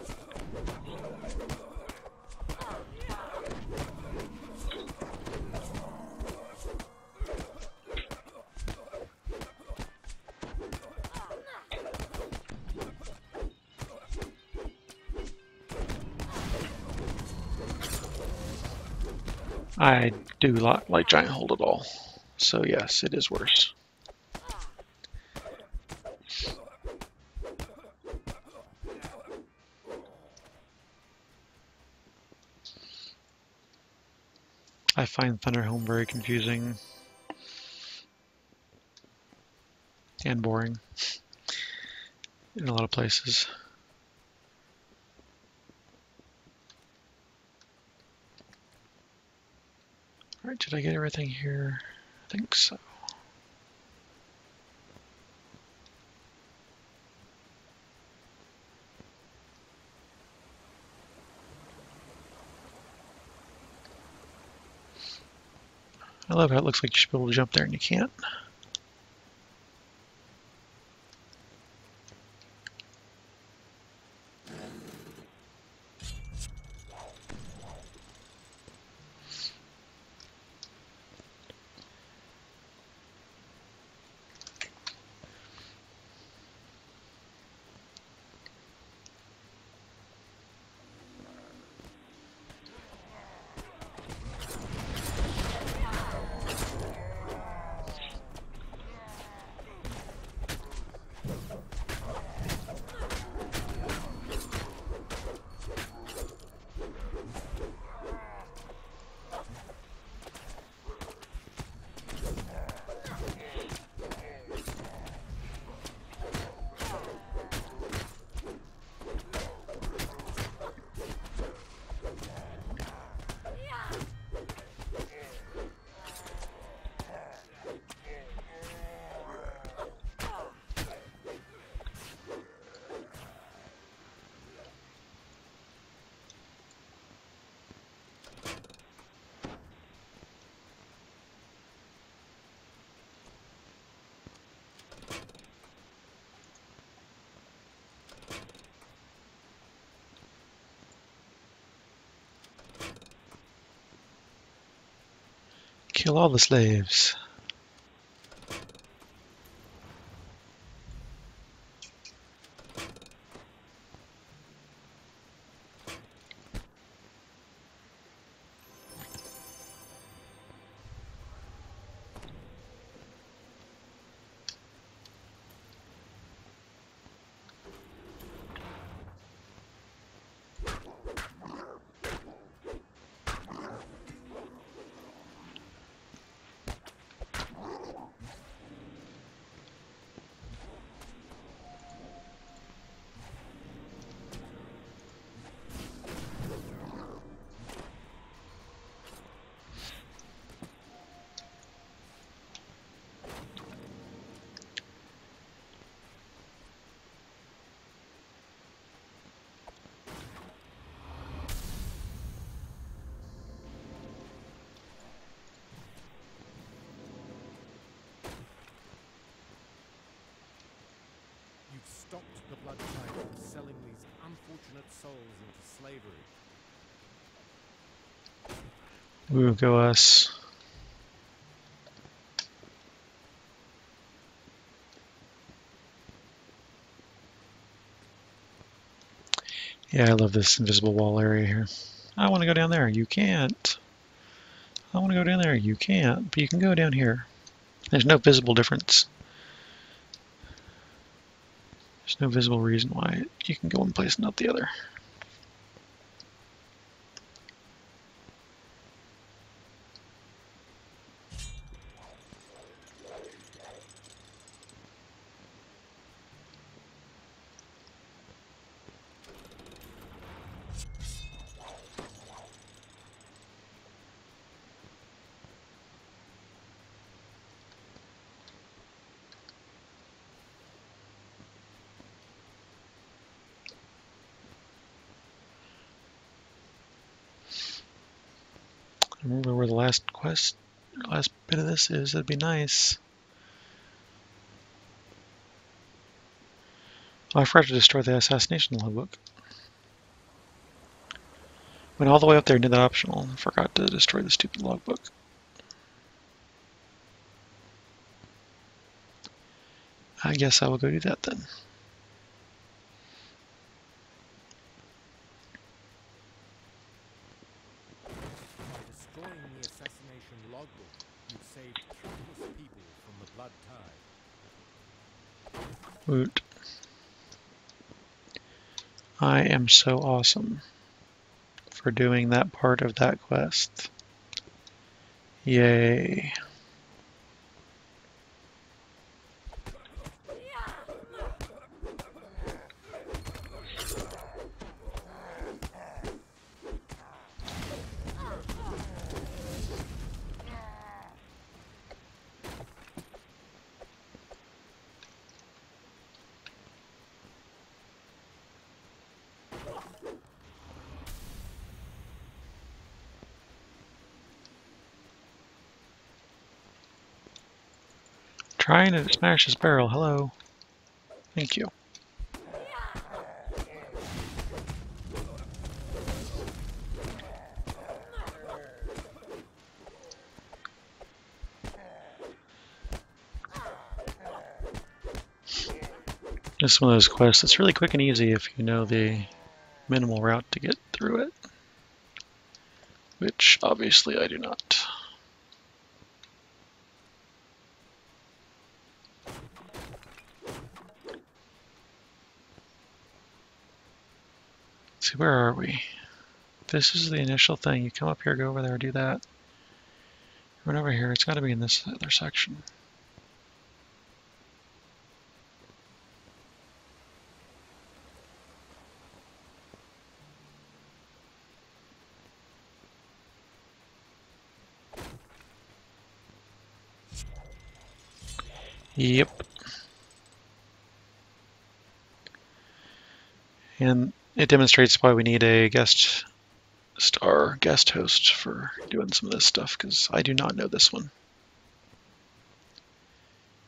I do like Giant Hold at all, so yes, it is worse. I find Thunderhelm very confusing and boring in a lot of places. Alright, did I get everything here? I think so. I love how it looks like you should be able to jump there and you can't. Kill all the slaves. blood tide from selling these unfortunate souls into slavery. Ooh, go us. Yeah, I love this invisible wall area here. I want to go down there. You can't. I want to go down there. You can't. But you can go down here. There's no visible difference. There's no visible reason why you can go one place and not the other. I remember where the last bit of this is. That'd be nice. Oh, I forgot to destroy the assassination logbook. Went all the way up there and did that optional. I forgot to destroy the stupid logbook. I guess I will go do that then. By destroying the assassination logbook, you saved countless people from the blood tide. Woot. I am so awesome for doing that part of that quest. Yay. Trying to smash his barrel. Hello. Thank you. This is one of those quests that's really quick and easy if you know the minimal route to get through it. Which, obviously, I do not. Let's see, where are we? This is the initial thing. You come up here, go over there, do that. Run over here. It's got to be in this other section. Yep. And it demonstrates why we need a guest host for doing some of this stuff, because I do not know this one.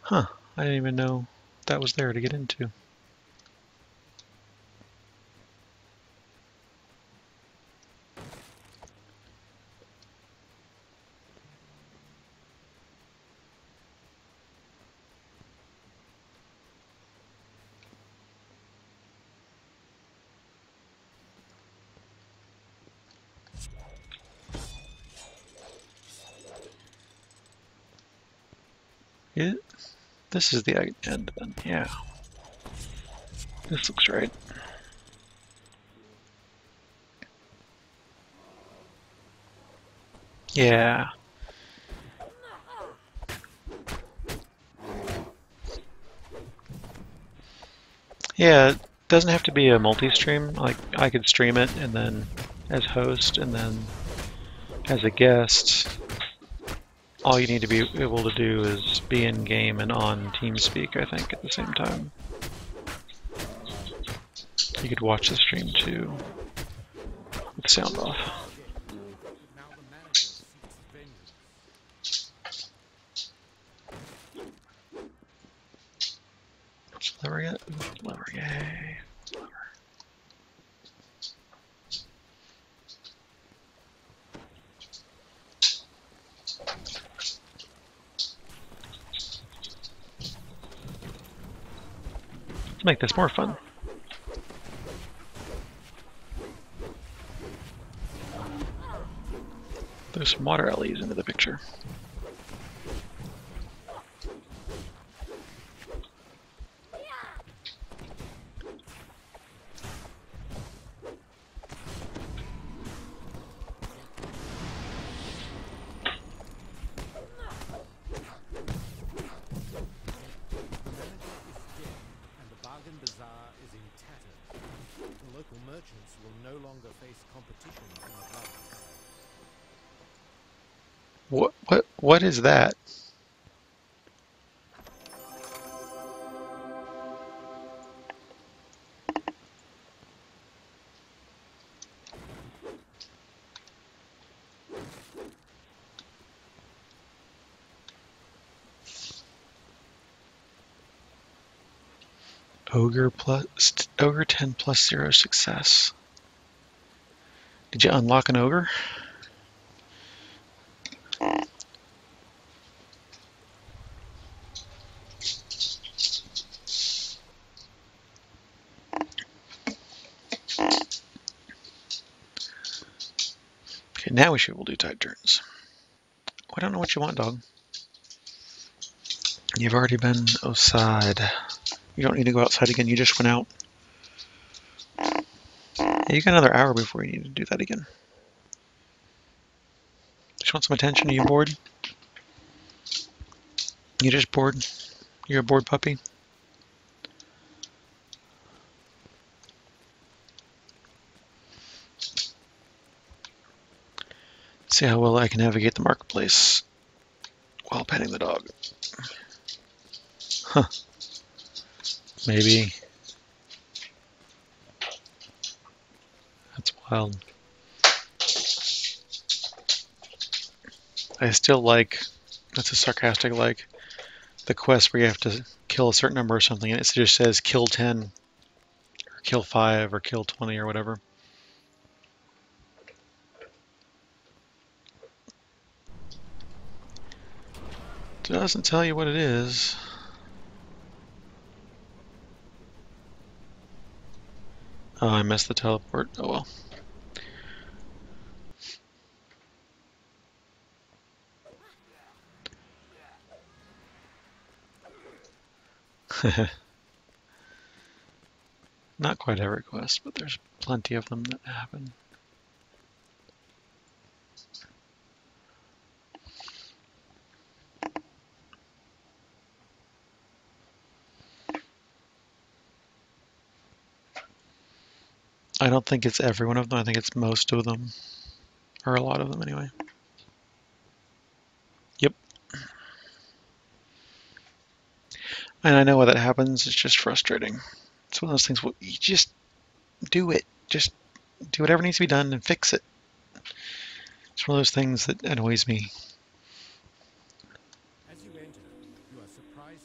Huh, I didn't even know that was there to get into. This is the end then, yeah. This looks right. Yeah. Yeah, it doesn't have to be a multi-stream. Like, I could stream it and then as host and then as a guest. All you need to be able to do is be in game and on TeamSpeak, I think, at the same time. You could watch the stream too, with the sound off. Now the manager seeks vengeance. So there we go. Lever, yay. Let's make this more fun. There's some water alleys into the picture. What is that? Ogre 10 plus 0 success. Did you unlock an ogre? Okay, now we'll do tide turns. I don't know what you want, dog. You've already been outside. You don't need to go outside again, you just went out. Yeah, you got another hour before you need to do that again. Just want some attention, are you bored? You just bored? You're a bored puppy? See how well I can navigate the marketplace while petting the dog. Huh. Maybe. That's wild. I still like, that's a sarcastic like, the quest where you have to kill a certain number or something, and it just says kill 10, or kill 5, or kill 20, or whatever. It doesn't tell you what it is. Oh, I missed the teleport. Oh well. Not quite every quest, but there's plenty of them that happen. I don't think it's every one of them. I think it's most of them. Or a lot of them, anyway. Yep. And I know why that happens. It's just frustrating. It's one of those things, well, you just do it. Just do whatever needs to be done and fix it. It's one of those things that annoys me.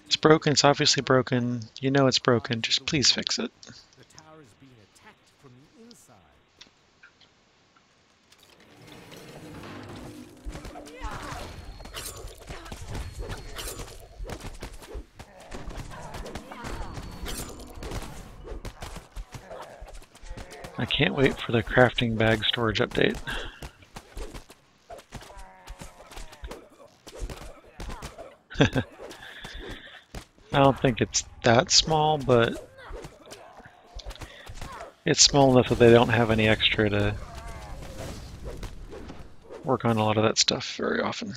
It's broken. It's obviously broken. You know it's broken. Just please fix it. The tower is being attacked from the inside. I can't wait for the crafting bag storage update. I don't think it's that small, but it's small enough that they don't have any extra to work on a lot of that stuff very often.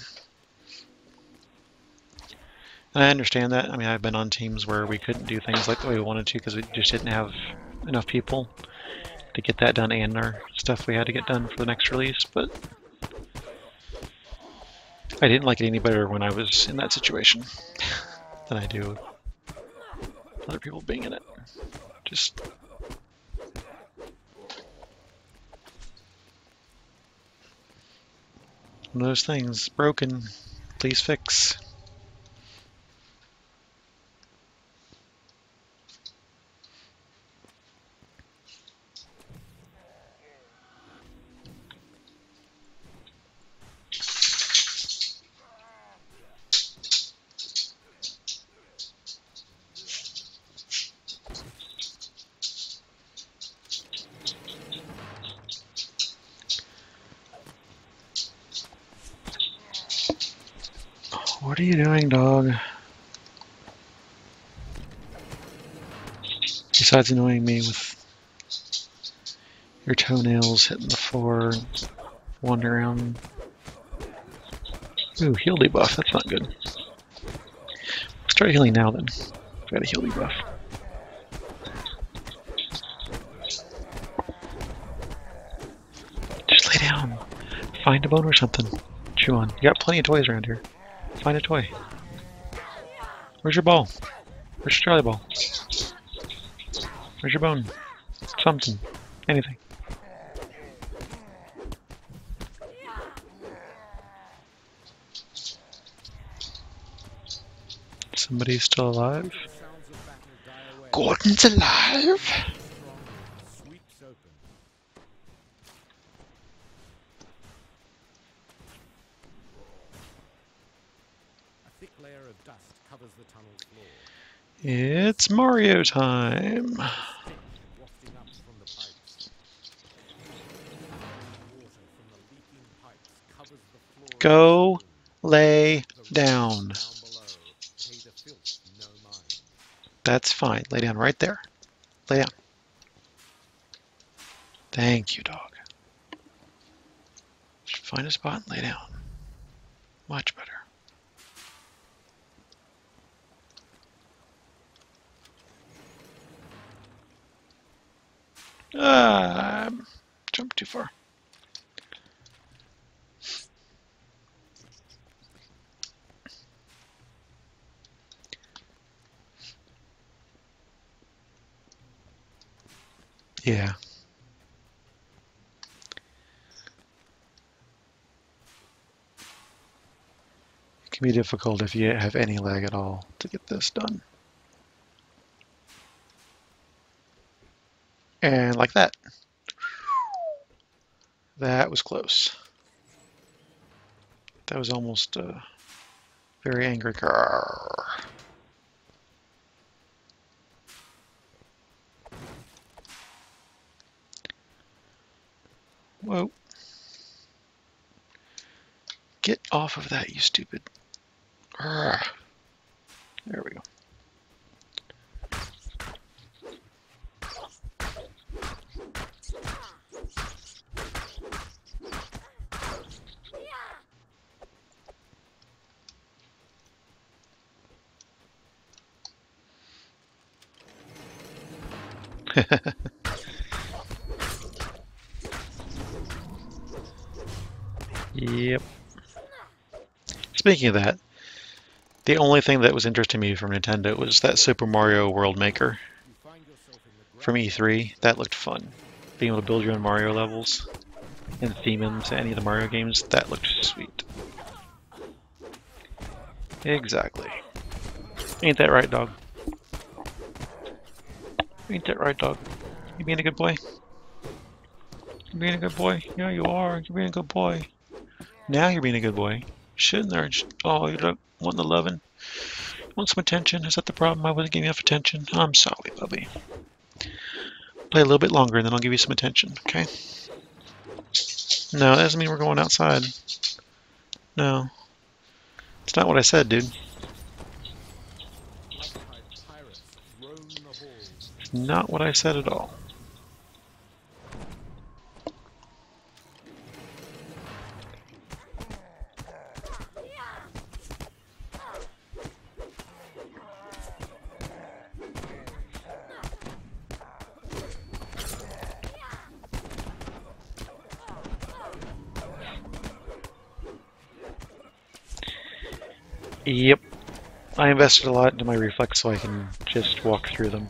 And I understand that. I mean, I've been on teams where we couldn't do things like the way we wanted to because we just didn't have enough people to get that done and our stuff we had to get done for the next release, but I didn't like it any better when I was in that situation than I do other people being in it. Just one of those things. Broken. Please fix. What are you doing, dog? Besides annoying me with your toenails hitting the floor, wandering around. Ooh, heal debuff. That's not good. Start healing now then. Got a heal debuff. Just lay down. Find a bone or something. Chew on. You got plenty of toys around here. Find a toy. Where's your ball? Where's your Charlie ball? Where's your bone? Something. Anything. Somebody's still alive? Gordon's alive! Sweeps open. A thick layer of dust covers the tunnel's floor. It's Mario time! Wafting up from the pipes. Water from the leaking pipes covers the floor. Go lay down. Down below, pay the filth no mind. That's fine. Lay down right there. Lay down. Thank you, dog. Just find a spot and lay down. Much better. Jumped too far. Yeah. It can be difficult if you have any lag at all to get this done. And like that. That was close. That was almost a very angry car. Whoa. Get off of that, you stupid. There we go. Yep. Speaking of that, the only thing that was interesting to me from Nintendo was that Super Mario World Maker from E3. That looked fun. Being able to build your own Mario levels and theme them to any of the Mario games, that looked sweet. Exactly. Ain't that right, dog? Ain't that right, dog? You being a good boy? You being a good boy? Yeah, you are. You're being a good boy. Now you're being a good boy. Shouldn't there? Oh, you don't want the loving? Want some attention? Is that the problem? I wasn't giving you enough attention. I'm sorry, Bubby. Play a little bit longer and then I'll give you some attention, okay? No, that doesn't mean we're going outside. No. It's not what I said, dude. It's not what I said at all. Yep. I invested a lot into my reflex so I can just walk through them.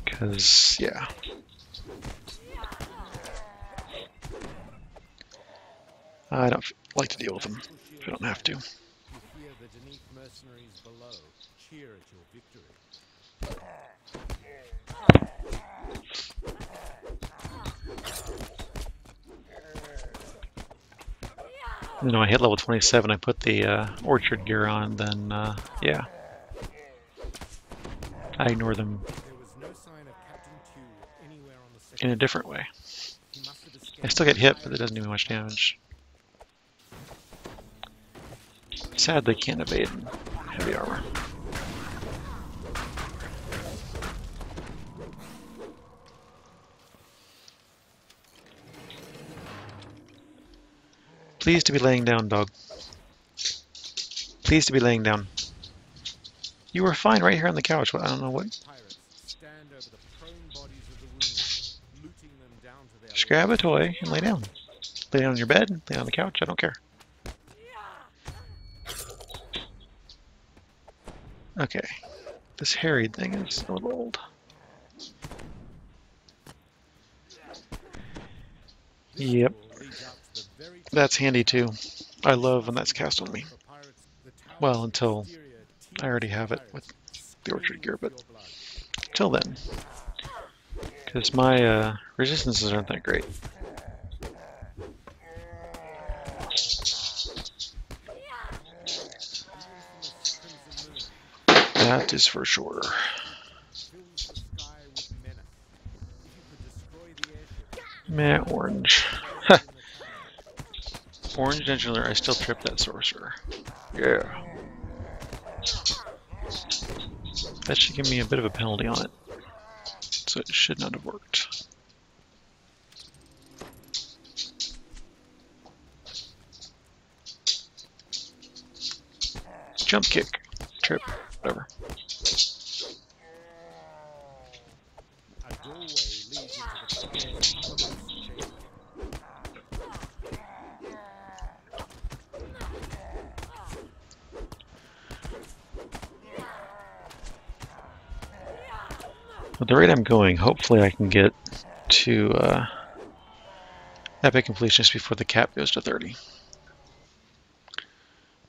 Because, yeah. I don't like to deal with them if I don't have to. You hear the Deneath mercenaries below cheer at your victory. You know, I hit level 27, I put the orchard gear on, then, yeah. I ignore them There was no sign of Captain Q anywhere on the second in a different way. He must have escaped I still get hit, but it doesn't do me much damage. Sadly, can't evade heavy armor. Please to be laying down, dog. Please to be laying down. You were fine right here on the couch. I don't know what. Pirates stand over the prone bodies of the wounded, looting them down to their Just grab a toy and lay down. Lay down on your bed, lay down on the couch. I don't care. Okay. This harried thing is a little old. Yep. That's handy too. I love when that's cast on me. Well, until I already have it with the orchard gear, but till then. Because my resistances aren't that great. That is for sure. Meh, orange. Orange engineer, I still trip that sorcerer. Yeah. That should give me a bit of a penalty on it. So it should not have worked. Jump kick. Trip. Whatever. A doorway leads into the At the rate I'm going, hopefully I can get to epic completion just before the cap goes to 30.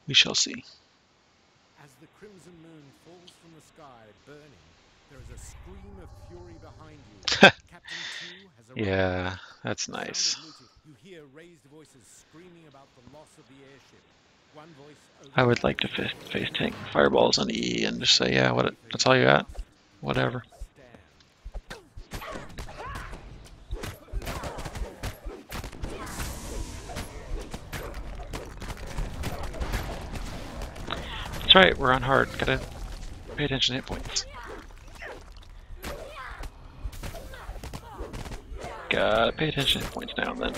We shall see. As the crimson moon falls from the sky, burning, there is a scream of fury behind you. Captain Q has arrived. Yeah, that's nice. You hear raised voices screaming about the loss of the airship. One voice I would like to face tank fireballs on E and just say, yeah, what? That's all you got? Whatever. That's right, we're on hard. Gotta pay attention to hit points. Gotta pay attention to hit points now and then.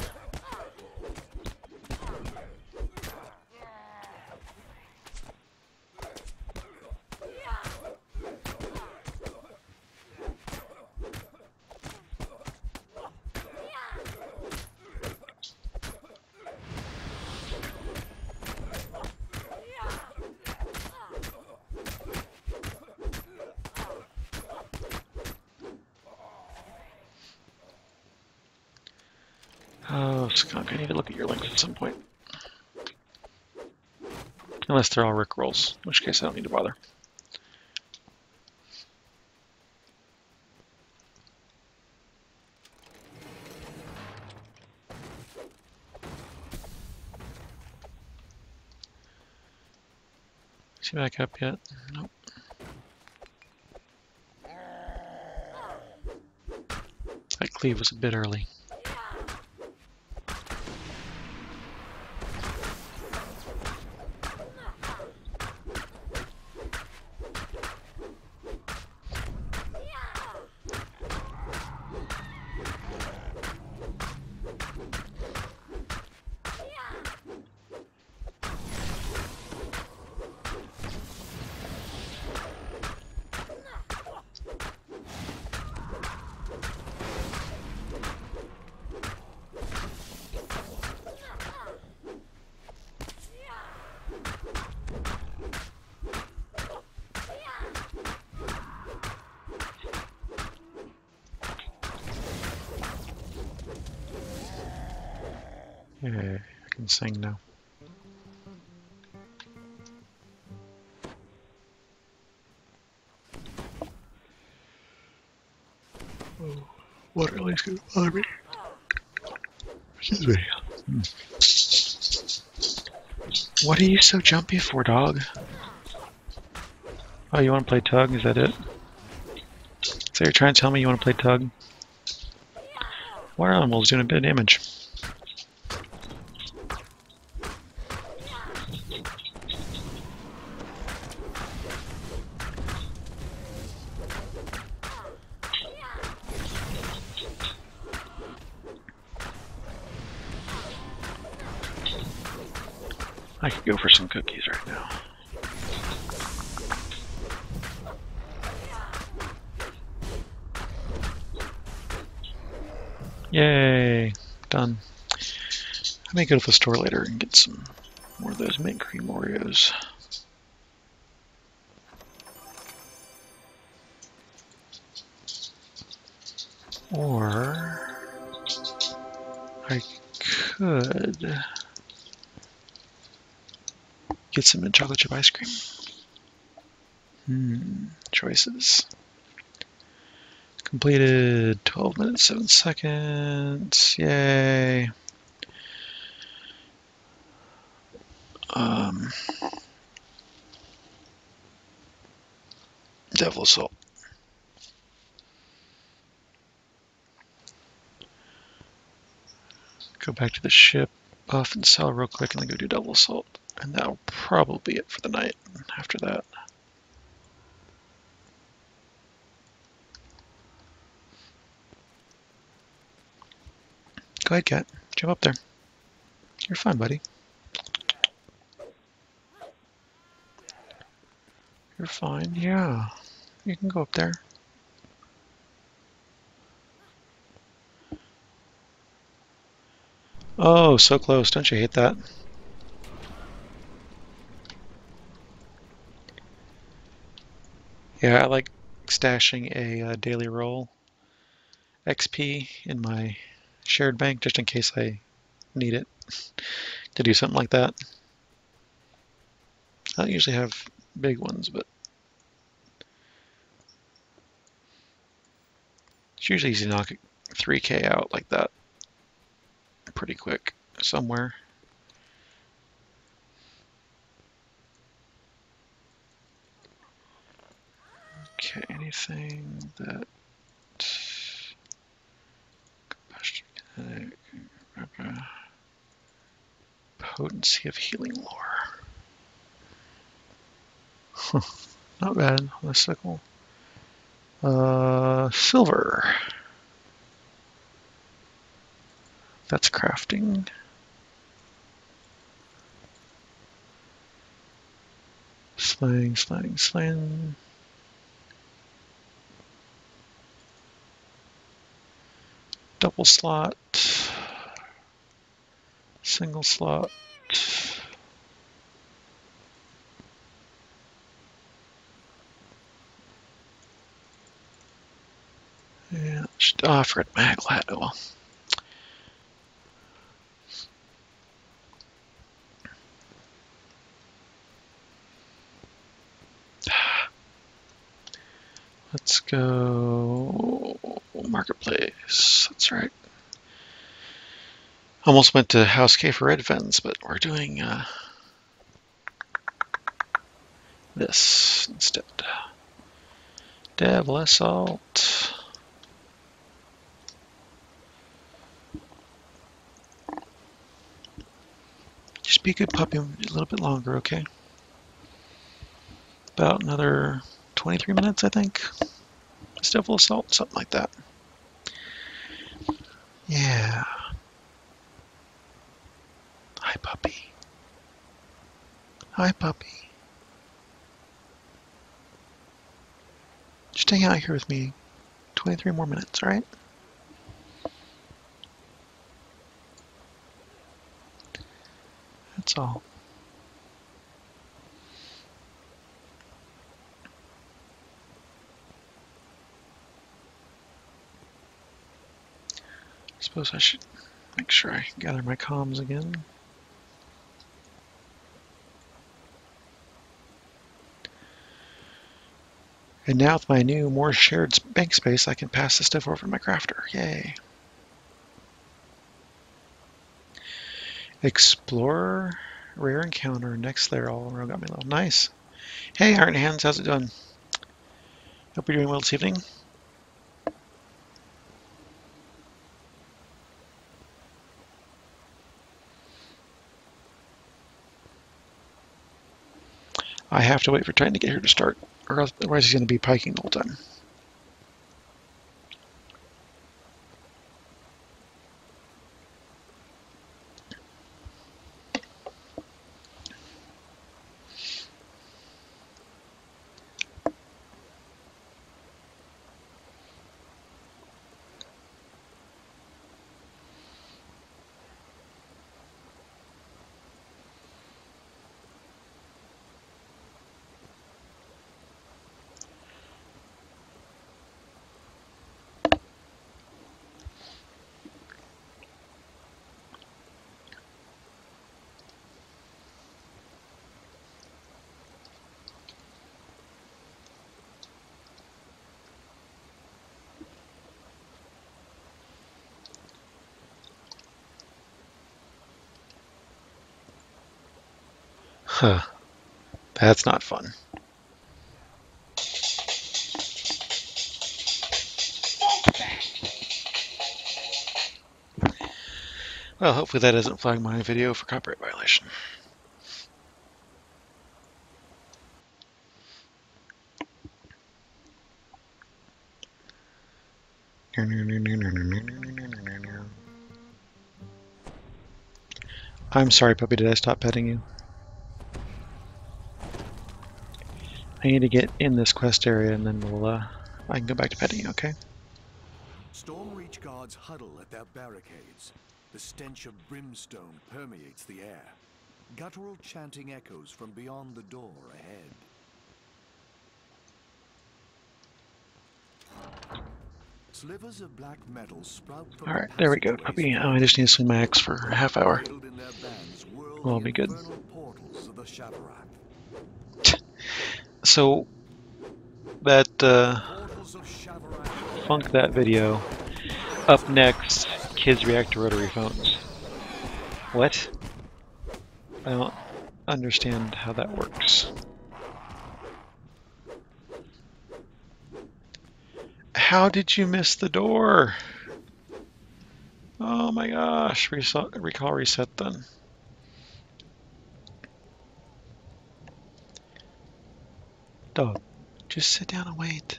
Oh, skunk, I need to look at your links at some point. Unless they're all Rickrolls, in which case I don't need to bother. Is he back up yet? Nope. That cleave was a bit early. Yeah, I can sing now. Oh, water at least gonna bother me. Excuse me. What are you so jumpy for, dog? Oh, you want to play tug? Is that it? So you're trying to tell me you want to play tug? Water animal's doing a bit of damage. I could go for some cookies right now. Yay! Done. I may go to the store later and get some more of those mint cream Oreos. Or I could get some mint chocolate chip ice cream. Choices. Completed 12 minutes, 7 seconds. Yay. Devil Assault. Go back to the ship, buff and sell real quick, and then go do Devil Assault. And that'll probably be it for the night after that. Go ahead, cat. Jump up there. You're fine, buddy. You're fine. Yeah. You can go up there. Oh, so close. Don't you hate that? Yeah, I like stashing a daily roll XP in my shared bank just in case I need it to do something like that. I don't usually have big ones, but it's usually easy to knock 3K out like that pretty quick somewhere. Okay, anything that potency of healing lore. Not bad on a sickle. Silver. That's crafting. Slaying, slaying, slaying. Double slot. Single slot. Yeah, I forgot Maglat. Oh well. Let's go marketplace. That's right. Almost went to House K for Red Fens, but we're doing this instead. Devil Assault. Just be a good puppy a little bit longer, okay? About another 23 minutes, I think. It's Devil Assault, something like that. Yeah. Hi, puppy. Hi, puppy. Just hang out here with me 23 more minutes, alright? That's all. I suppose I should make sure I gather my comms again. And now with my new, more shared bank space, I can pass this stuff over to my crafter. Yay. Explorer, rare encounter, next layer, all around got me low. Nice. Hey, Iron Hands, how's it doing? Hope you're doing well this evening. I have to wait for Titan to get here to start, or otherwise he's going to be piking the whole time. Huh. That's not fun. Well, hopefully that doesn't flag my video for copyright violation. I'm sorry, puppy, did I stop petting you? I need to get in this quest area and then I can go back to petting you, okay? Stormreach guards huddle at their barricades. The stench of brimstone permeates the air. Guttural chanting echoes from beyond the door ahead. Slivers of black metal sprout from Alright, there we go, puppy. Oh, I just need to swing my axe for a half hour. Well, I'll be good. So, that, funk that video. Up next, kids react to rotary phones. What? I don't understand how that works. How did you miss the door? Oh my gosh, recall reset then. Dog, just sit down and wait.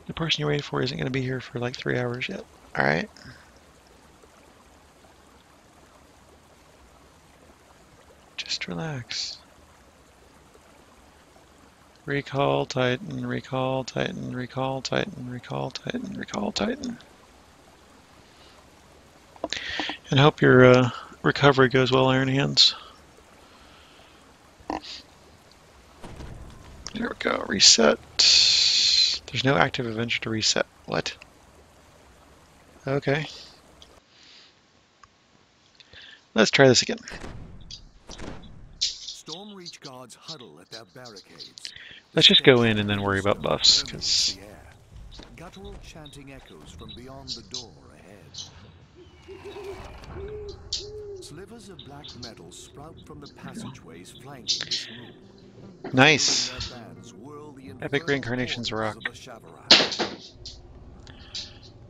The person you're waiting for isn't going to be here for like 3 hours yet. Alright? Just relax. Recall Titan, recall Titan, recall Titan, recall Titan, recall Titan. And hope your recovery goes well, Iron Hands. There we go, reset. There's no active adventure to reset. What? Okay. Let's try this again. Stormreach guards huddle at their barricades. Let's just go in and then worry about buffs, because guttural chanting echoes from beyond the door ahead. Slivers of black metal sprout from the passageways flanking this room. nice. Epic reincarnations rock.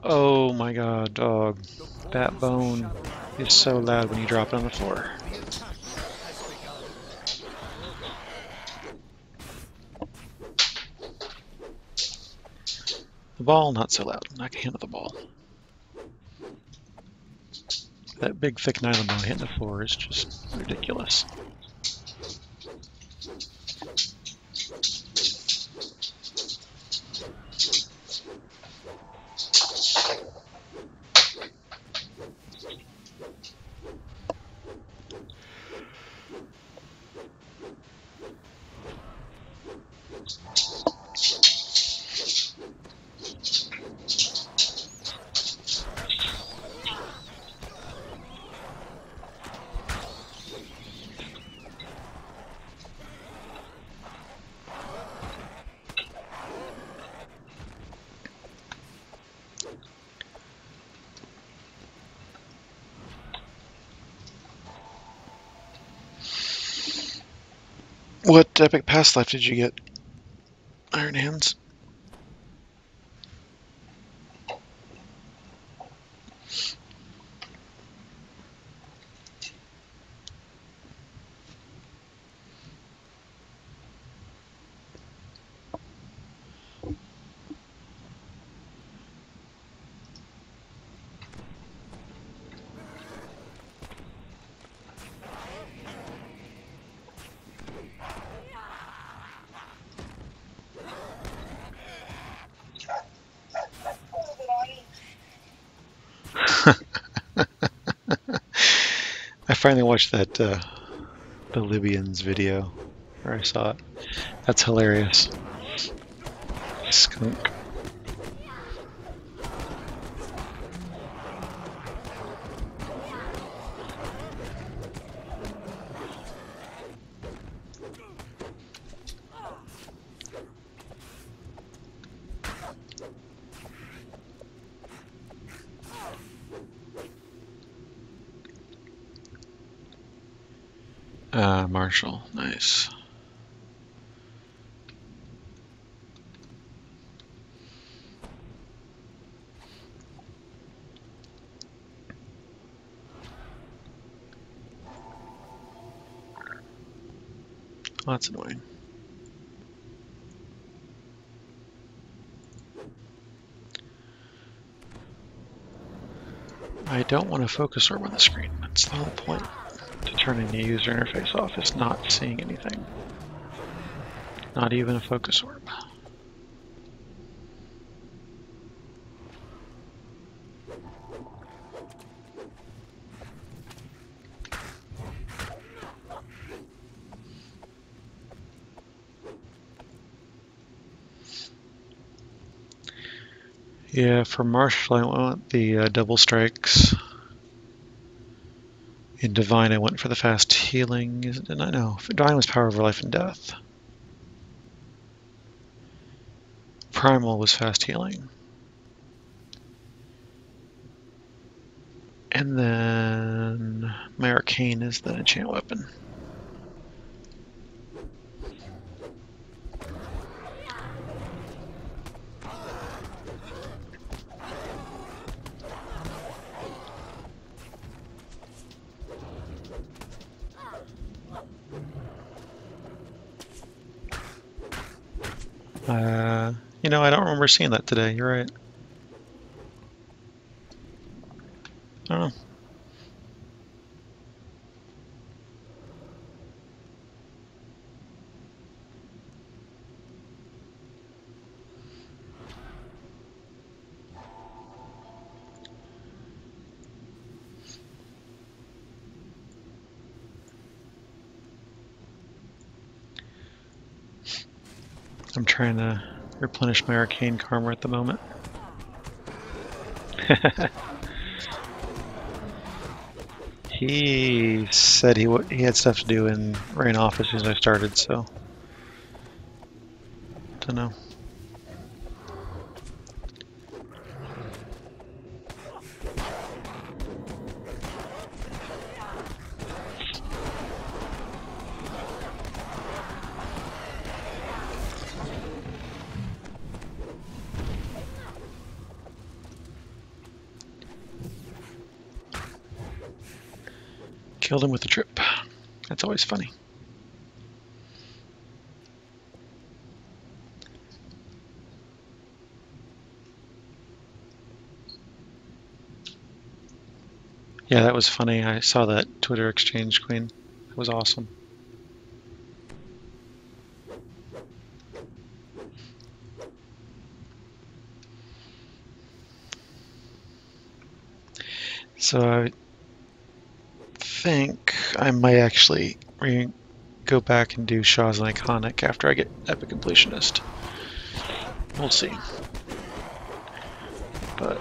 Oh my god, dog. That bone is so loud when you drop it on the floor. The ball, not so loud. I can handle the ball. That big thick nylon bone hitting the floor is just ridiculous. What epic past life did you get, Iron Hands? I finally watched that the Libyans video where I saw it. That's hilarious. Skunk. Marshall, nice. Oh, that's annoying. I don't want to focus orb on the screen. That's the whole point. To turning the user interface off is not seeing anything. Not even a focus orb. Yeah, for Marshall, I want the double strikes. In Divine, I went for the fast healing. Didn't I? No, Divine was power over life and death. Primal was fast healing. And then my Arcane is the enchant weapon. You know, I don't remember seeing that today. You're right. I don't know. I'm trying to replenish my arcane karma at the moment. He said he had stuff to do and ran off as soon as I started, so don't know. Killed him with the trip. That's always funny. Yeah, that was funny. I saw that Twitter exchange, Queen. It was awesome. So I think I might actually go back and do Shaw's and Iconic after I get Epic Completionist. We'll see. But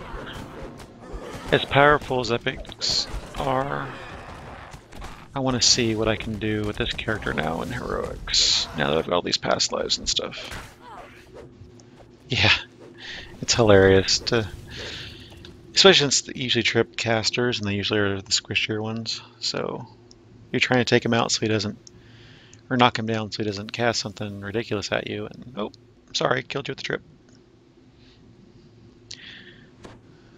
as powerful as Epics are, I want to see what I can do with this character now in Heroics, now that I've got all these past lives and stuff. Yeah, it's hilarious to... Especially since they usually trip casters, and they usually are the squishier ones. So you're trying to take him out so he doesn't, or knock him down so he doesn't cast something ridiculous at you. And oh, sorry, killed you with the trip.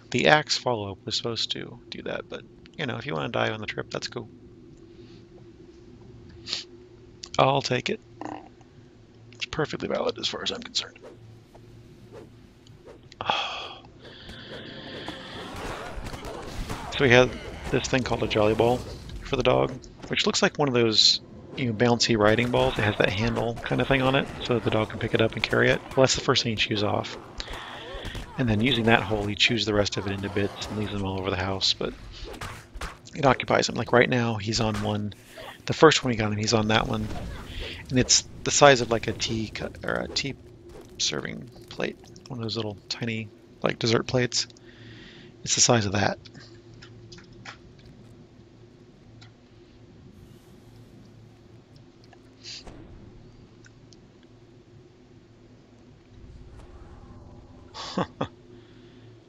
The axe follow-up was supposed to do that, but you know, if you want to die on the trip, that's cool. I'll take it. It's perfectly valid as far as I'm concerned. Oh. So we have this thing called a Jolly Ball for the dog, which looks like one of those bouncy riding balls. It has that handle kind of thing on it, so that the dog can pick it up and carry it. Well, that's the first thing you choose off. And then using that hole, you choose the rest of it into bits and leaves them all over the house, but it occupies him. Like right now, he's on one. The first one we got him, he's on that one. And it's the size of like a tea serving plate. One of those little tiny, like dessert plates. It's the size of that.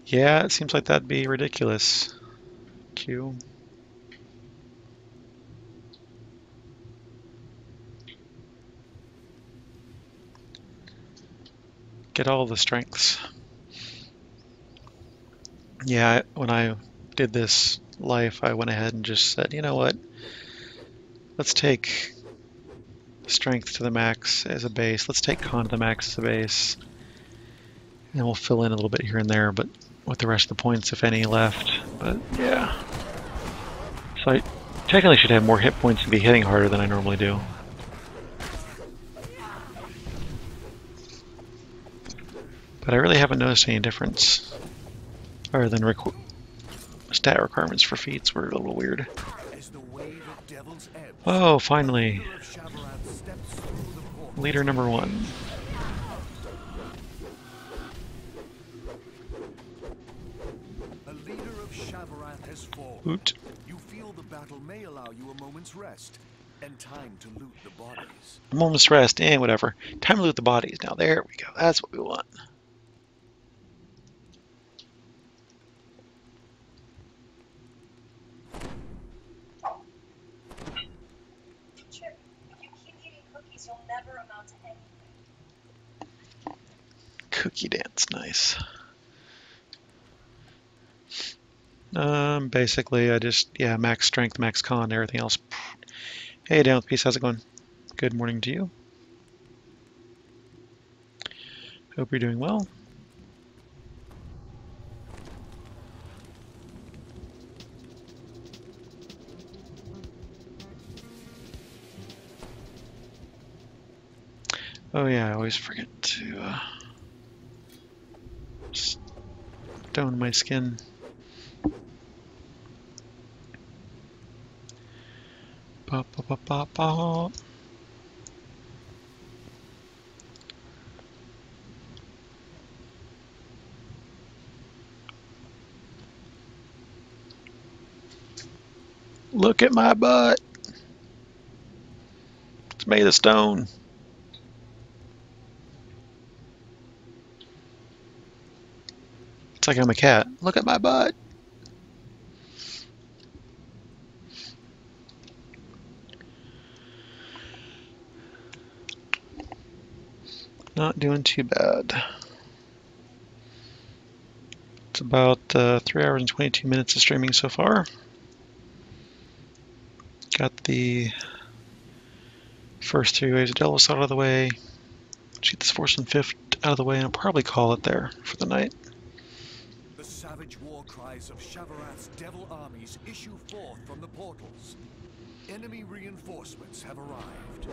Yeah, it seems like that'd be ridiculous. Q. Get all the strengths. Yeah, when I did this life, I went ahead and just said, you know what? Let's take strength to the max as a base. Let's take con to the max as a base. And we'll fill in a little bit here and there, but with the rest of the points, if any, left. But yeah. So I technically should have more hit points and be hitting harder than I normally do. But I really haven't noticed any difference. Other than stat requirements for feats were a little weird. Oh, finally. Leader number 1. A leader of Shavarath has fallen. Oot. You feel the battle may allow you a moment's rest and time to loot the bodies. A moment's rest and whatever. Time to loot the bodies. Now there we go. That's what we want. Cookie dance, nice. Basically, I just, yeah, max strength, max con, everything else. Hey, Down with Peace, how's it going? Good morning to you. Hope you're doing well. Oh yeah, I always forget to stone my skin. Ba, ba, ba, ba, ba. Look at my butt. It's made of stone. It's like I'm a cat. Look at my butt. Not doing too bad. It's about 3 hours and 22 minutes of streaming so far. Got the first 3 waves of Delos out of the way. Shoot this 4th and 5th out of the way, and I'll probably call it there for the night. The savage war cries of Shavarath's devil armies issue forth from the portals. Enemy reinforcements have arrived.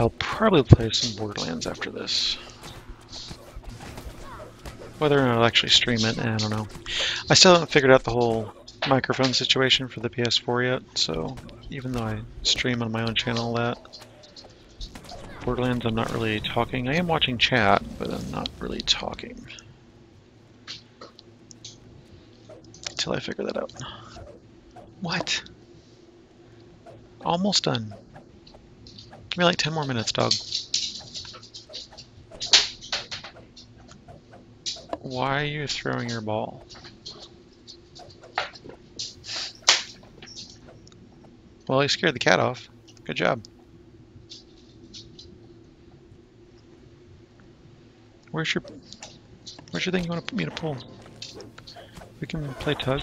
I'll probably play some Borderlands after this. Whether or not I'll actually stream it, I don't know. I still haven't figured out the whole microphone situation for the PS4 yet, so even though I stream on my own channel that, Borderlands I'm not really talking. I am watching chat, but I'm not really talking. Until I figure that out. What? Almost done. Give me like 10 more minutes, dog. Why are you throwing your ball? Well, you scared the cat off. Good job. Where's your thing you want to put me to pull? We can play tug.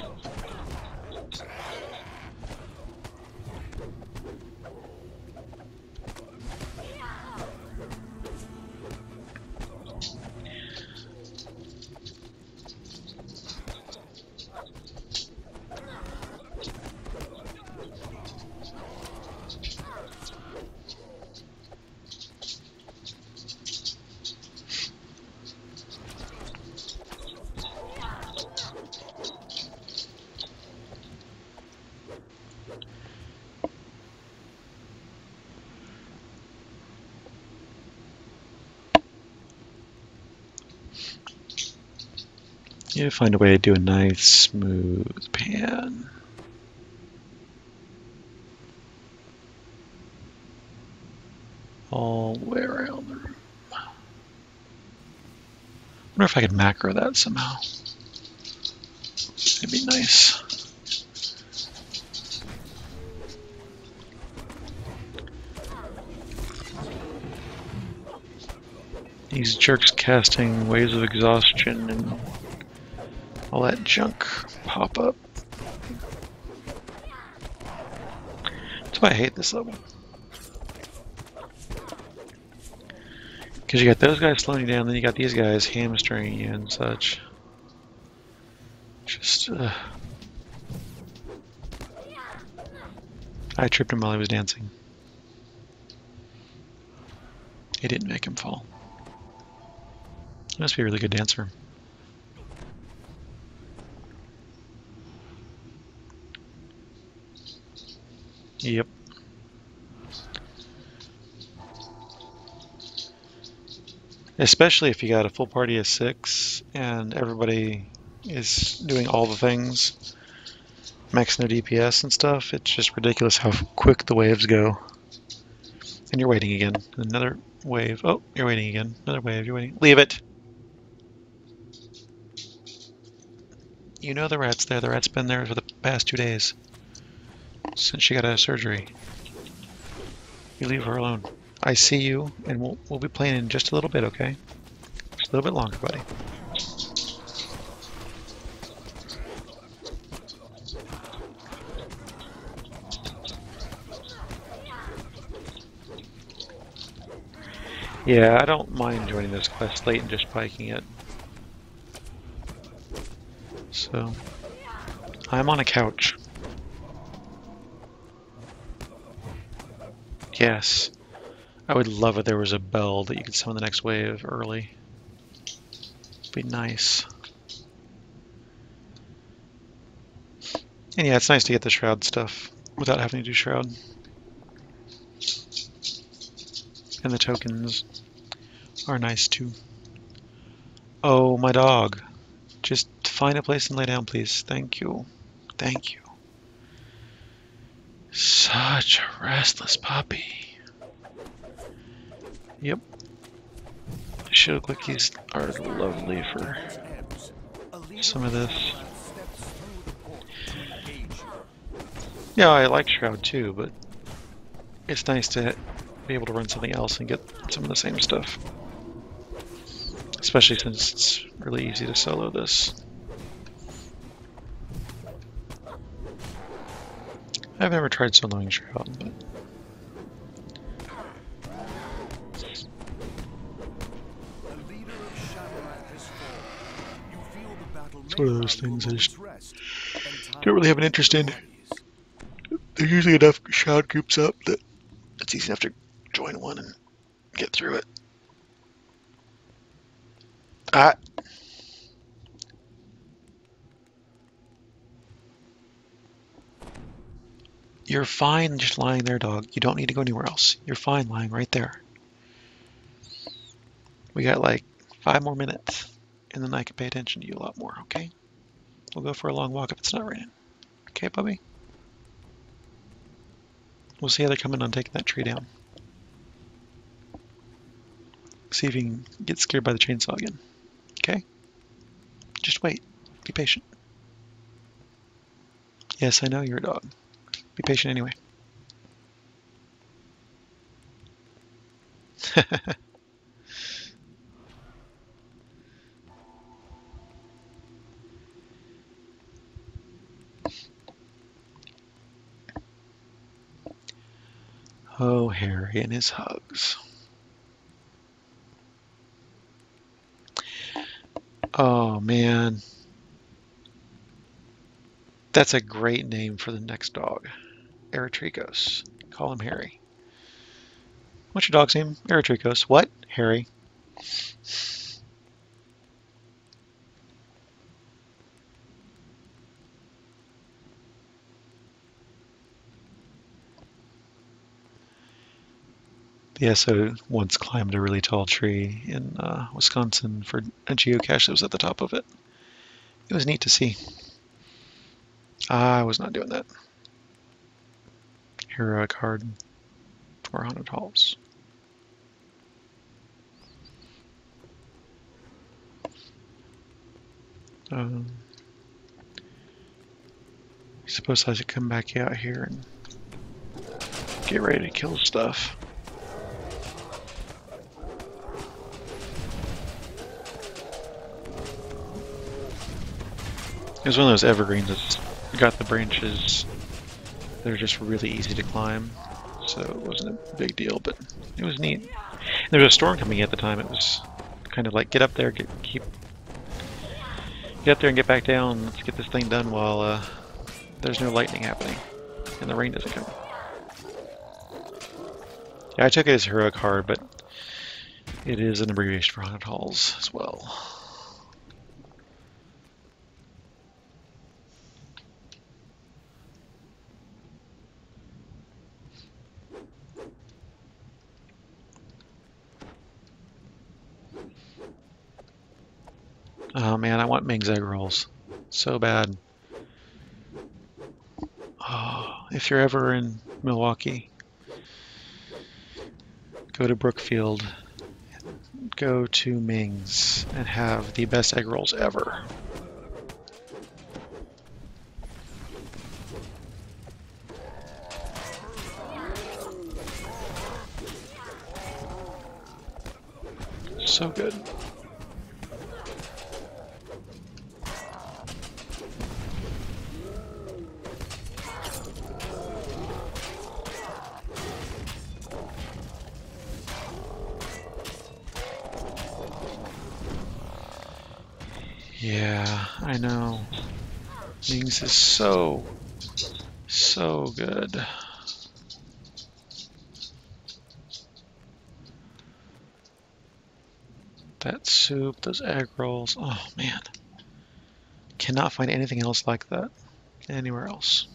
You need to find a way to do a nice, smooth pan. All the way around the room. I wonder if I could macro that somehow. It'd be nice. These jerks casting waves of exhaustion and all that junk pop up. That's why I hate this level. Because you got those guys slowing you down, then you got these guys hamstringing you and such. Just, I tripped him while he was dancing. It didn't make him fall. He must be a really good dancer. Yep. Especially if you got a full party of 6 and everybody is doing all the things, maxing their DPS and stuff. It's just ridiculous how quick the waves go. And you're waiting again. Another wave. Oh, you're waiting again. Another wave. You're waiting. Leave it! You know the rat's there. The rat's been there for the past 2 days. Since she got out of surgery. You leave her alone. I see you, and we'll be playing in just a little bit, okay? Just a little bit longer, buddy. Yeah, I don't mind joining this quest late and just piking it. So, I'm on a couch. Yes. I would love if there was a bell that you could summon the next wave early. Be nice. And yeah, it's nice to get the shroud stuff without having to do shroud. And the tokens are nice too. Oh, my dog. Just find a place and lay down, please. Thank you. Thank you. Such a restless puppy. Yep. Should look like these are lovely for some of this. Yeah, I like Shroud too, but it's nice to be able to run something else and get some of the same stuff. Especially since it's really easy to solo this. I've never tried soloing Shroud, but it's one of those things I just don't really have an interest in. There's usually enough Shroud groups up that it's easy enough to join one and get through it. Ah. You're fine just lying there, dog. You don't need to go anywhere else. You're fine lying right there. We got like 5 more minutes, and then I can pay attention to you a lot more, okay? We'll go for a long walk if it's not raining. Okay, puppy? We'll see how they're coming on taking that tree down. See if you can get scared by the chainsaw again. Okay? Just wait. Be patient. Yes, I know you're a dog. Be patient anyway. Oh, Harry and his hugs. Oh, man. That's a great name for the next dog. Eritricos. Call him Harry. What's your dog's name? Eritricos. What? Harry. The SO once climbed a really tall tree in Wisconsin for a geocache that was at the top of it. It was neat to see. I was not doing that. Heroic card for Haunted Halls. You're supposed to come back out here and get ready to kill stuff. It was one of those evergreens that's got the branches. They're just really easy to climb, so it wasn't a big deal, but it was neat. And there was a storm coming at the time. It was kind of like, get up there, get up there and get back down. Let's get this thing done while there's no lightning happening and the rain doesn't come. Yeah, I took it as heroic hard, but it is an abbreviation for haunted halls as well. Oh man, I want Ming's egg rolls so bad. Oh, if you're ever in Milwaukee, go to Brookfield, go to Ming's, and have the best egg rolls ever. So good. Yeah, I know. Ming's is so good. That soup, those egg rolls, oh man. Cannot find anything else like that anywhere else.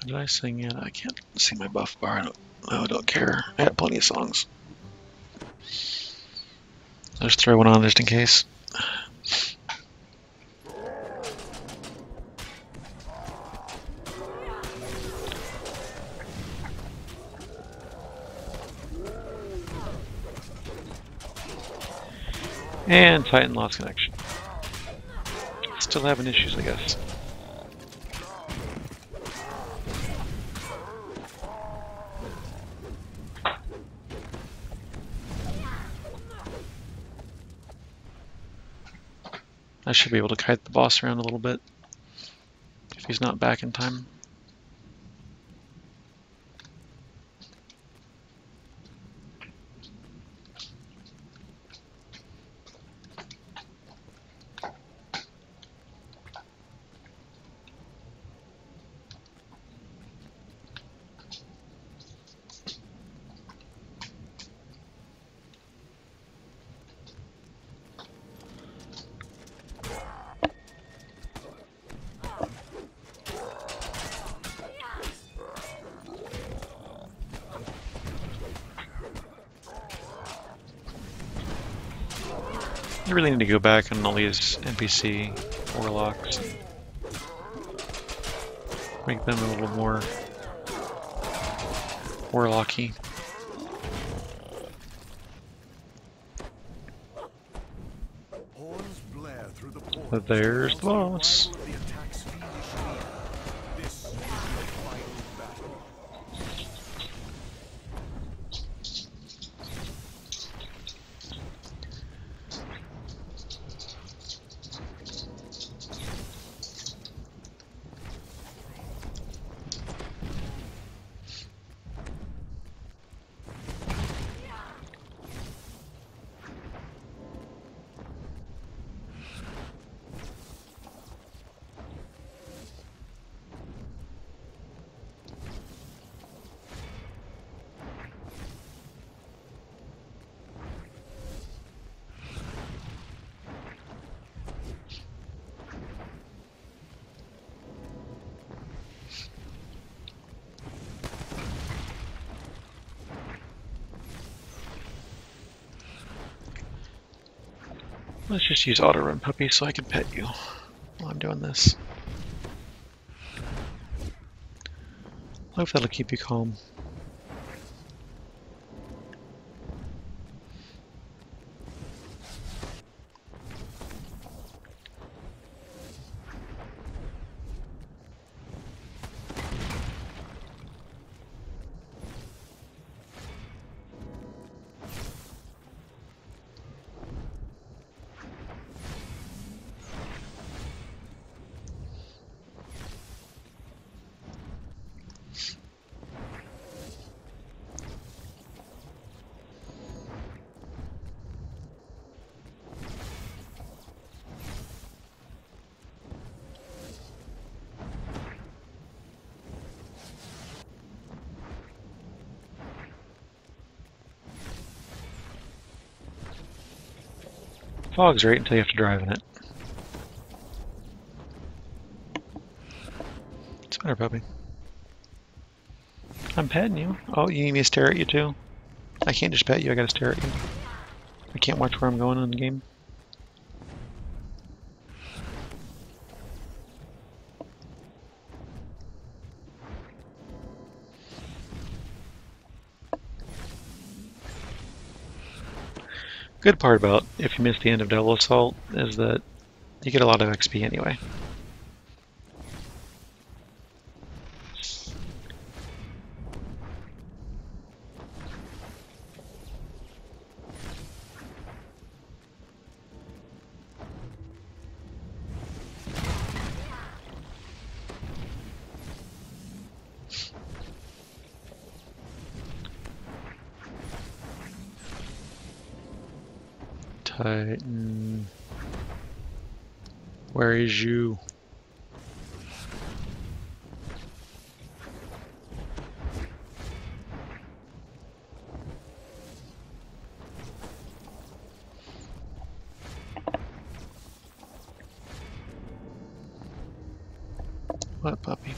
Did I sing yet? I can't see my buff bar. I don't care. I have plenty of songs. I'll just throw one on just in case. And Titan lost connection. Still having issues, I guess. I should be able to kite the boss around a little bit if he's not back in time. You really need to go back on all these NPC warlocks. Make them a little more warlocky. Horns blare through the port. But there's the boss. The attack's fiendish near. This is the final battle. Let's just use auto run puppy so I can pet you while I'm doing this. Hope that'll keep you calm. Fog's right until you have to drive in it. What's the matter, puppy? I'm petting you. Oh, you need me to stare at you too? I can't just pet you, I gotta stare at you. I can't watch where I'm going in the game. Good part about if you miss the end of Double Assault is that you get a lot of XP anyway. Titan. Where is you? What, puppy?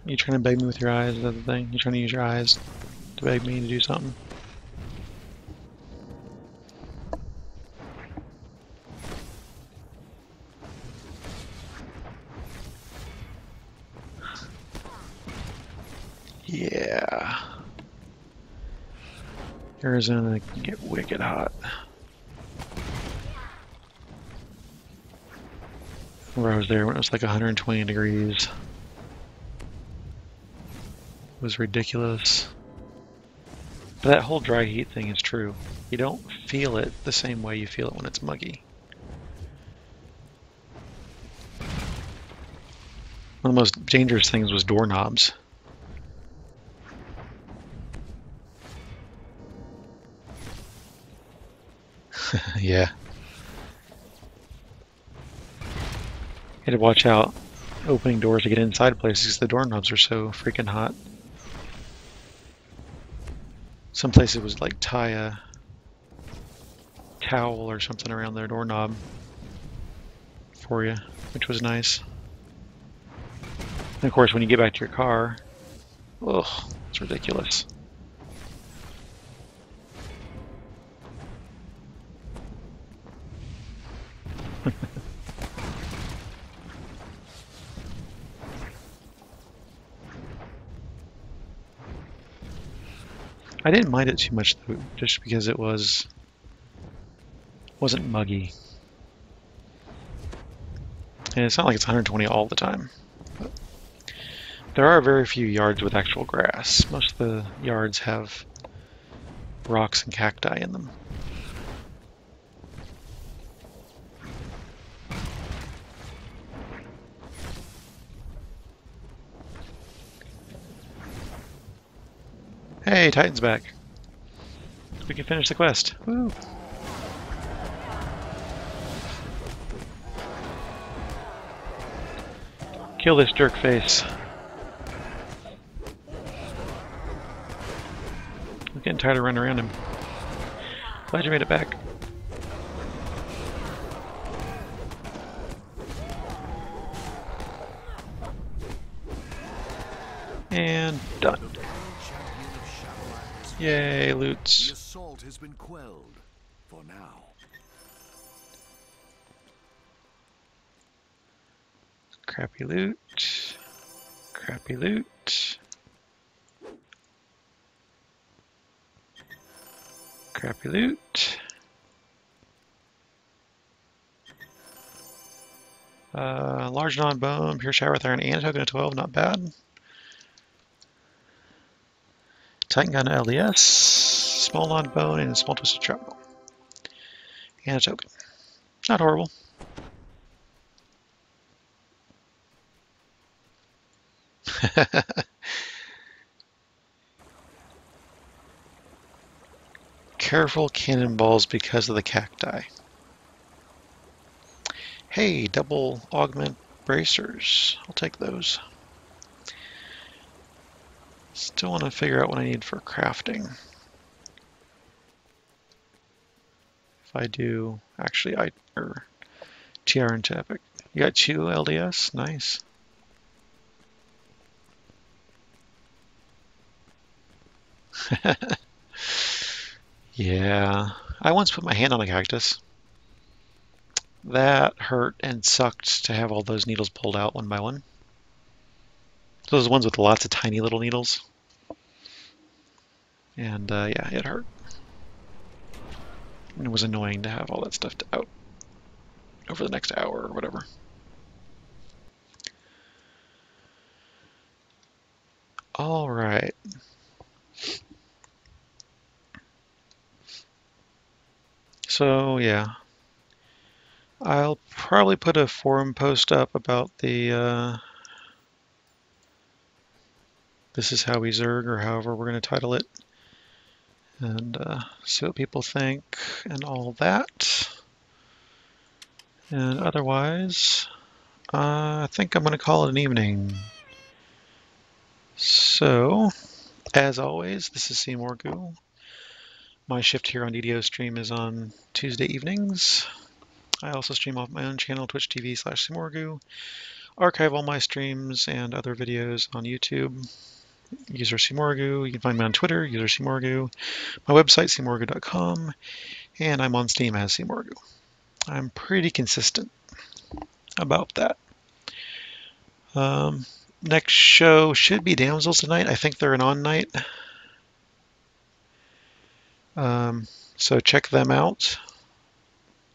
You trying to beg me with your eyes? Is that the thing? You trying to use your eyes to beg me to do something? Yeah. Arizona can get wicked hot. Where I was there when it was like 120 degrees. It was ridiculous. But that whole dry heat thing is true. You don't feel it the same way you feel it when it's muggy. One of the most dangerous things was doorknobs. Yeah. You had to watch out opening doors to get inside places because the doorknobs are so freaking hot. Some places was like tie a towel or something around their doorknob for you, which was nice. And of course, when you get back to your car, ugh, it's ridiculous. I didn't mind it too much though, just because it wasn't muggy. And it's not like it's 120 all the time. But there are very few yards with actual grass. Most of the yards have rocks and cacti in them. Hey, Titan's back. We can finish the quest. Woo! Kill this jerk face. I'm getting tired of running around him. Glad you made it back. And done. Yay, loots. The assault has been quelled for now. Crappy loot. Crappy loot. Crappy loot. Large non-bone, pure shower with iron, and a token of 12, not bad. Titan gun LDS, small non-bone, and small twisted shrapnel. And a token. Not horrible. Careful cannonballs because of the cacti. Hey, double augment bracers. I'll take those. Still want to figure out what I need for crafting. If I do, actually, TR into Epic. You got 2 LDS? Nice. Yeah, I once put my hand on a cactus. That hurt and sucked to have all those needles pulled out one by one. Those ones with lots of tiny little needles. And yeah, it hurt. And it was annoying to have all that stuff out over the next hour or whatever. All right. So yeah, I'll probably put a forum post up about the this is how we zerg, or however we're going to title it, and see what people think and all that. And otherwise, I think I'm going to call it an evening. So, as always, this is Seymour Goo. My shift here on DDO stream is on Tuesday evenings. I also stream off my own channel, Twitch TV/Seymour Goo. Archive all my streams and other videos on YouTube. User Seymour Goo. You can find me on Twitter, user Seymour Goo. My website, seymourgoo.com. And I'm on Steam as Seymour Goo. I'm pretty consistent about that. Next show should be Damsels tonight. I think they're an on night. So check them out.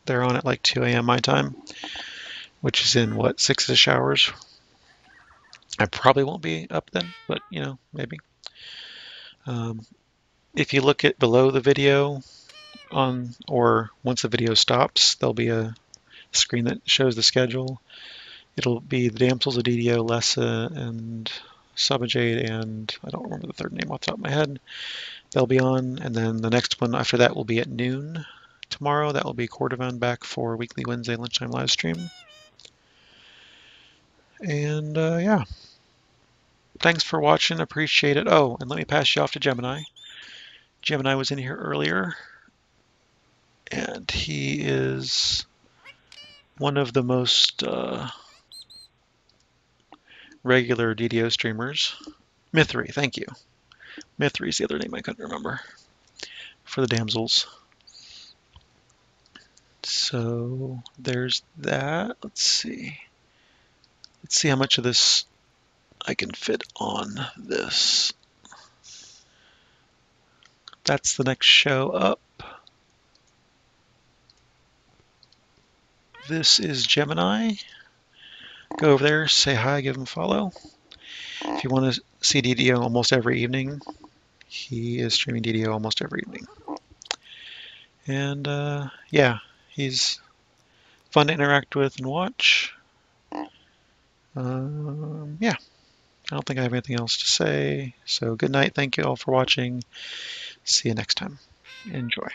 They're on at like 2 a.m. my time, which is in, what, 6-ish hours? I probably won't be up then, but, you know, maybe. If you look at below the video, or once the video stops, there'll be a screen that shows the schedule. It'll be the Damsels of DDO, Lessa, and Subajade, and I don't remember the third name off the top of my head. They'll be on, and then the next one after that will be at noon tomorrow. That will be Cordovan back for weekly Wednesday lunchtime live stream. And yeah, thanks for watching. Appreciate it. Oh, and let me pass you off to Gemini. Gemini was in here earlier, and he is one of the most regular DDO streamers. Mithri, thank you. Mithri is the other name I couldn't remember for the damsels. So there's that. Let's see. Let's see how much of this I can fit on this. That's the next show up. This is Gemini. Go over there, say hi, give him a follow. If you want to see DDO almost every evening, he is streaming DDO almost every evening. And yeah, he's fun to interact with and watch. Yeah, I don't think I have anything else to say. So good night. Thank you all for watching. See you next time. Enjoy.